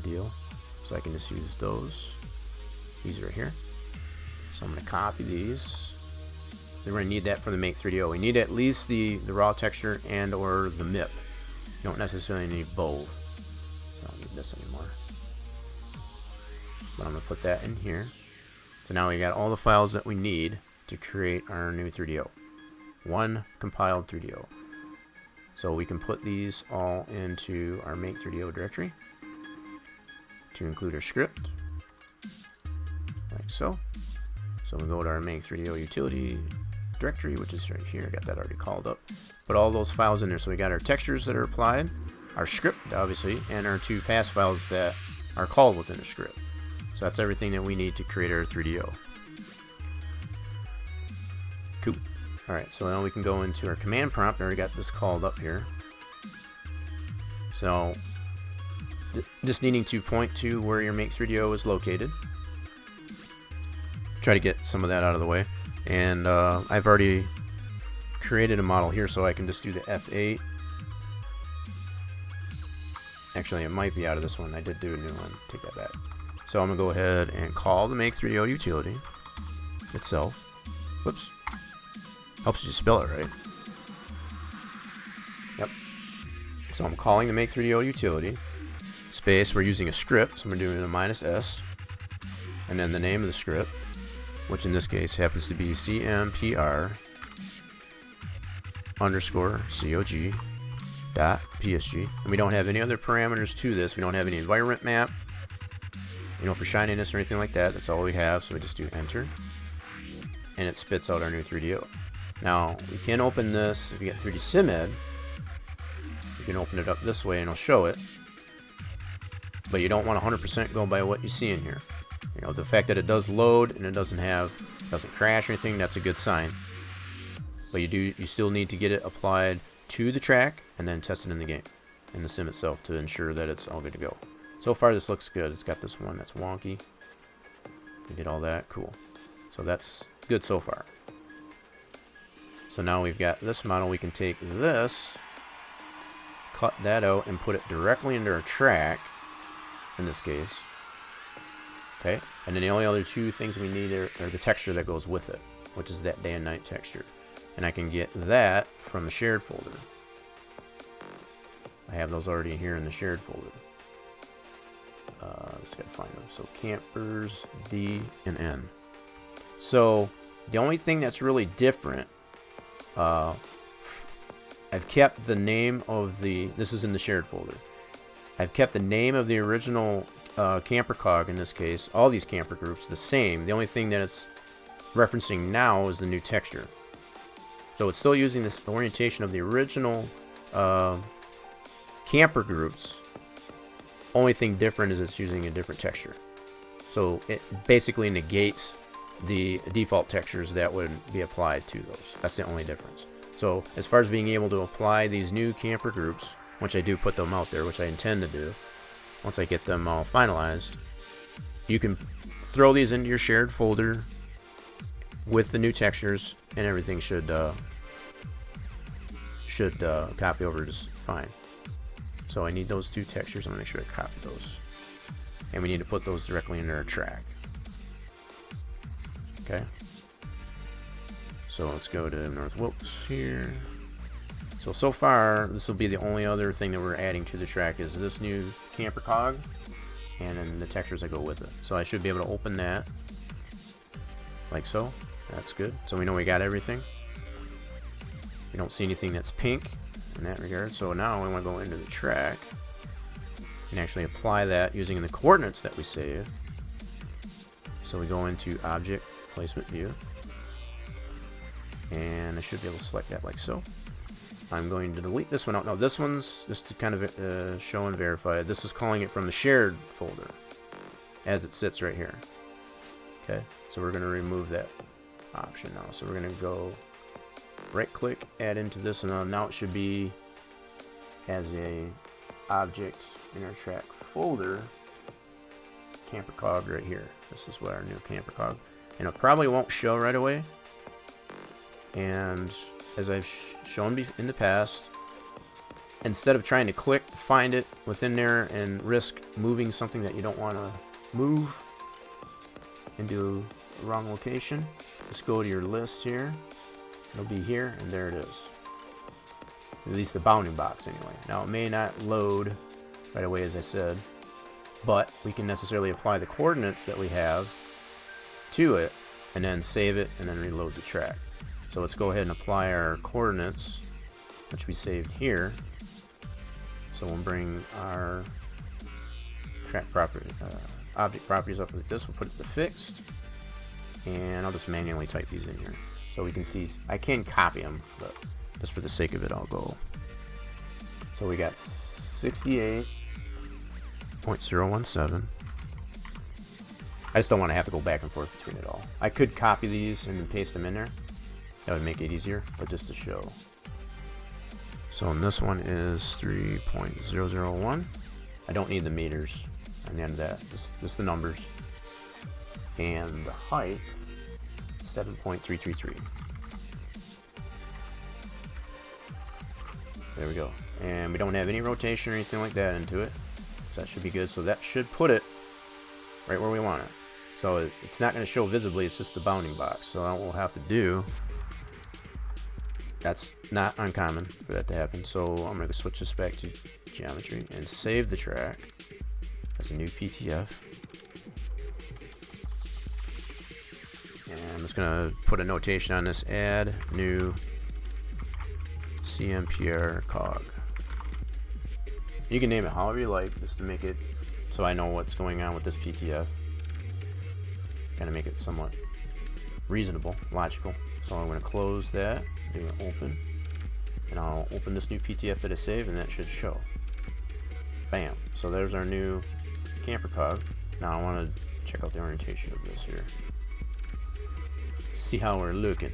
deal. So I can just use those. These right here. So I'm going to copy these. Then we're going to need that for the Make 3DO. We need at least the raw texture and or the MIP. You don't necessarily need both. I don't need this anymore. But I'm going to put that in here. So now we got all the files that we need to create our new 3DO. One compiled 3DO. So we can put these all into our Make 3DO directory to include our script, like so. So we'll go to our Make 3DO utility directory, which is right here. I got that already called up. Put all those files in there. So we got our textures that are applied, our script, obviously, and our two pass files that are called within the script. So that's everything that we need to create our 3DO. Cool. Alright, so now we can go into our command prompt. I already got this called up here. So, just needing to point to where your Make 3DO is located. Try to get some of that out of the way. And I've already created a model here, so I can just do the F8. Actually, it might be out of this one. I did do a new one. Take that back. So I'm going to go ahead and call the Make 3DO utility itself. Whoops. Helps you spell it right. Yep. So I'm calling the Make 3DO utility. Space, we're using a script, so I'm doing a -s. And then the name of the script, which in this case happens to be CMPR _COG .psg. And we don't have any other parameters to this. We don't have any environment map, for shininess or anything like that. That's all we have, so we just do enter. And it spits out our new 3DO. Now, we can open this, if you get 3D SimEd, you can open it up this way and it'll show it. But you don't want 100% go by what you see in here. The fact that it does load and it doesn't crash or anything, that's a good sign. But you still need to get it applied to the track and then test it in the game, in the sim itself, to ensure that it's all good to go. So far this looks good. It's got this one that's wonky. We did all that, cool. So that's good so far. So now we've got this model. We can take this, cut that out, and put it directly into our track, in this case. Okay, and then the only other two things we need are the texture that goes with it, which is that day and night texture. And I can get that from the shared folder. I have those already here in the shared folder. Just gotta find them. So campers, D, and N. So the only thing that's really different, I've kept the name of this is in the shared folder. I've kept the name of the original camper cog, in this case, all these camper groups, the same. The only thing that it's referencing now is the new texture. So it's still using this orientation of the original camper groups. Only thing different is it's using a different texture. So it basically negates the default textures that would be applied to those. That's the only difference. So as far as being able to apply these new camper groups, which I do put them out there, which I intend to do, once I get them all finalized, you can throw these into your shared folder with the new textures, and everything should copy over just fine. So I need those 2 textures. I'm gonna make sure I copy those, and we need to put those directly into our track. Okay. So let's go to North Wilkes here. So far, this will be the only other thing that we're adding to the track is this new camper cog, and then the textures that go with it. So I should be able to open that, like so. That's good. So we know we got everything. We don't see anything that's pink in that regard. So now we want to go into the track and actually apply that using the coordinates that we saved. So we go into Object Placement View, and I should be able to select that like so. I'm going to delete this one out. Now this one's just to kind of show and verify. This is calling it from the shared folder as it sits right here. Okay, so we're going to remove that option now. So we're going to go right click, add into this, and now it should be as a object in our track folder, camper cog right here. This is what our new camper cog, and it probably won't show right away. And as I've shown in the past, instead of trying to click to find it within there and risk moving something that you don't want to move into the wrong location, just go to your list here. It'll be here, and there it is. At least the bounding box anyway. Now it may not load right away, as I said, but we can necessarily apply the coordinates that we have to it and then save it and then reload the track. So let's go ahead and apply our coordinates, which we saved here. So we'll bring our track property, object properties up like this. We'll put it to fixed, and I'll just manually type these in here. So we can see, I can copy them, but just for the sake of it, I'll go. So we got 68.017. I just don't want to have to go back and forth between it all. I could copy these and paste them in there. That would make it easier, but just to show. So in this one is 3.001. I don't need the meters on the end of that, just the numbers. And the height, 7.333. There we go. And we don't have any rotation or anything like that into it, so that should be good. So that should put it right where we want it. So it's not going to show visibly, it's just the bounding box. So what we'll have to do, that's not uncommon for that to happen. So I'm going to switch this back to geometry and save the track as a new PTF. And I'm just going to put a notation on this, add new CMPR cog. You can name it however you like, just to make it so I know what's going on with this PTF. Kind of make it somewhat reasonable, logical. So I'm going to close that, do an open, and I'll open this new PTF that I saved, and that should show. Bam. So there's our new camper cog. Now I want to check out the orientation of this here. See how we're looking.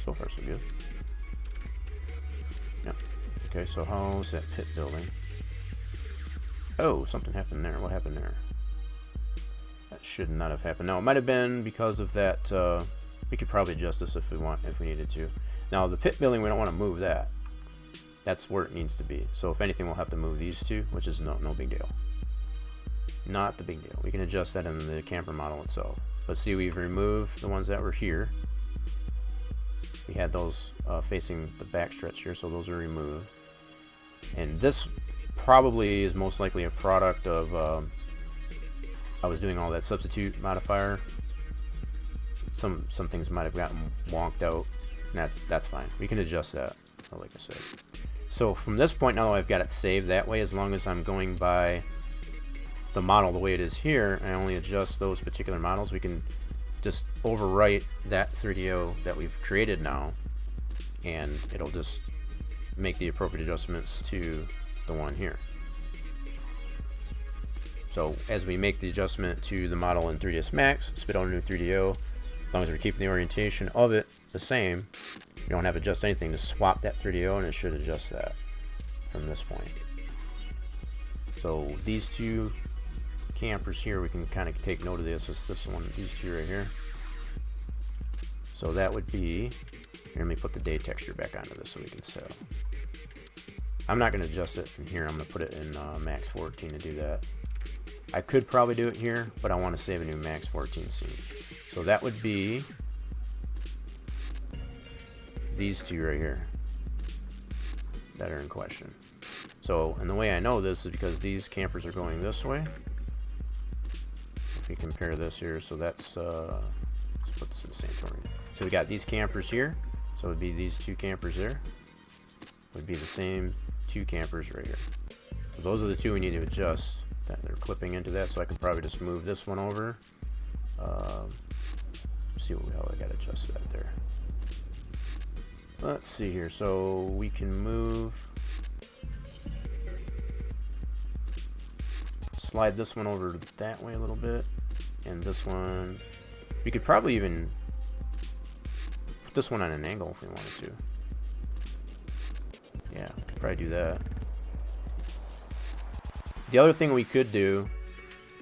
So far so good. Yep. Okay, so how's that pit building? Oh, something happened there. What happened there? That should not have happened. Now it might have been because of that. We could probably adjust this if we needed to. Now the pit building, we don't want to move that. That's where it needs to be. So if anything, we'll have to move these two, which is no big deal. Not the big deal. We can adjust that in the camper model itself. But see, we've removed the ones that were here. We had those facing the back stretch here, so those are removed. And this probably is most likely a product of I was doing all that substitute modifier. Some things might have gotten wonked out, and that's fine. We can adjust that, like I said. So from this point now, I've got it saved that way. As long as I'm going by the model the way it is here, I only adjust those particular models. We can just overwrite that 3DO that we've created now, and it'll just make the appropriate adjustments to the one here. So as we make the adjustment to the model in 3ds Max, spit out a new 3DO, as long as we're keeping the orientation of it the same, you don't have to adjust anything. To swap that 3DO, and it should adjust that from this point. So these two campers here, we can kind of take note of this. It's this one, these two right here. So that would be, here, let me put the day texture back onto this so we can sell. I'm not going to adjust it in here. I'm going to put it in max 14 to do that. I could probably do it here, but I want to save a new max 14 scene. So that would be these two right here that are in question. So, and the way I know this is because these campers are going this way. If we compare this here, so that's, let's put this in Santorini. So we got these campers here. So it would be these two campers there. Would be the same two campers right here. So those are the two we need to adjust. That they're clipping into that, so I can probably just move this one over. See how I got to adjust that there. Let's see here. So we can move, slide this one over that way a little bit, and this one, we could probably even put this one on an angle if we wanted to. Yeah, we could probably do that. The other thing we could do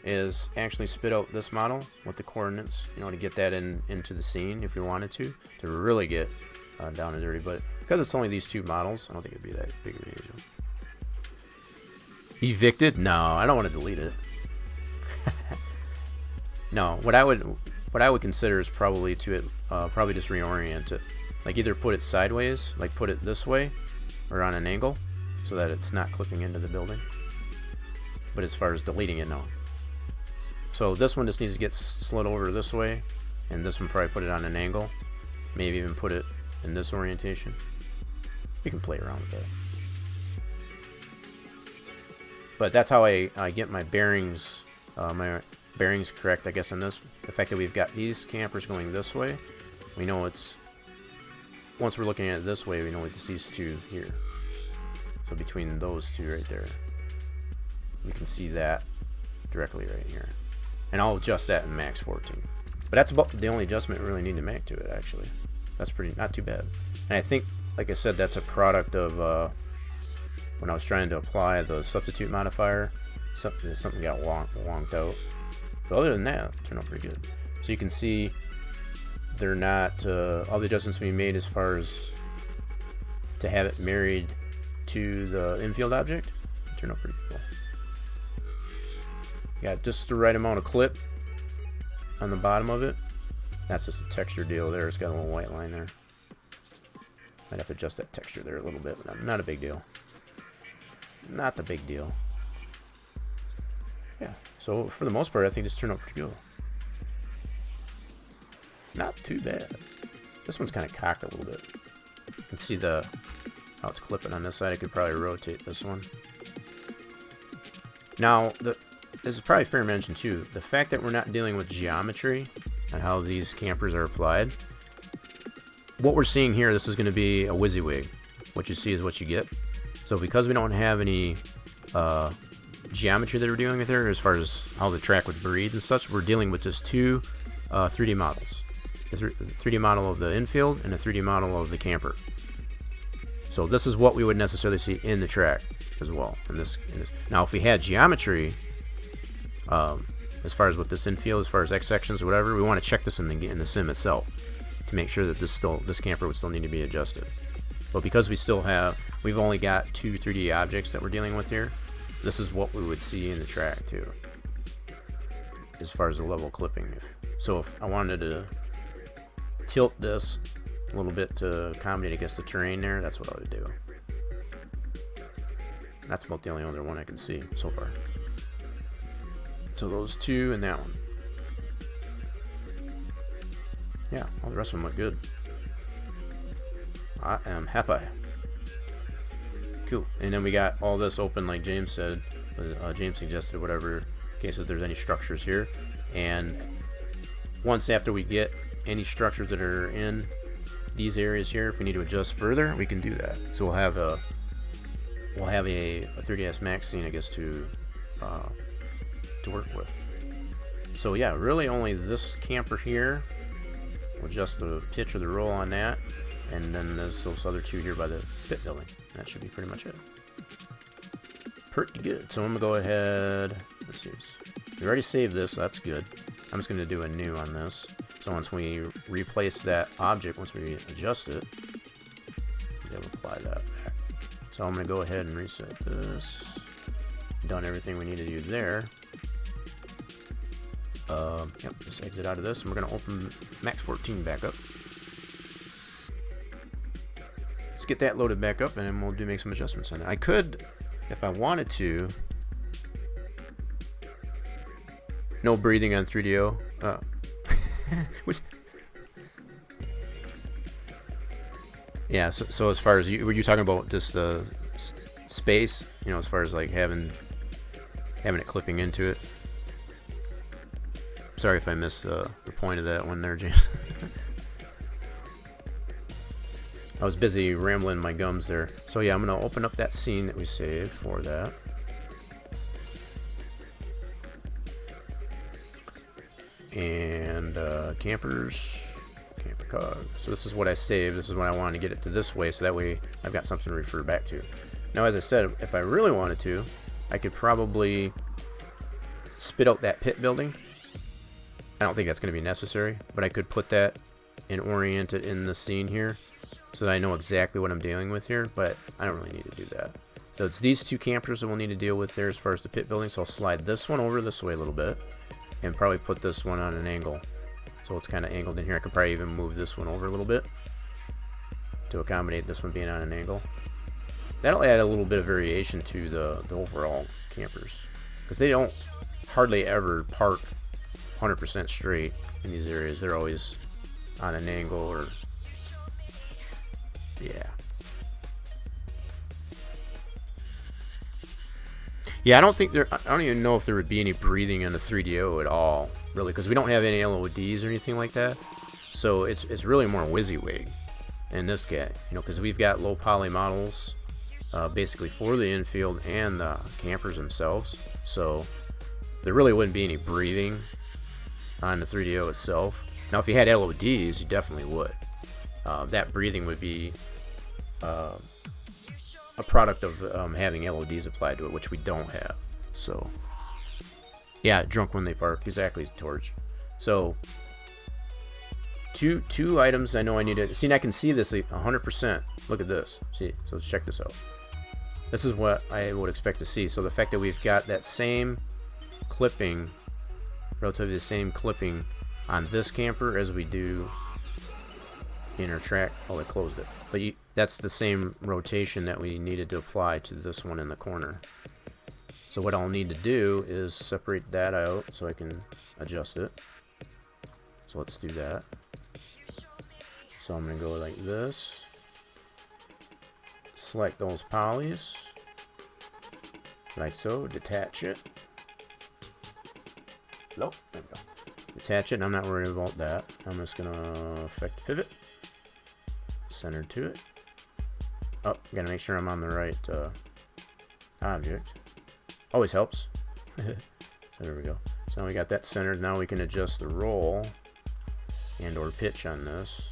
is actually spit out this model with the coordinates, you know, to get that into the scene if we wanted to really get down and dirty. But because it's only these two models, I don't think it'd be that big of a deal. Evicted? No, I don't want to delete it. No, what I would consider is probably to probably just reorient it, like either put it sideways, like put it this way, or on an angle, so that it's not clipping into the building. But as far as deleting it, no. So this one just needs to get slid over this way, and this one probably put it on an angle. Maybe even put it in this orientation. You can play around with that. But that's how I get my bearings correct, I guess, on this. The fact that we've got these campers going this way, we know it's, once we're looking at it this way, we know it's these two here. So between those two right there, you can see that directly right here. And I'll adjust that in max 14. But that's about the only adjustment we really need to make to it, actually. That's not too bad. And I think, like I said, that's a product of when I was trying to apply the substitute modifier, something got wonked out. But other than that, it turned out pretty good. So you can see they're not, all the adjustments we made as far as to have it married to the infield object, it turned out pretty cool. Got just the right amount of clip on the bottom of it. That's just a texture deal there. It's got a little white line there. Might have to adjust that texture there a little bit, but not a big deal. Not the big deal. Yeah, so for the most part, I think this turned out pretty good. Not too bad. This one's kind of cocked a little bit. You can see how it's clipping on this side. I could probably rotate this one. Now, this is probably fair mention too. The fact that we're not dealing with geometry and how these campers are applied. What we're seeing here, this is going to be a WYSIWYG. What you see is what you get. So because we don't have any geometry that we're dealing with here, as far as how the track would breathe and such, we're dealing with just two 3D models. The 3D model of the infield and a 3D model of the camper. So this is what we would necessarily see in the track as well. Now, if we had geometry, as far as with this infield, as far as X sections or whatever, we want to check this in the sim itself to make sure that this camper would still need to be adjusted. But because we've only got two 3D objects that we're dealing with here, this is what we would see in the track too, as far as the level clipping. So if I wanted to tilt this a little bit to accommodate against the terrain there, that's what I would do. That's about the only other one I can see so far. So those two and that one. Yeah, all the rest of them look good. I am happy. Cool. And then we got all this open, like James said. James suggested whatever, in case if there's any structures here. And once after we get any structures that are in these areas here, if we need to adjust further, we can do that. So we'll have a 3ds Max scene, I guess, to work with. So yeah, really only this camper here. We'll adjust the pitch or the roll on that, and then there's those other two here by the pit building. That should be pretty much it. pretty good. So I'm gonna go ahead. Let's see. We already saved this, so that's good. I'm just gonna do a new on this. So once we replace that object, once we adjust it, we'll apply that back. So I'm gonna go ahead and reset this. Done everything we need to do there. Yep, just exit out of this, and we're gonna open Max 14 back up. Let's get that loaded back up, and then we'll make some adjustments on it. I could, if I wanted to. No breathing on 3DO. Which, yeah. So as far as were you talking about just space? You know, as far as like having it clipping into it. Sorry if I missed the point of that one there, James. I was busy rambling my gums there. So yeah, I'm gonna open up that scene that we saved for that. And camper cog. So this is what I saved. This is when I wanted to get it to this way, so that way I've got something to refer back to. Now, as I said, if I really wanted to, I could probably spit out that pit building. I don't think that's going to be necessary, but I could put that and orient it in the scene here so that I know exactly what I'm dealing with here, but I don't really need to do that. So it's these two campers that we'll need to deal with there as far as the pit building. So I'll slide this one over this way a little bit and probably put this one on an angle. So it's kind of angled in here. I could probably even move this one over a little bit to accommodate this one being on an angle. That'll add a little bit of variation to the overall campers, because they don't hardly ever park 100% straight in these areas. They're always on an angle, or yeah, I don't even know if there would be any breathing in the 3DO at all, really, because we don't have any LODs or anything like that. So it's really more WYSIWYG in this guy, you know, because we've got low poly models basically for the infield and the campers themselves. So there really wouldn't be any breathing on the 3DO itself. Now, if you had LODs, you definitely would. That breathing would be a product of having LODs applied to it, which we don't have. So, yeah, drunk when they park. Exactly, Torch. So, two items I know I need to... See, I can see this 100%. Look at this. See, so let's check this out. This is what I would expect to see. So the fact that we've got that same clipping, relatively the same clipping on this camper as we do in our track. Oh, it closed it. But that's the same rotation that we needed to apply to this one in the corner. So what I'll need to do is separate that out so I can adjust it. So let's do that. So I'm going to go like this. Select those polys. Like so. Detach it. Nope. There we go. Detach it. I'm not worried about that. I'm just going to affect pivot. Center to it. Oh, gotta make sure I'm on the right object. Always helps. So there we go. So now we got that centered. Now we can adjust the roll and or pitch on this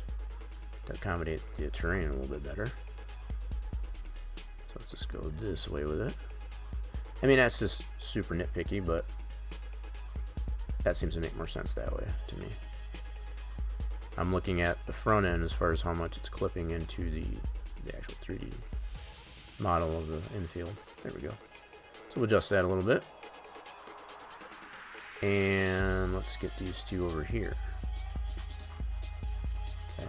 to accommodate the terrain a little bit better. So let's just go this way with it. I mean, that's just super nitpicky, but that seems to make more sense that way to me. I'm looking at the front end as far as how much it's clipping into the actual 3D model of the infield. There we go. So we'll adjust that a little bit. And let's get these two over here. Okay.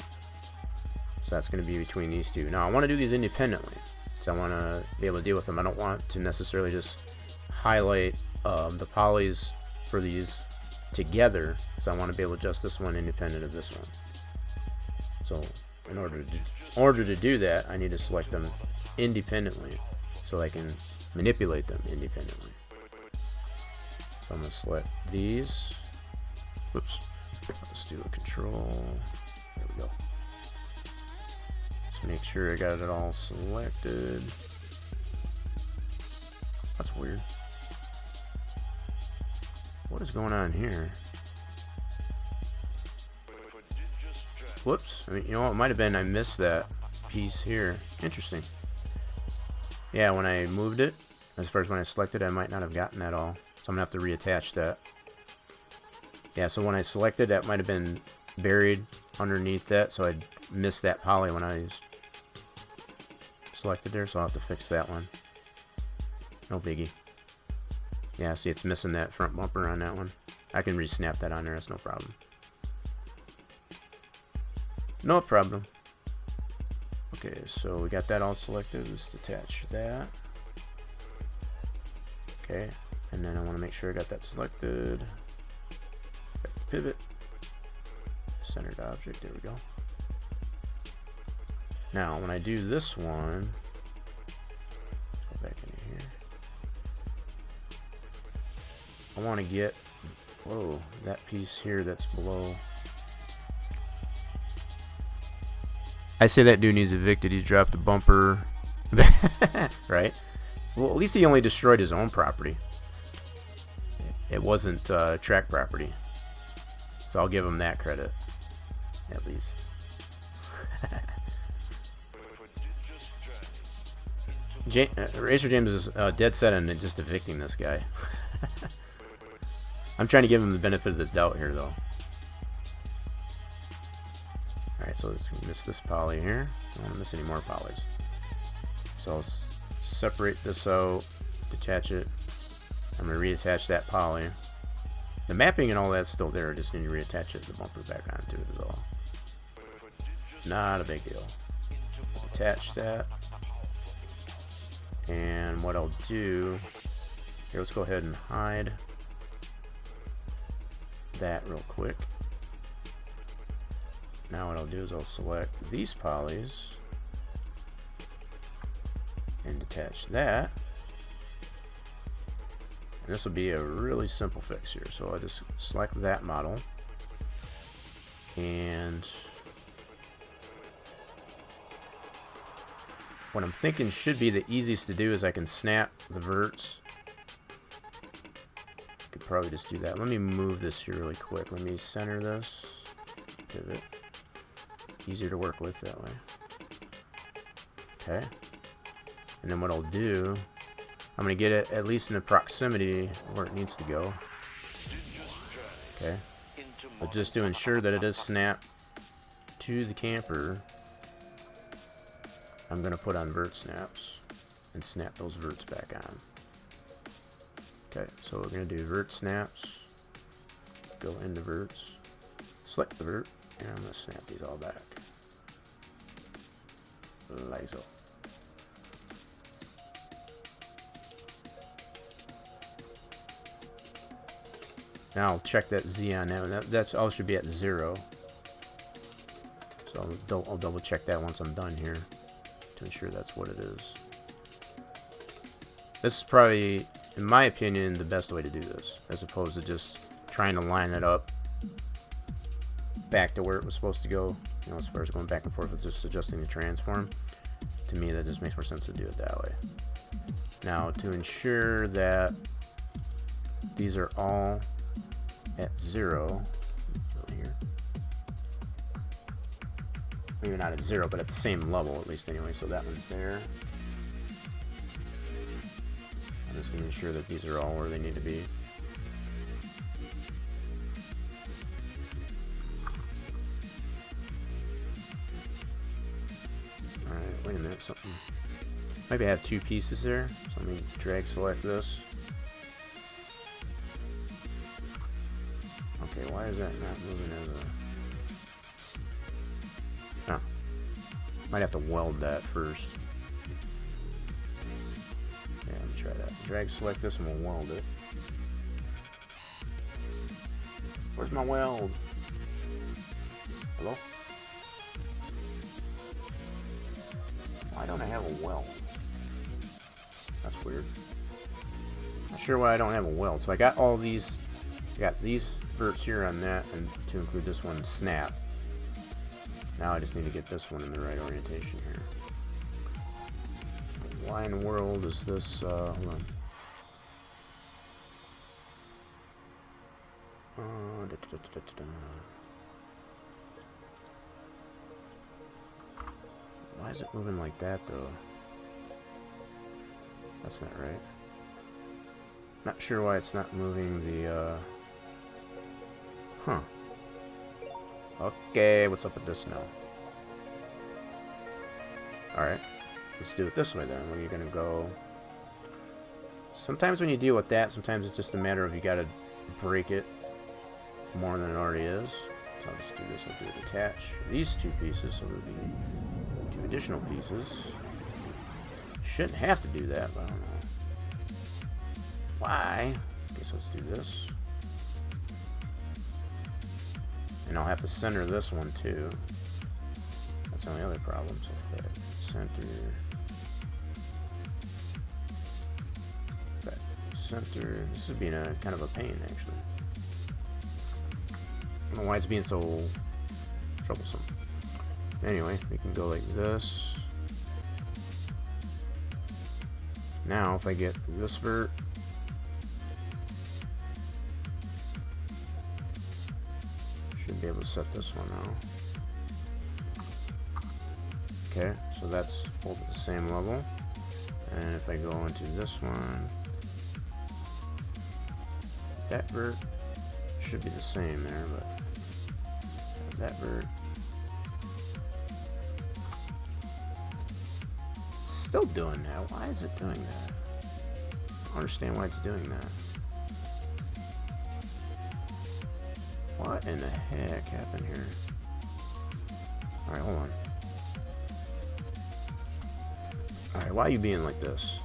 So that's going to be between these two. Now I want to do these independently. So I want to be able to deal with them. I don't want to necessarily just highlight the polys for these together, so I want to be able to adjust this one independent of this one. So in order to do that, I need to select them independently so I can manipulate them independently. So I'm going to select these. Whoops. Let's do a control. There we go. Just make sure I got it all selected. That's weird. What is going on here? Whoops. I mean, you know what? It might have been I missed that piece here. Interesting. Yeah, when I moved it, As far as when I selected, I might not have gotten that all. So I'm going to have to reattach that. Yeah, so when I selected, that might have been buried underneath that, so I missed that poly when I selected there, so I'll have to fix that one. No biggie. Yeah, see, it's missing that front bumper on that one. I can re-snap that on there, that's no problem. No problem. Okay, so we got that all selected. Let's detach that. Okay, and then I want to make sure I got that selected. Pivot. Centered object, there we go. Now, when I do this one, go back into here. I want to get, whoa, that piece here that's below. I say that dude needs evicted. He dropped the bumper. Right? Well, at least he only destroyed his own property. It wasn't track property. So I'll give him that credit. At least. Racer James is dead set on just evicting this guy. I'm trying to give him the benefit of the doubt here, though. Alright, so let's miss this poly here. I don't want to miss any more polys. So I'll separate this out, detach it. I'm going to reattach that poly. The mapping and all that's still there. I just need to reattach it, the bumper back onto it is all. Not a big deal. Attach that. And what I'll do, here, let's go ahead and hide that real quick. Now what I'll do is I'll select these polys and detach that. And this will be a really simple fix here. So I'll just select that model, and what I'm thinking should be the easiest to do is I can snap the verts. Could probably just do that. Let me move this here really quick. Let me center this, pivot. Easier to work with that way. Okay. And then what I'll do, I'm going to get it at least in the proximity where it needs to go. Okay. But just to ensure that it is snapped to the camper, I'm going to put on vert snaps and snap those verts back on. Okay, so we're going to do vert snaps, go into verts, select the vert, and I'm going to snap these all back. Like so. Now I'll check that Z on that. That's all should be at 0. So I'll double check that once I'm done here to ensure that's what it is. This is probably, in my opinion, the best way to do this, as opposed to just trying to line it up back to where it was supposed to go. You know, as far as going back and forth with just adjusting the transform. To me, that just makes more sense to do it that way. Now, to ensure that these are all at 0, here. Maybe not at 0, but at the same level, at least anyway. So that one's there. I'm just going to ensure that these are all where they need to be. Alright, wait a minute, something. Maybe I have 2 pieces there. So let me drag select this. Okay, why is that not moving as a... Oh. Might have to weld that first. Yeah, let me try that. Drag select this and we'll weld it. Where's my weld? Hello? Why don't I have a weld? That's weird. Not sure why I don't have a weld. So I got all these, I got these verts here on that, and to include this one, snap. Now I just need to get this one in the right orientation here. Why in the world is this, hold on. Why is it moving like that, though? That's not right. Not sure why it's not moving the, huh. Okay, what's up with this now? Alright, let's do it this way then. Where you're gonna go... Sometimes when you deal with that, sometimes it's just a matter of you gotta break it more than it already is. So I'll just do this. I'll do it attach these two pieces, so there'll be 2 additional pieces. Shouldn't have to do that, but I don't know why. Guess let's do this. And I'll have to center this one too. That's the only other problem. So that center. That center. This is being a kind of a pain actually. I don't know why it's being so troublesome. Anyway, we can go like this. Now, if I get this vert, should be able to set this one out. Okay, so that's both at the same level. And if I go into this one, that vert should be the same there, but that vert still doing that. Why is it doing that? I don't understand why it's doing that. What in the heck happened here? Alright, hold on. Alright, why are you being like this?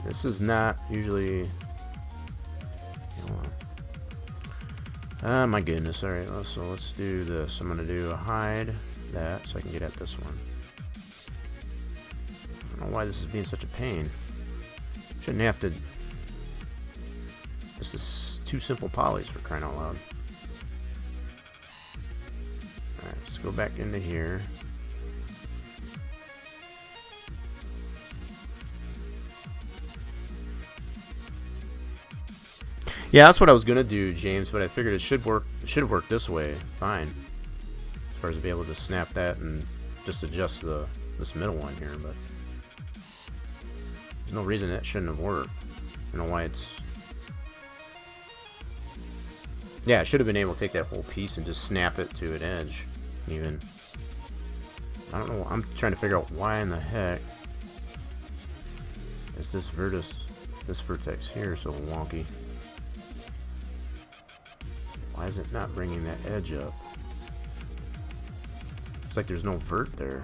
This is not usually... Hold on. Oh my goodness. Alright, so let's do this. I'm going to do a hide that so I can get at this one. I don't know why this is being such a pain. Shouldn't have to... This is 2 simple polys for crying out loud. Alright, let's go back into here. Yeah, that's what I was gonna do, James, but I figured it should work. It should have worked this way, fine. As far as to be able to snap that and just adjust this middle one here, but there's no reason that shouldn't have worked. I don't know why it's... Yeah, I should have been able to take that whole piece and just snap it to an edge, even. I don't know. I'm trying to figure out why in the heck is this vertex here so wonky. Why is it not bringing that edge up? It's like there's no vert there.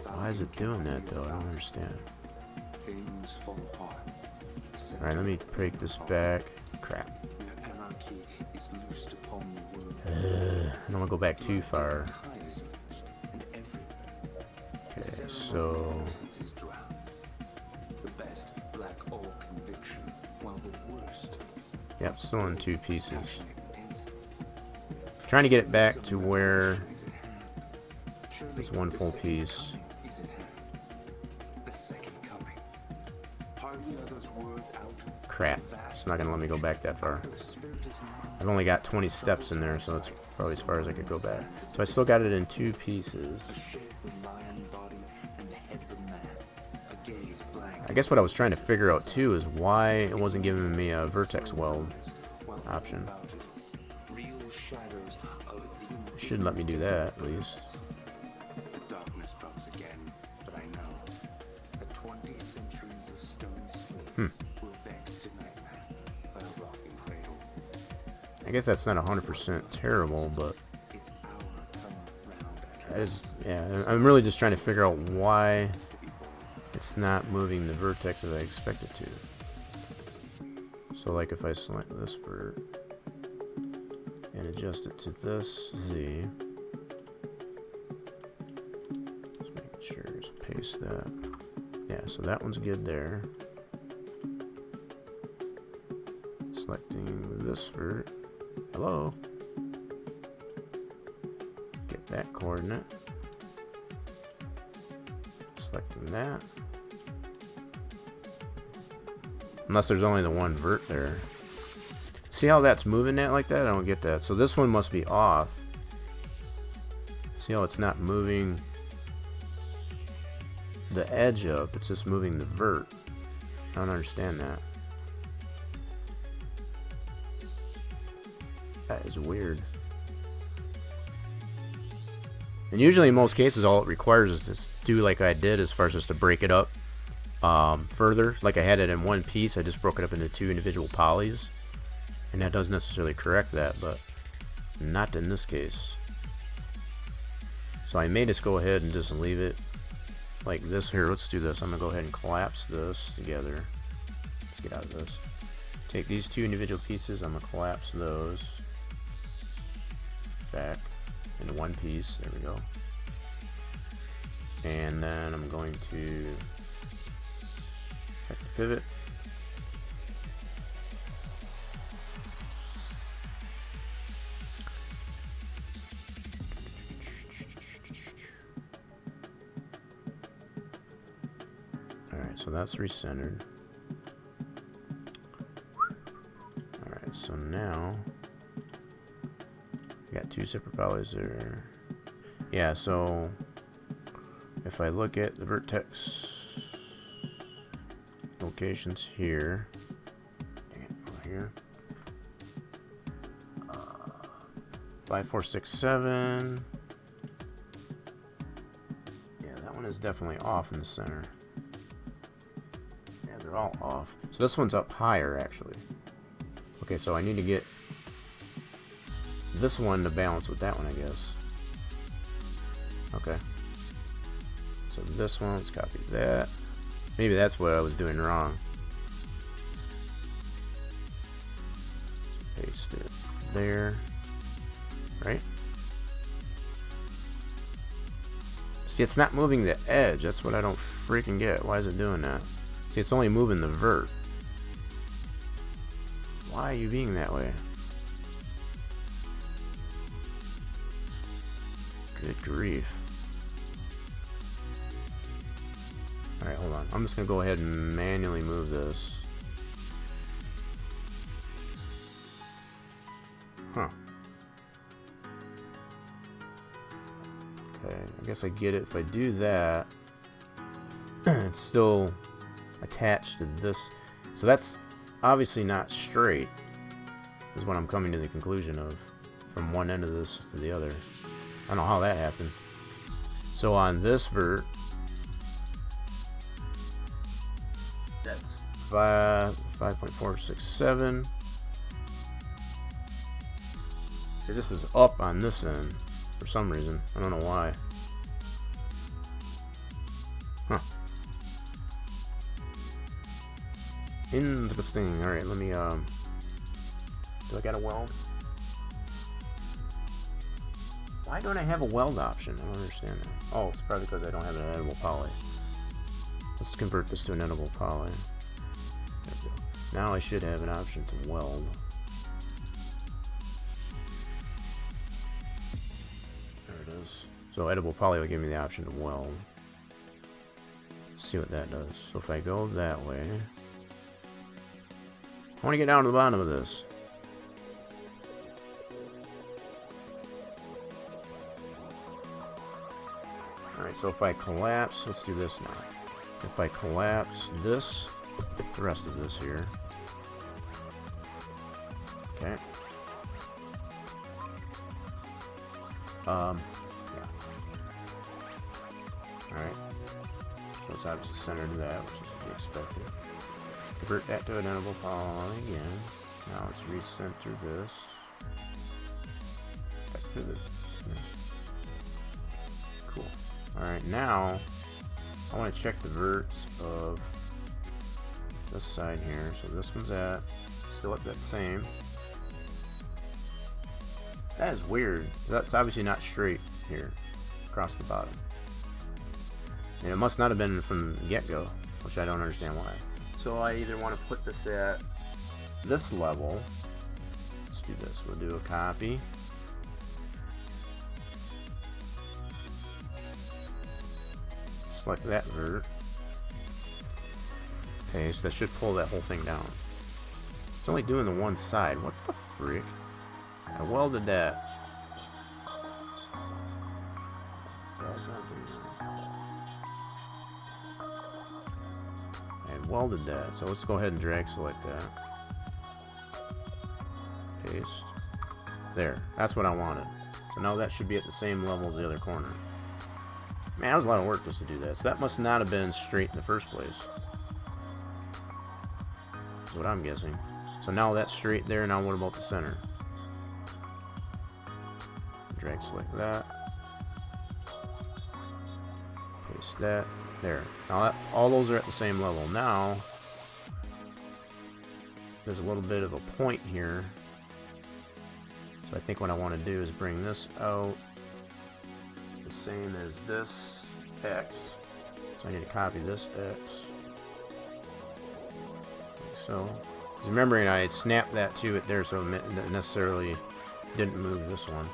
Why is it doing that though? I don't understand. Alright, let me break this back. Crap. I don't want to go back too far. Okay, so... Yep, still in 2 pieces. Trying to get it back to where it's 1 full piece. Crap, it's not gonna let me go back that far. I've only got 20 steps in there, so it's probably as far as I could go back. So I still got it in 2 pieces. I guess what I was trying to figure out too is why it wasn't giving me a vertex weld option. It should let me do that at least. I guess that's not 100% terrible, but yeah, I'm really just trying to figure out why it's not moving the vertex as I expect it to. So like if I select this vert and adjust it to this Z, just making sure, just paste that. Yeah, so that one's good there. Selecting this vert. Hello. Get that coordinate. Selecting that. Unless there's only the 1 vert there. See how that's moving that like that? I don't get that. So this one must be off. See how it's not moving the edge up. It's just moving the vert. I don't understand that. That is weird. And usually in most cases all it requires is to do like I did as far as just to break it up further. Like I had it in one piece, I just broke it up into 2 individual polys. And that doesn't necessarily correct that, but not in this case. So I may just go ahead and just leave it like this. Here, let's do this. I'm going to go ahead and collapse this together. Let's get out of this. Take these 2 individual pieces, I'm going to collapse those back into one piece. There we go. And then I'm going to check the pivot. Alright, so that's recentered. Alright, so now we got 2 separate polys there. Yeah, so if I look at the vertex locations here, over here, 5, 4, 6, 7. Yeah, that one is definitely off in the center. Yeah, they're all off. So this one's up higher, actually. Okay, so I need to get this one to balance with that one, I guess. Okay. So this one, let's copy that. Maybe that's what I was doing wrong. Paste it there. Right? See, it's not moving the edge. That's what I don't freaking get. Why is it doing that? See, it's only moving the vert. Why are you being that way? Good grief. Alright, hold on. I'm just going to go ahead and manually move this. Huh. Okay, I guess I get it. If I do that, it's still attached to this. So that's obviously not straight, is what I'm coming to the conclusion of, from one end of this to the other. I don't know how that happened. So on this vert, that's 5.467. See, this is up on this end for some reason. I don't know why. Huh. Interesting. Alright, let me, do I got a weld? Why don't I have a weld option? I don't understand that. Oh, it's probably because I don't have an editable poly. Let's convert this to an editable poly. There we go. Now I should have an option to weld. There it is. So editable poly will give me the option to weld. Let's see what that does. So if I go that way, I want to get down to the bottom of this. Alright, so if I collapse, let's do this now. If I collapse this, the rest of this here. Okay. Yeah. Alright. So it's obviously centered to that, which is to be expected. Convert that to an editable poly again. Now let's recenter this. Back to the, cool. Alright, now I want to check the verts of this side here. So this one's still at that same. That is weird. That's obviously not straight here across the bottom. And it must not have been from the get-go, which I don't understand why. So I either want to put this at this level. Let's do this. We'll do a copy. Select that vert. Okay, so that should pull that whole thing down. It's only doing the one side. What the frick? I welded that. welded that, so let's go ahead and drag select that. Paste. There, that's what I wanted. So now that should be at the same level as the other corner. Man, that was a lot of work just to do that. So that must not have been straight in the first place. That's what I'm guessing. So now that's straight there. Now what about the center? Drag select that. Paste that. There. Now that's, all those are at the same level. Now there's a little bit of a point here. So I think what I want to do is bring this out the same as this X. So I need to copy this X. Like so. Because remembering I had snapped that to it there, so it necessarily didn't move this one.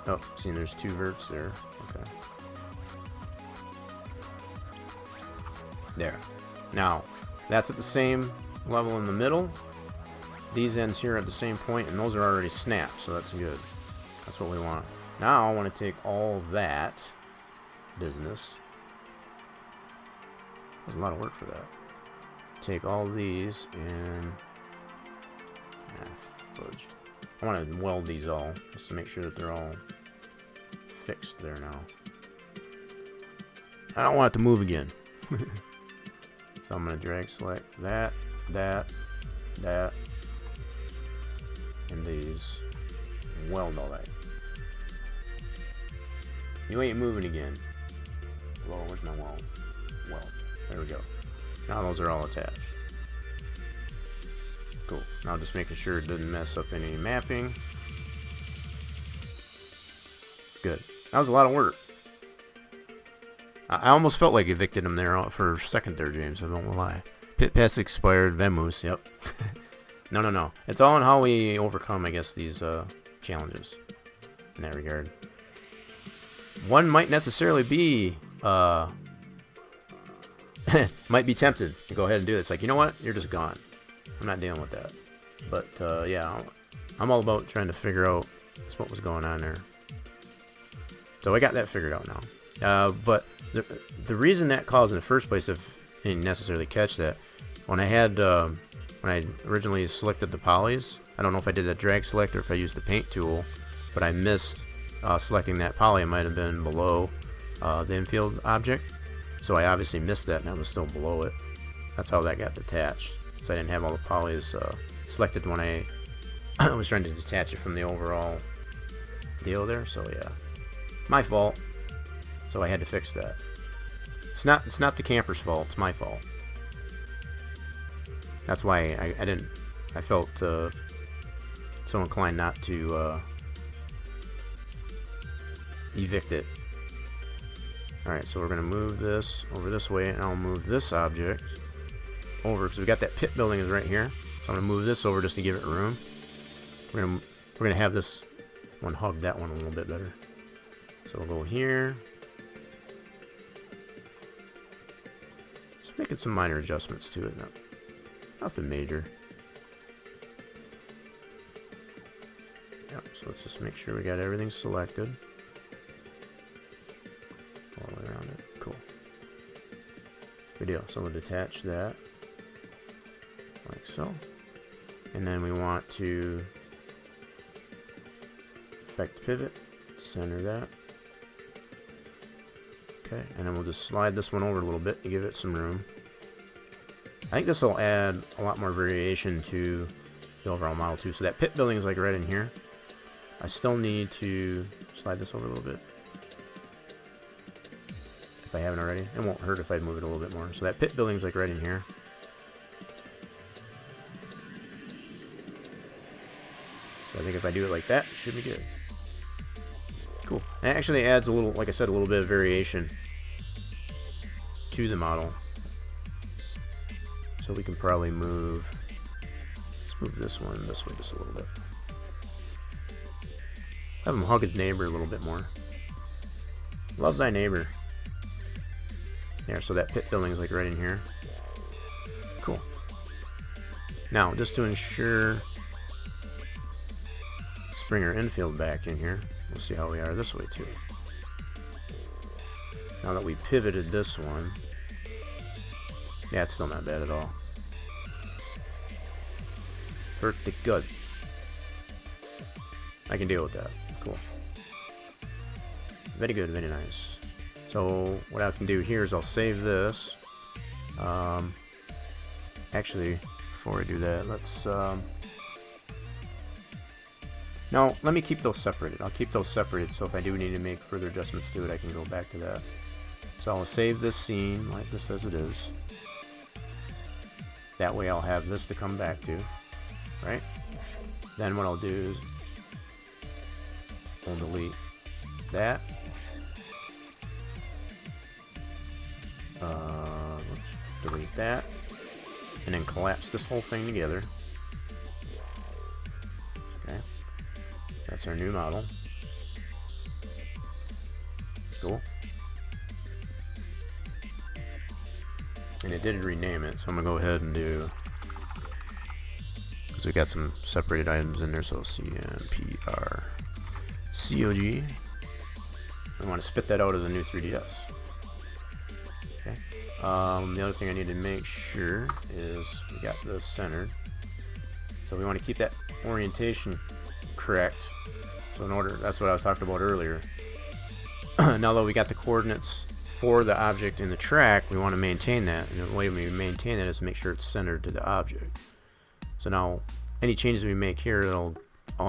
Oh, see, there's two verts there. Okay. There. Now, that's at the same level in the middle. These ends here are at the same point, and those are already snapped, so that's good. That's what we want. Now I want to take all that business. There's a lot of work for that. Take all these and fudge. I want to weld these all just to make sure that they're all fixed there now. I don't want it to move again. So I'm going to drag select that, that, and these. And weld all that. You ain't moving again. Whoa, where's my weld? Weld. There we go. Now those are all attached. Cool. Now just making sure it doesn't mess up any mapping. Good. That was a lot of work. I almost felt like evicted him there for a second there, James. I don't lie. Pit pass expired. Venmoose. Yep. No. It's all in how we overcome, I guess, these challenges in that regard. One might necessarily be might be tempted to go ahead and do this. Like, you know what? You're just gone. I'm not dealing with that. But yeah, I'm all about trying to figure out what was going on there. So I got that figured out now. But the reason that caused in the first place, if I didn't necessarily catch that, when I originally selected the polys, I don't know if I did a drag select or if I used the paint tool, but I missed selecting that poly. It might have been below the infield object, so I obviously missed that, and I was still below it. That's how that got detached. So I didn't have all the polys selected when I was trying to detach it from the overall deal there. So yeah, my fault. So I had to fix that. It's not the camper's fault. It's my fault. That's why I felt so inclined not to evict it. Alright, so we're going to move this over this way, and I'll move this object over, because we got that pit building is right here. So I'm going to move this over just to give it room. We're going to have this one hug that one a little bit better. So we'll go here. Just making some minor adjustments to it. Nothing major. Yep, so let's just make sure we got everything selected. All the way around it. Cool. Good deal. So we'll detach that. Like so. And then we want to effect pivot. Center that. Okay, and then we'll just slide this one over a little bit to give it some room. I think this will add a lot more variation to the overall model too. So that pit building is like right in here. I still need to slide this over a little bit. If I haven't already. It won't hurt if I move it a little bit more. So that pit building is like right in here. So I think if I do it like that, it should be good. Cool. And it actually adds a little, like I said, a little bit of variation to the model. So we can probably move, let's move this one this way just a little bit. Have him hug his neighbor a little bit more. Love thy neighbor. There, so that pit building is like right in here. Cool. Now, just to ensure, let's bring our infield back in here. We'll see how we are this way too. Now that we pivoted this one, yeah, it's still not bad at all. Pretty good. I can deal with that. Cool. Very good, very nice. So what I can do here is I'll save this. Actually, before I do that, let's now let me keep those separated. I'll keep those separated, so if I do need to make further adjustments to it, I can go back to that. So I'll save this scene like this as it is. That way I'll have this to come back to, right? Then what I'll do is we'll delete that. Let's delete that. And then collapse this whole thing together. Okay. That's our new model. Cool. And it did rename it, so I'm gonna go ahead and do, because we got some separated items in there, so CMPR COG. I want to spit that out of the new 3DS. Okay. The other thing I need to make sure is we got this centered. So we want to keep that orientation correct. So in order, that's what I was talking about earlier. Now that we got the coordinates for the object in the track, we want to maintain that. And the way we maintain that is to make sure it's centered to the object. So now, any changes we make here, all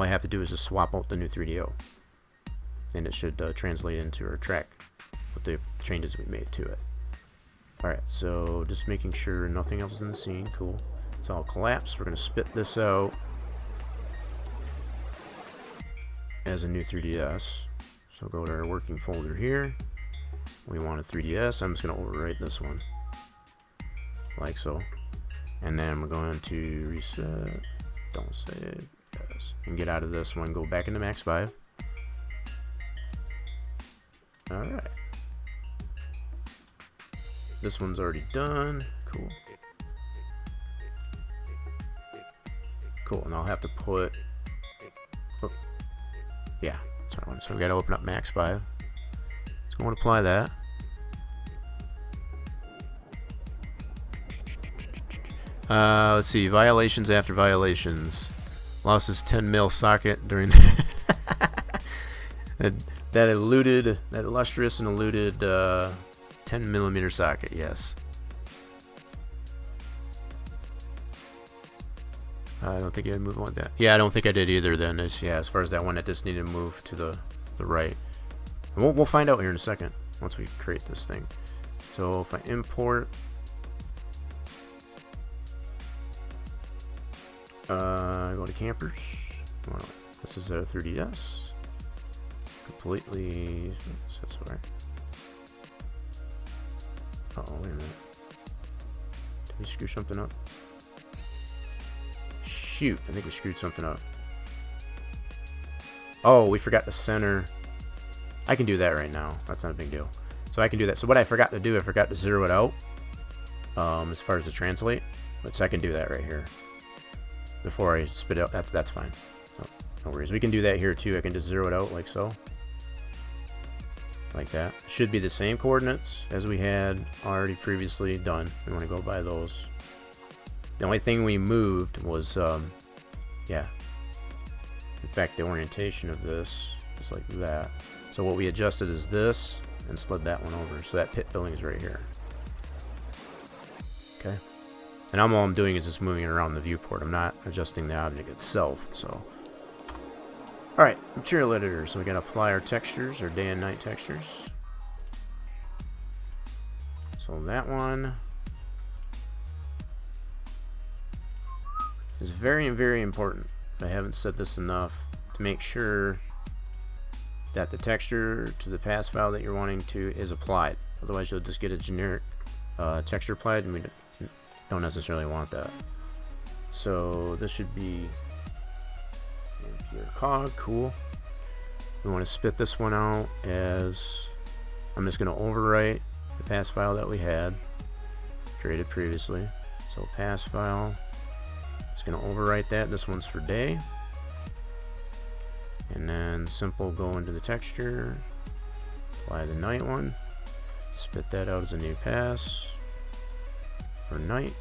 I have to do is just swap out the new 3DO. And it should translate into our track with the changes we made to it. Alright, so just making sure nothing else is in the scene. Cool. It's all collapsed. We're going to spit this out as a new 3DS. So go to our working folder here. We want a 3DS. I'm just going to overwrite this one. Like so. And then we're going to reset. Don't save. Yes. And get out of this one. Go back into Max 5. Alright. This one's already done. Cool. Cool. And I'll have to put... Oh, yeah. Sorry. So we got to open up Max 5. Let's go and apply that. Let's see. Violations after violations. Lost his 10 mil socket during that illustrious and eluded 10 millimeter socket. Yes. I don't think I move on with that. Yeah, I don't think I did either. Then, as far as that one, that just needed to move to the right. And we'll find out here in a second once we create this thing. So if I import, go to campers. Well, this is a 3DS. Completely. That's all right. Uh-oh, wait a minute. Did we screw something up? Shoot, I think we screwed something up. Oh, we forgot to center. I can do that right now. That's not a big deal. So I can do that. So what I forgot to do, I forgot to zero it out. As far as the translate. So I can do that right here. Before I spit it out. That's fine. No worries. We can do that here too. I can just zero it out like so. Like that. Should be the same coordinates as we had already previously done. We want to go by those. The only thing we moved was, yeah. In fact, the orientation of this is like that. So what we adjusted is this and slid that one over. So that pit building is right here. Okay. And all I'm doing is just moving it around the viewport. I'm not adjusting the object itself. So, alright, material editor. So we gotta apply our textures, our day and night textures. So that one is very, very important. If I haven't said this enough, to make sure that the texture to the pass file that you're wanting to is applied. Otherwise, you'll just get a generic texture applied, and we don't necessarily want that. So this should be your cog. Cool. We want to spit this one out as, I'm just going to overwrite the pass file that we had created previously. So pass file. Just going to overwrite that. This one's for day. And then simple go into the texture. Apply the night one. Spit that out as a new pass for night.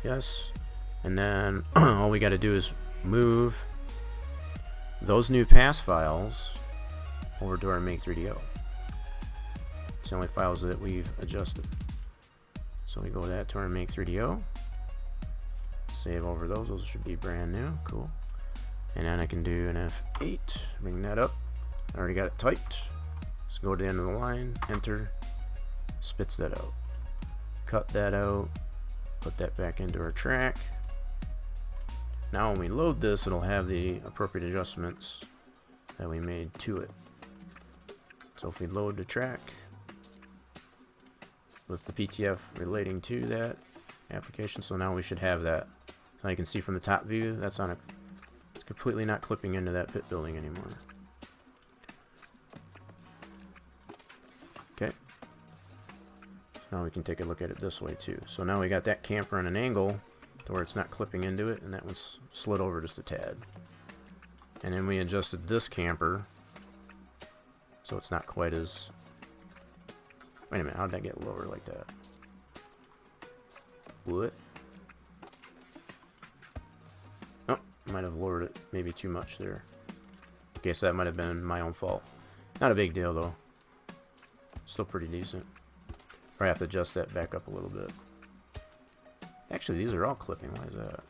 Yes. And then all we got to do is move those new pass files over to our Make 3DO. It's the only files that we've adjusted. So we go with that to our Make 3DO. Save over those. Those should be brand new. Cool. And then I can do an F8. Bring that up. I already got it typed. Let's go to the end of the line. Enter. Spits that out. Cut that out. Put that back into our track. Now when we load this, it'll have the appropriate adjustments that we made to it. So if we load the track with the PTF relating to that application, so now we should have that. So you can see from the top view, that's on a, it's completely not clipping into that pit building anymore. Okay. So now we can take a look at it this way too. So now we got that camper on an angle to where it's not clipping into it, and that one's slid over just a tad. And then we adjusted this camper so it's not quite as... Wait a minute, how did that get lower like that? What? Oh, might have lowered it maybe too much there. Okay, so that might have been my own fault. Not a big deal though. Still pretty decent. Probably have to adjust that back up a little bit. Actually, these are all clipping. Why is that?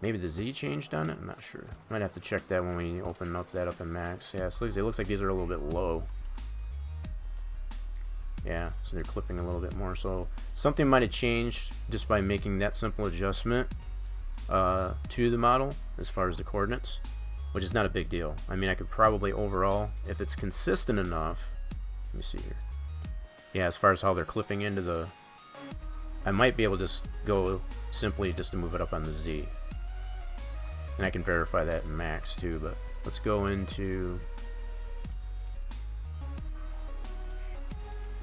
Maybe the Z changed on it? I'm not sure. Might have to check that when we open up that up in Max. Yeah, so it looks like these are a little bit low. Yeah, so they're clipping a little bit more. So something might have changed just by making that simple adjustment to the model as far as the coordinates, which is not a big deal. I mean, I could probably overall, if it's consistent enough, let me see here. Yeah, as far as how they're clipping into the... I might be able to just go simply just to move it up on the Z. And I can verify that in Max too, but let's go into...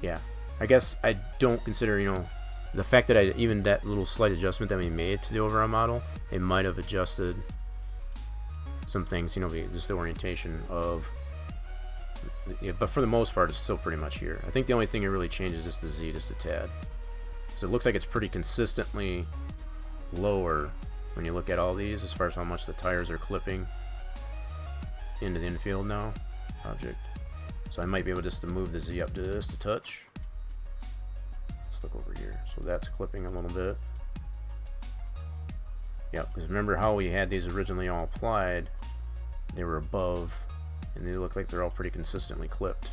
Yeah, I guess I don't consider, you know, the fact that even that little slight adjustment that we made to the overall model, it might have adjusted some things, you know, just the orientation of... Yeah, but for the most part, it's still pretty much here. I think the only thing it really changes is the Z just a tad. So it looks like it's pretty consistently lower when you look at all these as far as how much the tires are clipping into the infield now object. So I might be able just to move the Z up to this to touch. Let's look over here. So that's clipping a little bit. Yeah, because remember how we had these originally all applied, they were above and they look like they're all pretty consistently clipped.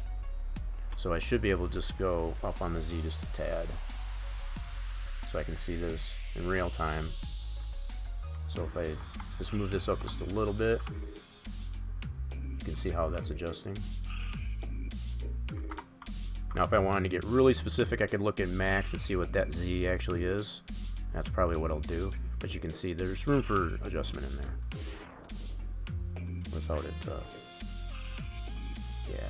So I should be able to just go up on the Z just a tad. So I can see this in real time. So if I just move this up just a little bit, you can see how that's adjusting. Now if I wanted to get really specific, I could look at Max and see what that Z actually is. That's probably what I'll do. But you can see there's room for adjustment in there without it, yeah.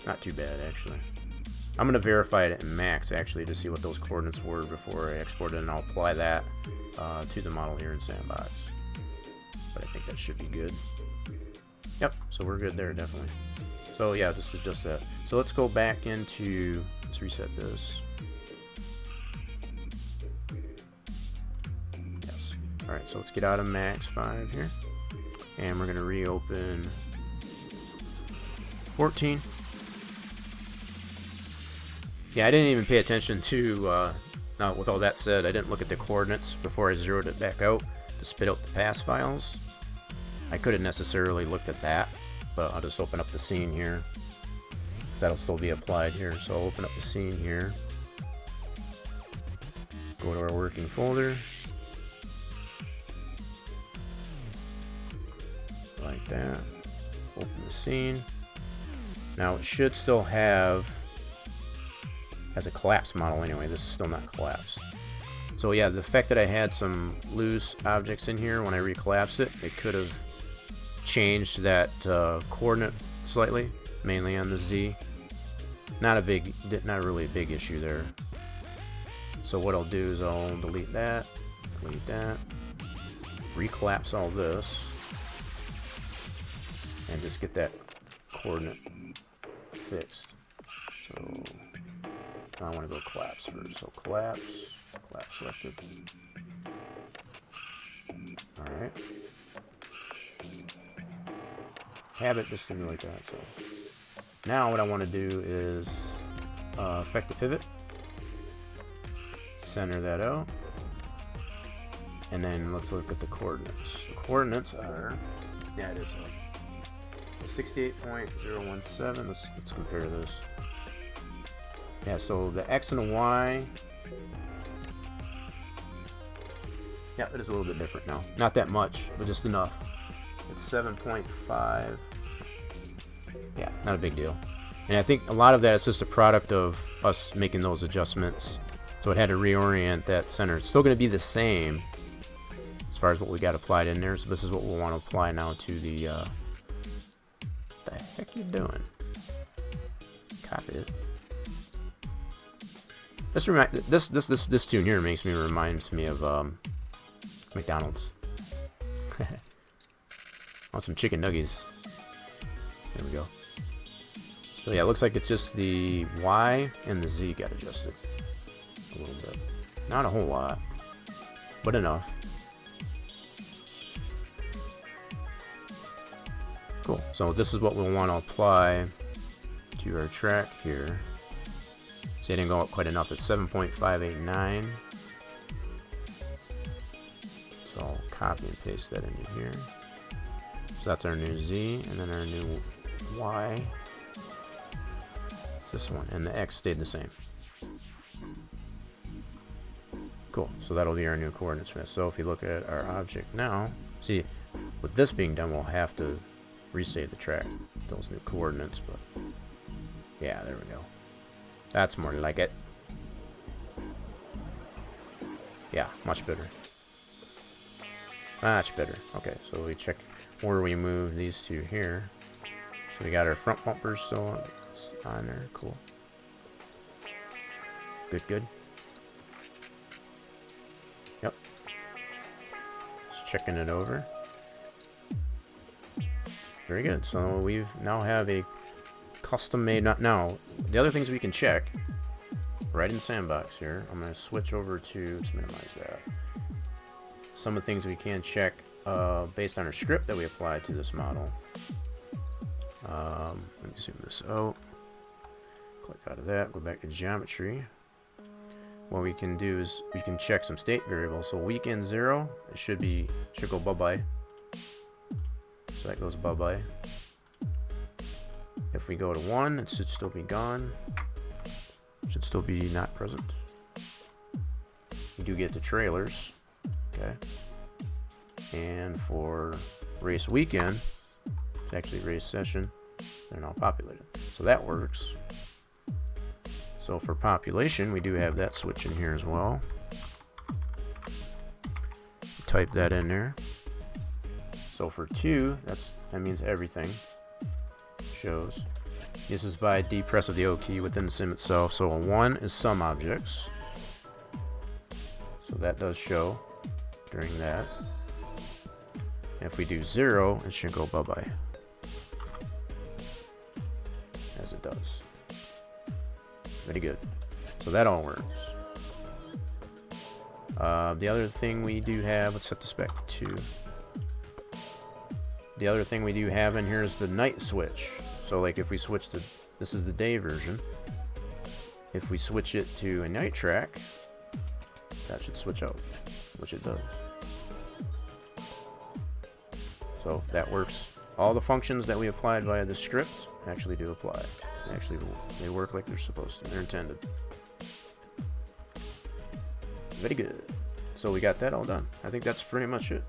Not too bad actually. I'm going to verify it in Max actually to see what those coordinates were before I export it, and I'll apply that to the model here in Sandbox. But I think that should be good. Yep, so we're good there definitely. So yeah, just adjust that. So let's go back into, let's reset this. Yes. Alright, so let's get out of Max 5 here. And we're going to reopen 14. Yeah, I didn't even pay attention to, now with all that said, I didn't look at the coordinates before I zeroed it back out to spit out the pass files. I could have necessarily looked at that, but I'll just open up the scene here, because that'll still be applied here. So I'll open up the scene here, go to our working folder, like that, open the scene. Now it should still have, as a collapsed model anyway, this is still not collapsed. So yeah, the fact that I had some loose objects in here when I recollapsed it, it could have changed that coordinate slightly, mainly on the Z. Not really a big issue there. So what I'll do is I'll delete that, recollapse all this, and just get that coordinate fixed. So I want to go collapse first. So collapse selected. Alright. Have it just simulate that. So now what I want to do is affect the pivot. Center that out. And then let's look at the coordinates. The coordinates are, yeah, it is 68.017. Let's compare this. Yeah, so the X and the Y. Yeah, it is a little bit different now. Not that much, but just enough. It's 7.5. Yeah, not a big deal. And I think a lot of that is just a product of us making those adjustments. So it had to reorient that center. It's still going to be the same as far as what we got applied in there. So this is what we'll want to apply now to the... what the heck you doing? Copy it. This tune here reminds me of McDonald's. Want some chicken nuggets. There we go. So yeah, it looks like it's just the Y and the Z got adjusted a little bit. Not a whole lot, but enough. Cool. So this is what we'll want to apply to our track here. See, I didn't go up quite enough. It's 7.589. So I'll copy and paste that into here. So that's our new Z, and then our new Y. This one, and the X stayed the same. Cool. So that'll be our new coordinates for this. So if you look at our object now, see, with this being done, we'll have to resave the track, those new coordinates. But yeah, there we go. That's more like it. Yeah, much better. Much better. Okay, so we check where we move these two here. So we got our front bumpers still on there. Cool. Good. Yep. Just checking it over. Very good. So we've now have a custom made. Now the other things we can check right in Sandbox here. I'm going to switch over to, let's minimize that. Some of the things we can check based on our script that we applied to this model. Let me zoom this out. Click out of that. Go back to geometry. What we can do is we can check some state variables. So weekend 0, it should go bye-bye. So that goes bye-bye. If we go to 1, it should still be gone. Should still be not present. We do get the trailers. Okay. And for race weekend, it's actually race session, they're now populated. So that works. So for population, we do have that switch in here as well. Type that in there. So for 2, that means everything shows. This is by depress of the O key within the sim itself. So a 1 is some objects. So that does show during that. And if we do 0, it should go bye-bye. As it does. Very good. So that all works. The other thing we do have, let's set the spec to. The other thing we do have in here is the night switch. So like if we switch to, this is the day version. If we switch it to a night track, that should switch out, which it does. So that works. All the functions that we applied via the script actually do apply. They work like they're supposed to. They're intended. Very good. So we got that all done. I think that's pretty much it.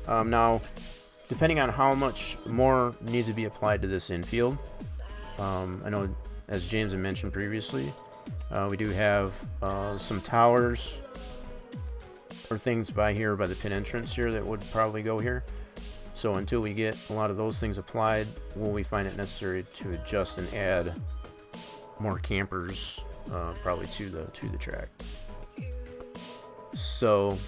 Now, depending on how much more needs to be applied to this infield, I know, as James had mentioned previously, we do have some towers or things by here by the pit entrance here that would probably go here. So until we get a lot of those things applied, will we find it necessary to adjust and add more campers probably to the track. So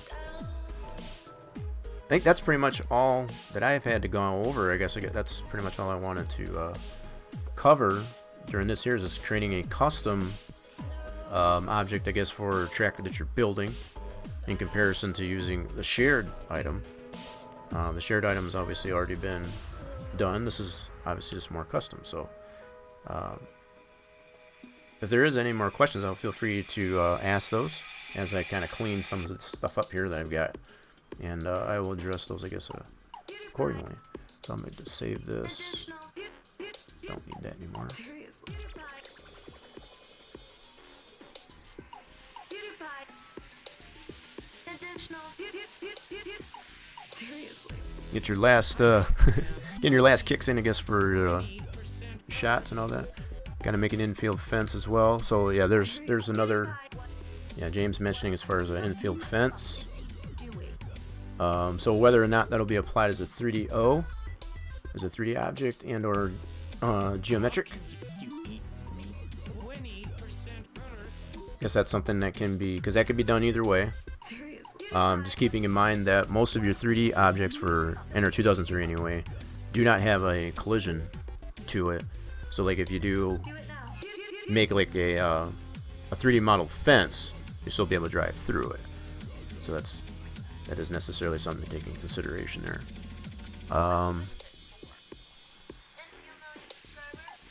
I think that's pretty much all that I've had to go over. I guess that's pretty much all I wanted to cover during this here is just creating a custom object, I guess, for a track that you're building in comparison to using the shared item. The shared item has obviously already been done. This is obviously just more custom. So if there is any more questions, I'll feel free to ask those as I kind of clean some of the stuff up here that I've got, and I will address those, I guess, accordingly. So I'm going to save this. Don't need that anymore. Get your last, getting your last kicks in, I guess, for shots and all that. Got to make an infield fence as well. So yeah, there's another. Yeah, James mentioning as far as an infield fence. So whether or not that'll be applied as a 3DO, as a 3D object and or geometric. Guess that's something that can be, because that could be done either way. Just keeping in mind that most of your 3D objects for Enter 2003 anyway do not have a collision to it. So like if you do make like a 3D model fence, you'll still be able to drive through it. So that is necessarily something to take into consideration there.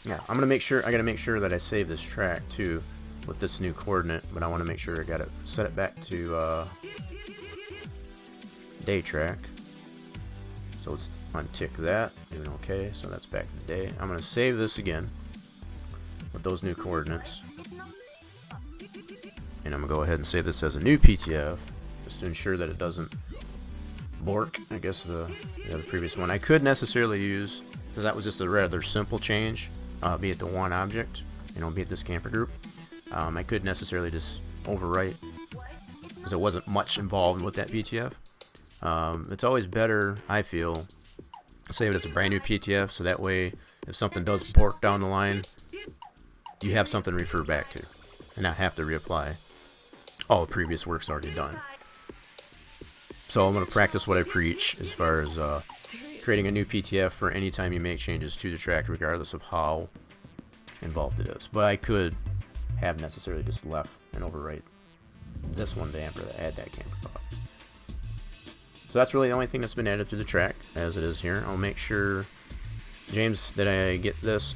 Yeah, I'm gonna make sure. I gotta make sure that I save this track too with this new coordinate, but I want to make sure I got it set it back to day track. So let's untick that. Doing okay. So that's back to day. I'm gonna save this again with those new coordinates, and I'm gonna go ahead and save this as a new PTF just to ensure that it doesn't bork. I guess the previous one I could necessarily use, because that was just a rather simple change. Be it the one object, be it this camper group. I could necessarily just overwrite, because there wasn't much involved with that PTF. It's always better, I feel, save it as a brand new PTF, so that way if something does bork down the line, you have something to refer back to and not have to reapply all the previous work's already done. So I'm going to practice what I preach as far as creating a new PTF for any time you make changes to the track, regardless of how involved it is. But I could have necessarily just left and overwrite this one to add that camper clock. So that's really the only thing that's been added to the track as it is here. I'll make sure, James, that I get this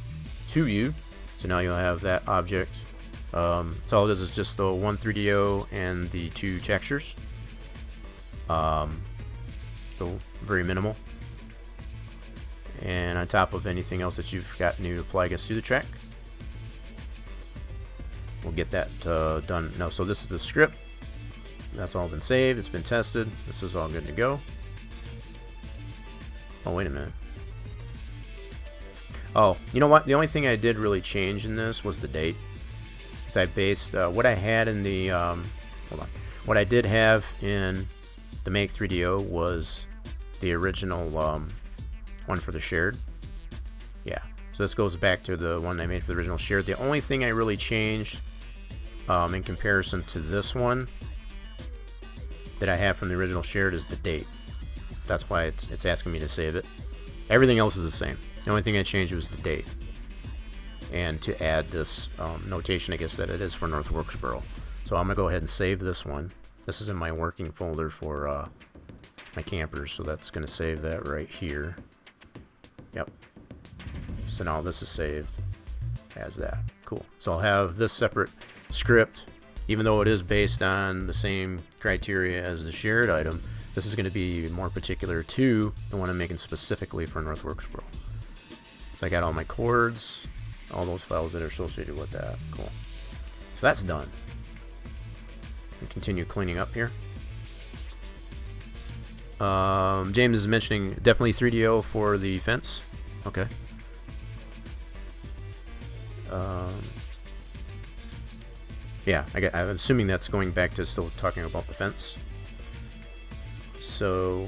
to you. So now you'll have that object. So all it is just the one 3DO and the two textures. So very minimal. And on top of anything else that you've got new to apply, I guess, to the track. We'll get that done. No, so this is the script. That's all been saved. It's been tested. This is all good to go. Oh, wait a minute. Oh, you know what? The only thing I did really change in this was the date. Because I based what I had in the hold on. What I did have in the Make 3DO was the original one for the shared. Yeah. So this goes back to the one I made for the original shared. The only thing I really changed in comparison to this one that I have from the original shared is the date. That's why it's asking me to save it. Everything else is the same. The only thing I changed was the date. And to add this notation, I guess, that it is for North Wilkesboro. So I'm going to go ahead and save this one. This is in my working folder for my campers, so that's going to save that right here. Yep. So now this is saved as that. Cool. So I'll have this separate script, even though it is based on the same criteria as the shared item. This is going to be more particular to the one I'm making specifically for North Wilkesboro. So I got all my chords, all those files that are associated with that. Cool. So that's done. We continue cleaning up here. James is mentioning definitely 3DO for the fence. Okay. Yeah, I'm assuming that's going back to still talking about the fence. So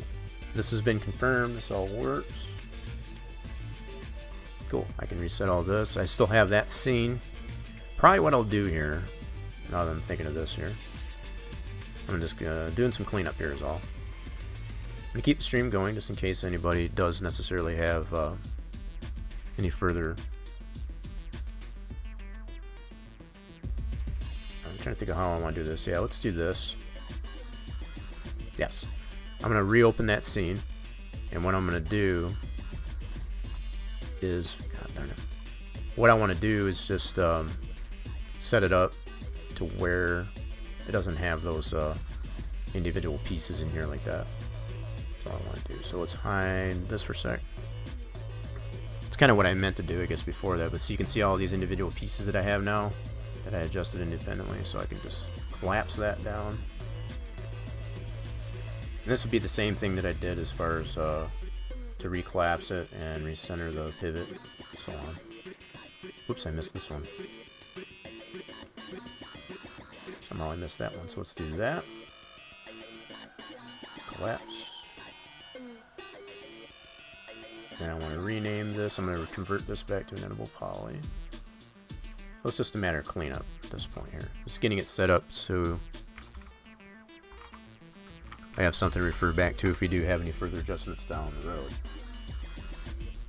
this has been confirmed. This all works. Cool. I can reset all this. I still have that scene. Probably what I'll do here, now that I'm thinking of this here, I'm just doing some cleanup here is all. I'm going to keep the stream going just in case anybody does necessarily have any further trying to think of how I want to do this. Yeah, let's do this. Yes. I'm going to reopen that scene. And what I'm going to do is, God darn it. What I want to do is just set it up to where it doesn't have those individual pieces in here like that. That's all I want to do. So let's hide this for a sec. It's kind of what I meant to do, I guess, before that. But so you can see all these individual pieces that I have now that I adjusted independently. So I can just collapse that down. And this would be the same thing that I did as far as to recollapse it and recenter the pivot, so on. Oops, I missed this one. Somehow I missed that one, so let's do that. Collapse. And I want to rename this. I'm going to convert this back to an editable poly. So it's just a matter of cleanup at this point here. Just getting it set up so I have something to refer back to if we do have any further adjustments down the road.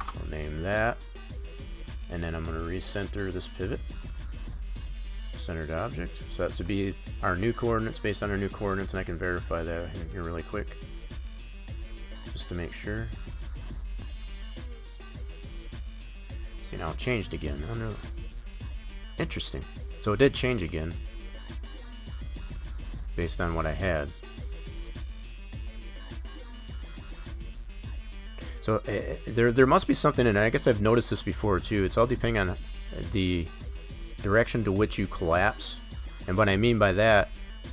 I'll name that. And then I'm going to recenter this pivot. Centered object. So that should be our new coordinates based on our new coordinates, and I can verify that here really quick. Just to make sure. See, now it changed again. Oh no. Interesting. So it did change again. Based on what I had. So there must be something in it. I guess I've noticed this before too. It's all depending on the direction to which you collapse. And what I mean by that,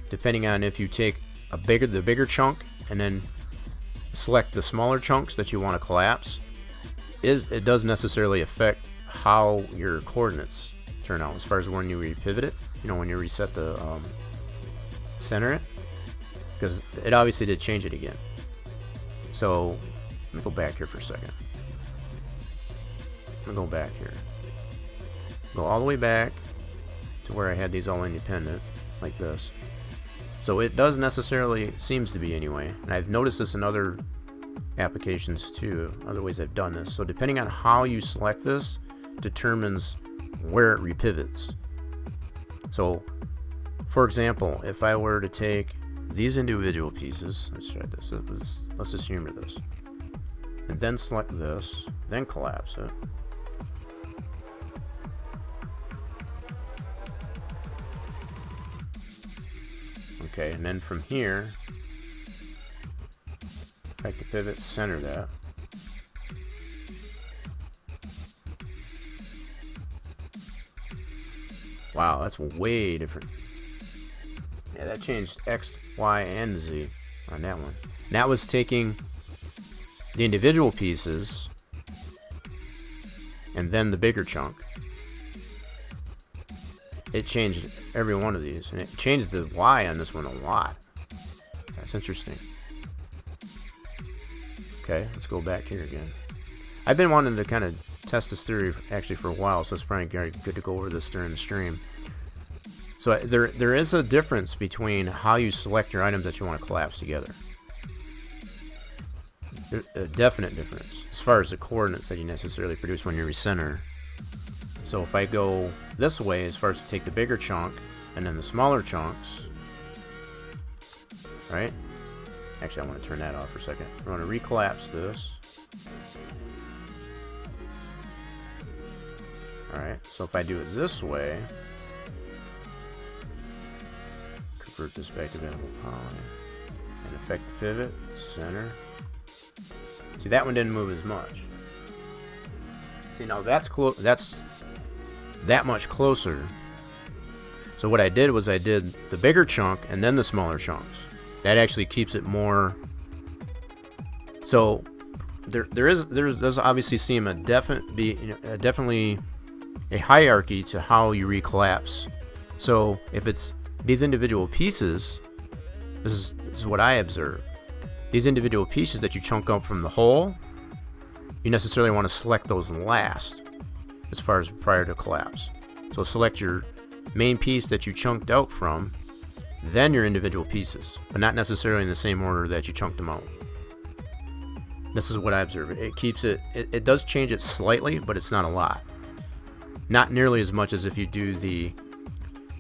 depending on if you take the bigger chunk and then select the smaller chunks that you want to collapse, it does necessarily affect how your coordinates turn out as far as when you repivot it. You know, when you reset the center it, because it obviously did change it again. So let me go back here for a second. I'm gonna go back here. Go all the way back to where I had these all independent, like this. So it does necessarily, seems to be anyway, and I've noticed this in other applications too, other ways I've done this. So depending on how you select this determines where it repivots. So for example, if I were to take these individual pieces, let's try this, let's just humor this, and then select this, then collapse it. Okay, and then from here, like the pivot, center that. Wow, that's way different. Yeah, that changed X, Y, and Z on that one. And that was taking the individual pieces and then the bigger chunk. It changed every one of these, and it changed the Y on this one a lot. That's interesting. Okay, let's go back here again. I've been wanting to kind of test this theory actually for a while, so it's probably good to go over this during the stream. So there is a difference between how you select your items that you want to collapse together. There's a definite difference as far as the coordinates that you necessarily produce when you recenter. So if I go this way, as far as to take the bigger chunk and then the smaller chunks, right? Actually, I want to turn that off for a second. I want to recollapse this. Alright, so if I do it this way, convert this back to editable poly, and affect the pivot, center. See, that one didn't move as much. See, now that's close. That's that much closer. So what I did was I did the bigger chunk and then the smaller chunks. That actually keeps it more. So there's obviously seem a definitely a hierarchy to how you recollapse. So if it's these individual pieces, this is what I observe. These individual pieces that you chunk up from the whole, you necessarily want to select those last as far as prior to collapse. So select your main piece that you chunked out from, then your individual pieces, but not necessarily in the same order that you chunked them out. This is what I observe. It keeps it does change it slightly, but it's not a lot. Not nearly as much as if you do the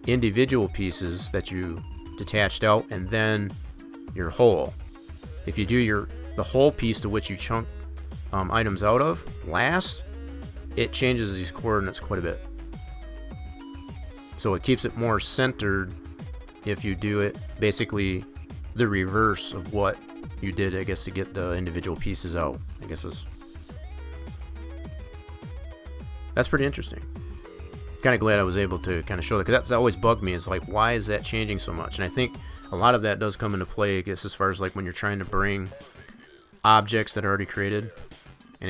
individual pieces that you detached out, and then your whole. If you do the whole piece to which you chunk items out of last, it changes these coordinates quite a bit. So it keeps it more centered if you do it basically the reverse of what you did, I guess, to get the individual pieces out. I guess that's pretty interesting. Kind of glad I was able to kind of show that, because that's always bugged me, is like, why is that changing so much? And I think a lot of that does come into play, I guess, as far as like when you're trying to bring objects that are already created and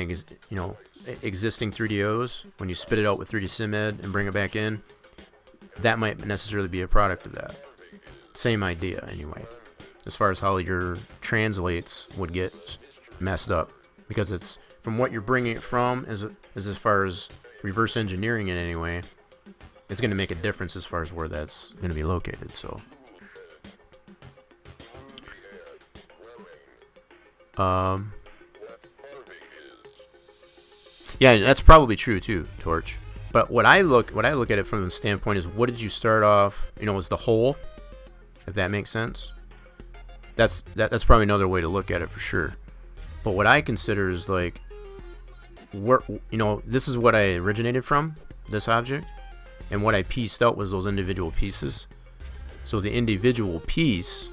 existing 3DOs, when you spit it out with 3D SimEd and bring it back in, that might necessarily be a product of that. Same idea anyway, as far as how your translates would get messed up, because it's from what you're bringing it from, as far as reverse engineering it anyway, it's going to make a difference as far as where that's going to be located. So yeah, that's probably true too, Torch. But what I look at it from the standpoint is, what did you start off, as the whole, if that makes sense. That's probably another way to look at it for sure. But what I consider is like, where, this is what I originated from, this object, and what I pieced out was those individual pieces. So the individual piece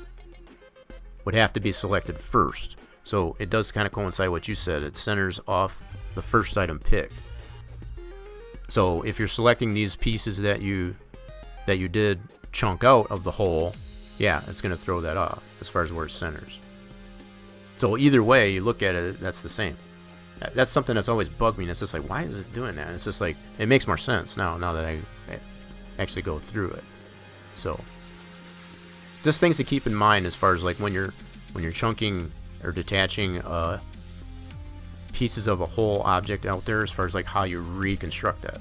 would have to be selected first. So it does kind of coincide what you said. It centers off the first item picked. So if you're selecting these pieces that you did chunk out of the whole, yeah, it's going to throw that off as far as where it centers. So either way you look at it, that's the same. That's something that's always bugged me, and it's just like, why is it doing that? And it's just like, it makes more sense now that I actually go through it. So just things to keep in mind as far as like when you're chunking or detaching pieces of a whole object out there, as far as like how you reconstruct that,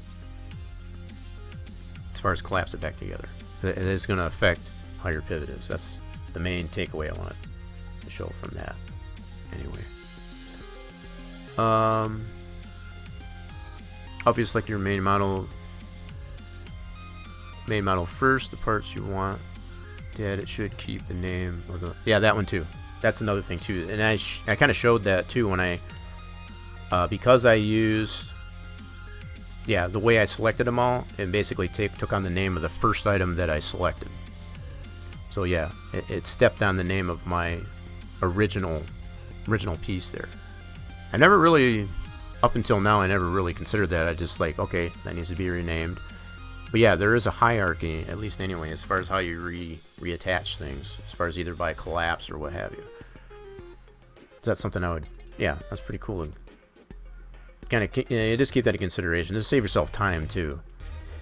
as far as collapse it back together. It is going to affect how your pivot is. That's the main takeaway I want to show from that. Anyway, obviously, select your main model first. The parts you want that it should keep the name of the, yeah, that one too. That's another thing too, and I kind of showed that too when I because I used, yeah, the way I selected them all, and basically took on the name of the first item that I selected. So yeah, it stepped on the name of my original piece there. I never really, up until now, I never really considered that. I just like, okay, that needs to be renamed. But yeah, there is a hierarchy, at least anyway, as far as how you reattach things, as far as either by collapse or what have you. So that's something I would, yeah, that's pretty cool. Kind of, just keep that in consideration. Just save yourself time too.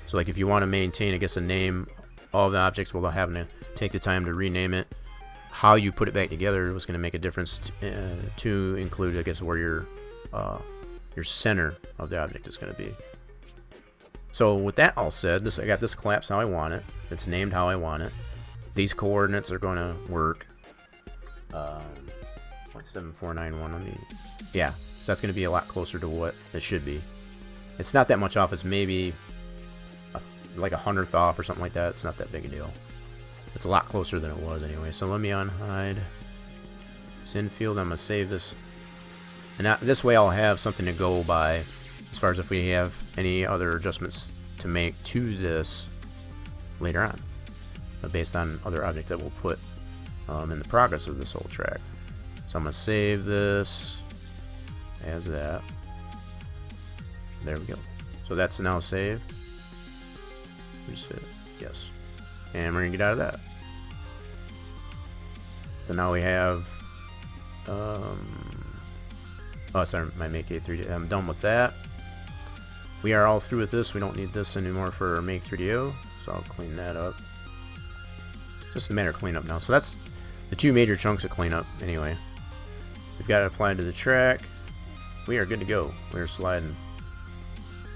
So like if you want to maintain, I guess, a name of the objects without having to take the time to rename it, how you put it back together was going to make a difference to include, I guess, where your center of the object is going to be. So with that all said, I got this collapse how I want it. It's named how I want it. These coordinates are going to work. 0.7491. Let me, yeah, so that's going to be a lot closer to what it should be. It's not that much off. It's maybe like 100th off or something like that. It's not that big a deal. It's a lot closer than it was anyway. So let me unhide this infield. I'm going to save this. And this way I'll have something to go by as far as if we have any other adjustments to make to this later on, based on other objects that we'll put in the progress of this whole track. So I'm going to save this as that. There we go. So that's now saved. Yes. And we're going to get out of that. So now we have oh, sorry, my make A3D. I'm done with that. We are all through with this. We don't need this anymore for our make 3DO, so I'll clean that up. It's just a matter of cleanup now. So that's the two major chunks of cleanup anyway. We've got it applied to the track. We are good to go. We're sliding.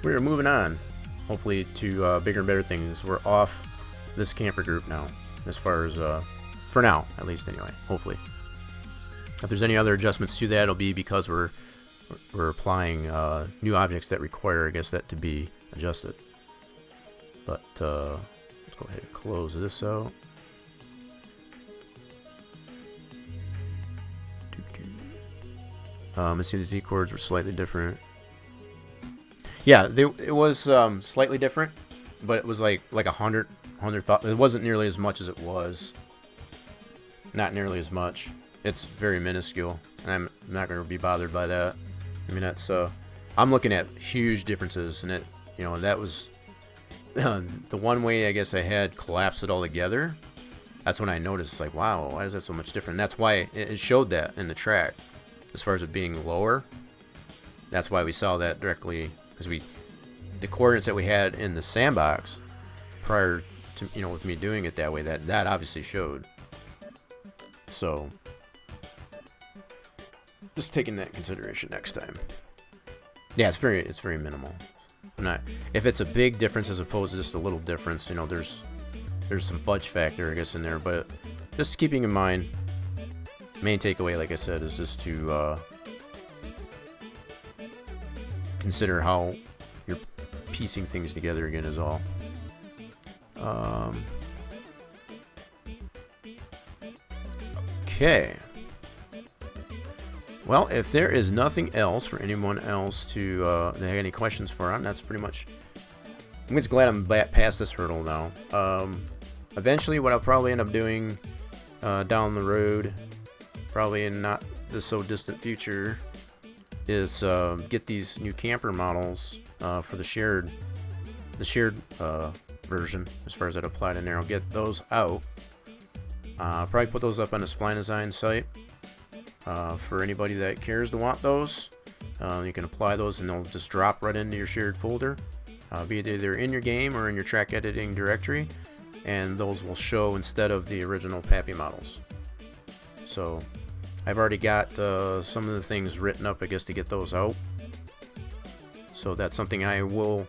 We are moving on, hopefully, to bigger and better things. We're off this camper group now, as far as for now, at least anyway, hopefully. If there's any other adjustments to that, it'll be because we're applying new objects that require, I guess, that to be adjusted. But Let's go ahead and close this out. I see the Z chords were slightly different. Yeah, it was slightly different, but it was like 100 thought. It wasn't nearly as much as it was. Not nearly as much. It's very minuscule, and I'm not going to be bothered by that. I mean, that's I'm looking at huge differences, and it, that was the one way I guess I had collapsed it all together. That's when I noticed, like, wow, why is that so much different? And that's why it showed that in the track, as far as it being lower. That's why we saw that directly, because the coordinates that we had in the sandbox prior to, with me doing it that way, that obviously showed. So just taking that in consideration next time. Yeah, it's very minimal. If it's a big difference as opposed to just a little difference, there's some fudge factor, I guess, in there. But just keeping in mind, main takeaway, like I said, is just to consider how you're piecing things together again is all. Okay. Well, if there is nothing else for anyone else to have any questions for on, that's pretty much. I'm just glad I'm past this hurdle now. Eventually, what I'll probably end up doing down the road, probably in not the so distant future, is get these new camper models for the shared version, as far as that applied in there. I'll get those out. Probably put those up on the Spline Design site for anybody that cares to want those. You can apply those and they'll just drop right into your shared folder, be it either in your game or in your track editing directory, and those will show instead of the original Pappy models. So I've already got some of the things written up, I guess, to get those out. So that's something I will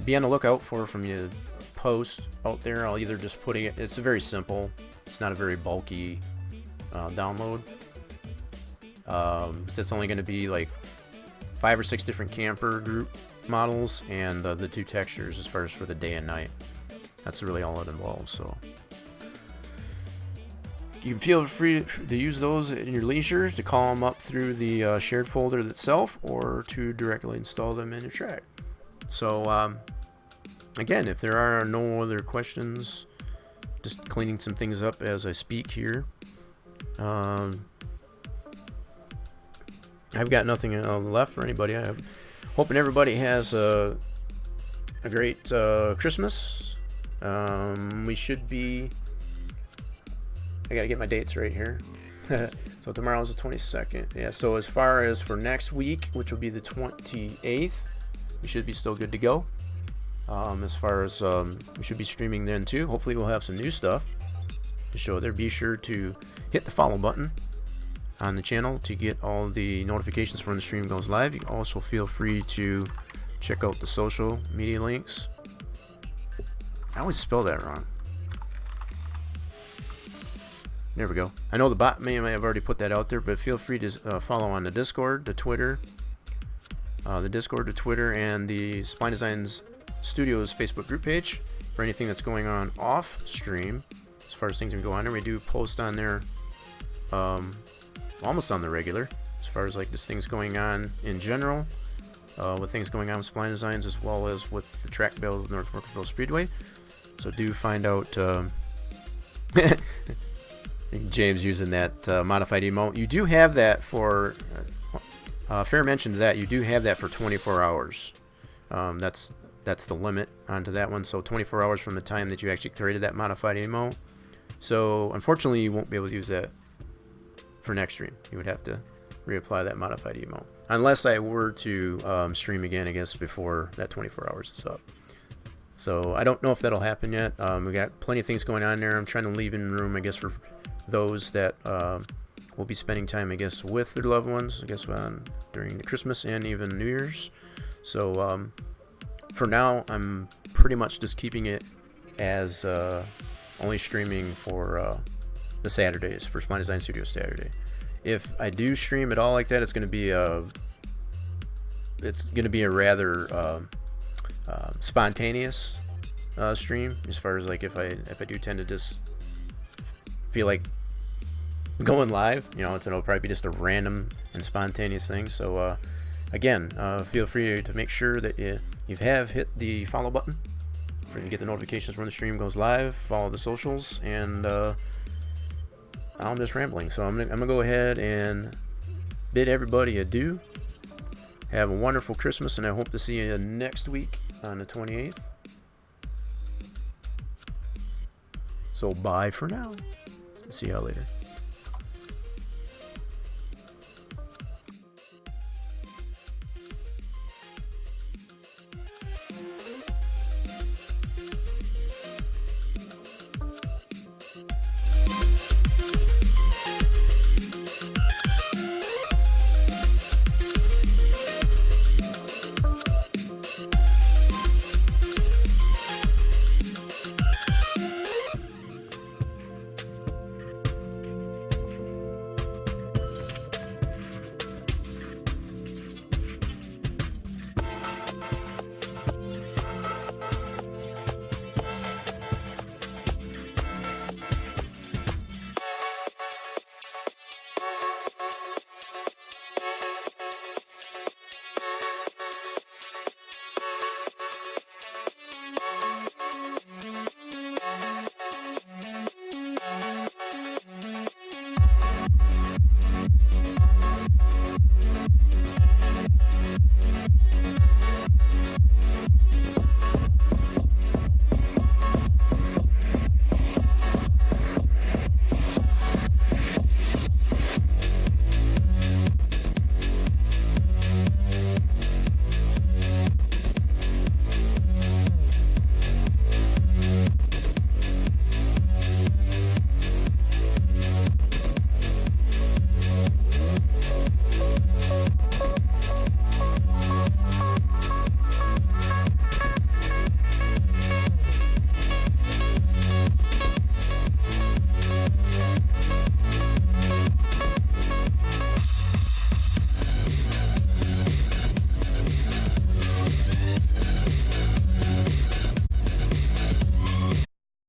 be on the lookout for from you post out there. I'll either just putting it, it's very simple, it's not a very bulky download. It's only going to be like 5 or 6 different camper group models and the 2 textures as far as for the day and night. That's really all it involves. So you can feel free to use those in your leisure, to call them up through the shared folder itself, or to directly install them in your track. So again, if there are no other questions, just cleaning some things up as I speak here. I've got nothing left for anybody. I'm hoping everybody has a great Christmas. We should be... I gotta get my dates right here. So tomorrow's the 22nd. Yeah, so as far as for next week, which will be the 28th, we should be still good to go. As far as we should be streaming then too. Hopefully we'll have some new stuff to show there. Be sure to hit the follow button on the channel to get all the notifications for when the stream goes live. You also feel free to check out the social media links. I always spell that wrong. There we go. I know the bot may have already put that out there, but feel free to follow on the Discord, the Twitter, and the Spline Design Studios Facebook group page for anything that's going on off stream. As far as things that go on there, we do post on there almost on the regular, as far as like just things going on in general, with things going on with Spline Designs, as well as with the track build of North Morganville Speedway. So do find out. James using that modified emote. You do have that for fair mention to that. You do have that for 24 hours. That's the limit onto that one. So 24 hours from the time that you actually created that modified emote. So unfortunately, you won't be able to use that for next stream. You would have to reapply that modified emote, unless I were to stream again, I guess, before that 24 hours is up. So I don't know if that'll happen yet. We got plenty of things going on there. I'm trying to leave in room, I guess, for those that will be spending time, I guess, with their loved ones, I guess, during the Christmas and even New Year's. So for now, I'm pretty much just keeping it as only streaming for the Saturdays, for Spline Design Studios Saturday. If I do stream at all like that, it's going to be a rather spontaneous stream, as far as like if I do tend to just feel like going live, it'll probably be just a random and spontaneous thing. So again, feel free to make sure that you have hit the follow button for you to get the notifications when the stream goes live. Follow the socials, and I'm just rambling, so I'm gonna go ahead and bid everybody adieu. Have a wonderful Christmas, and I hope to see you next week on the 28th. So bye for now. See y'all later.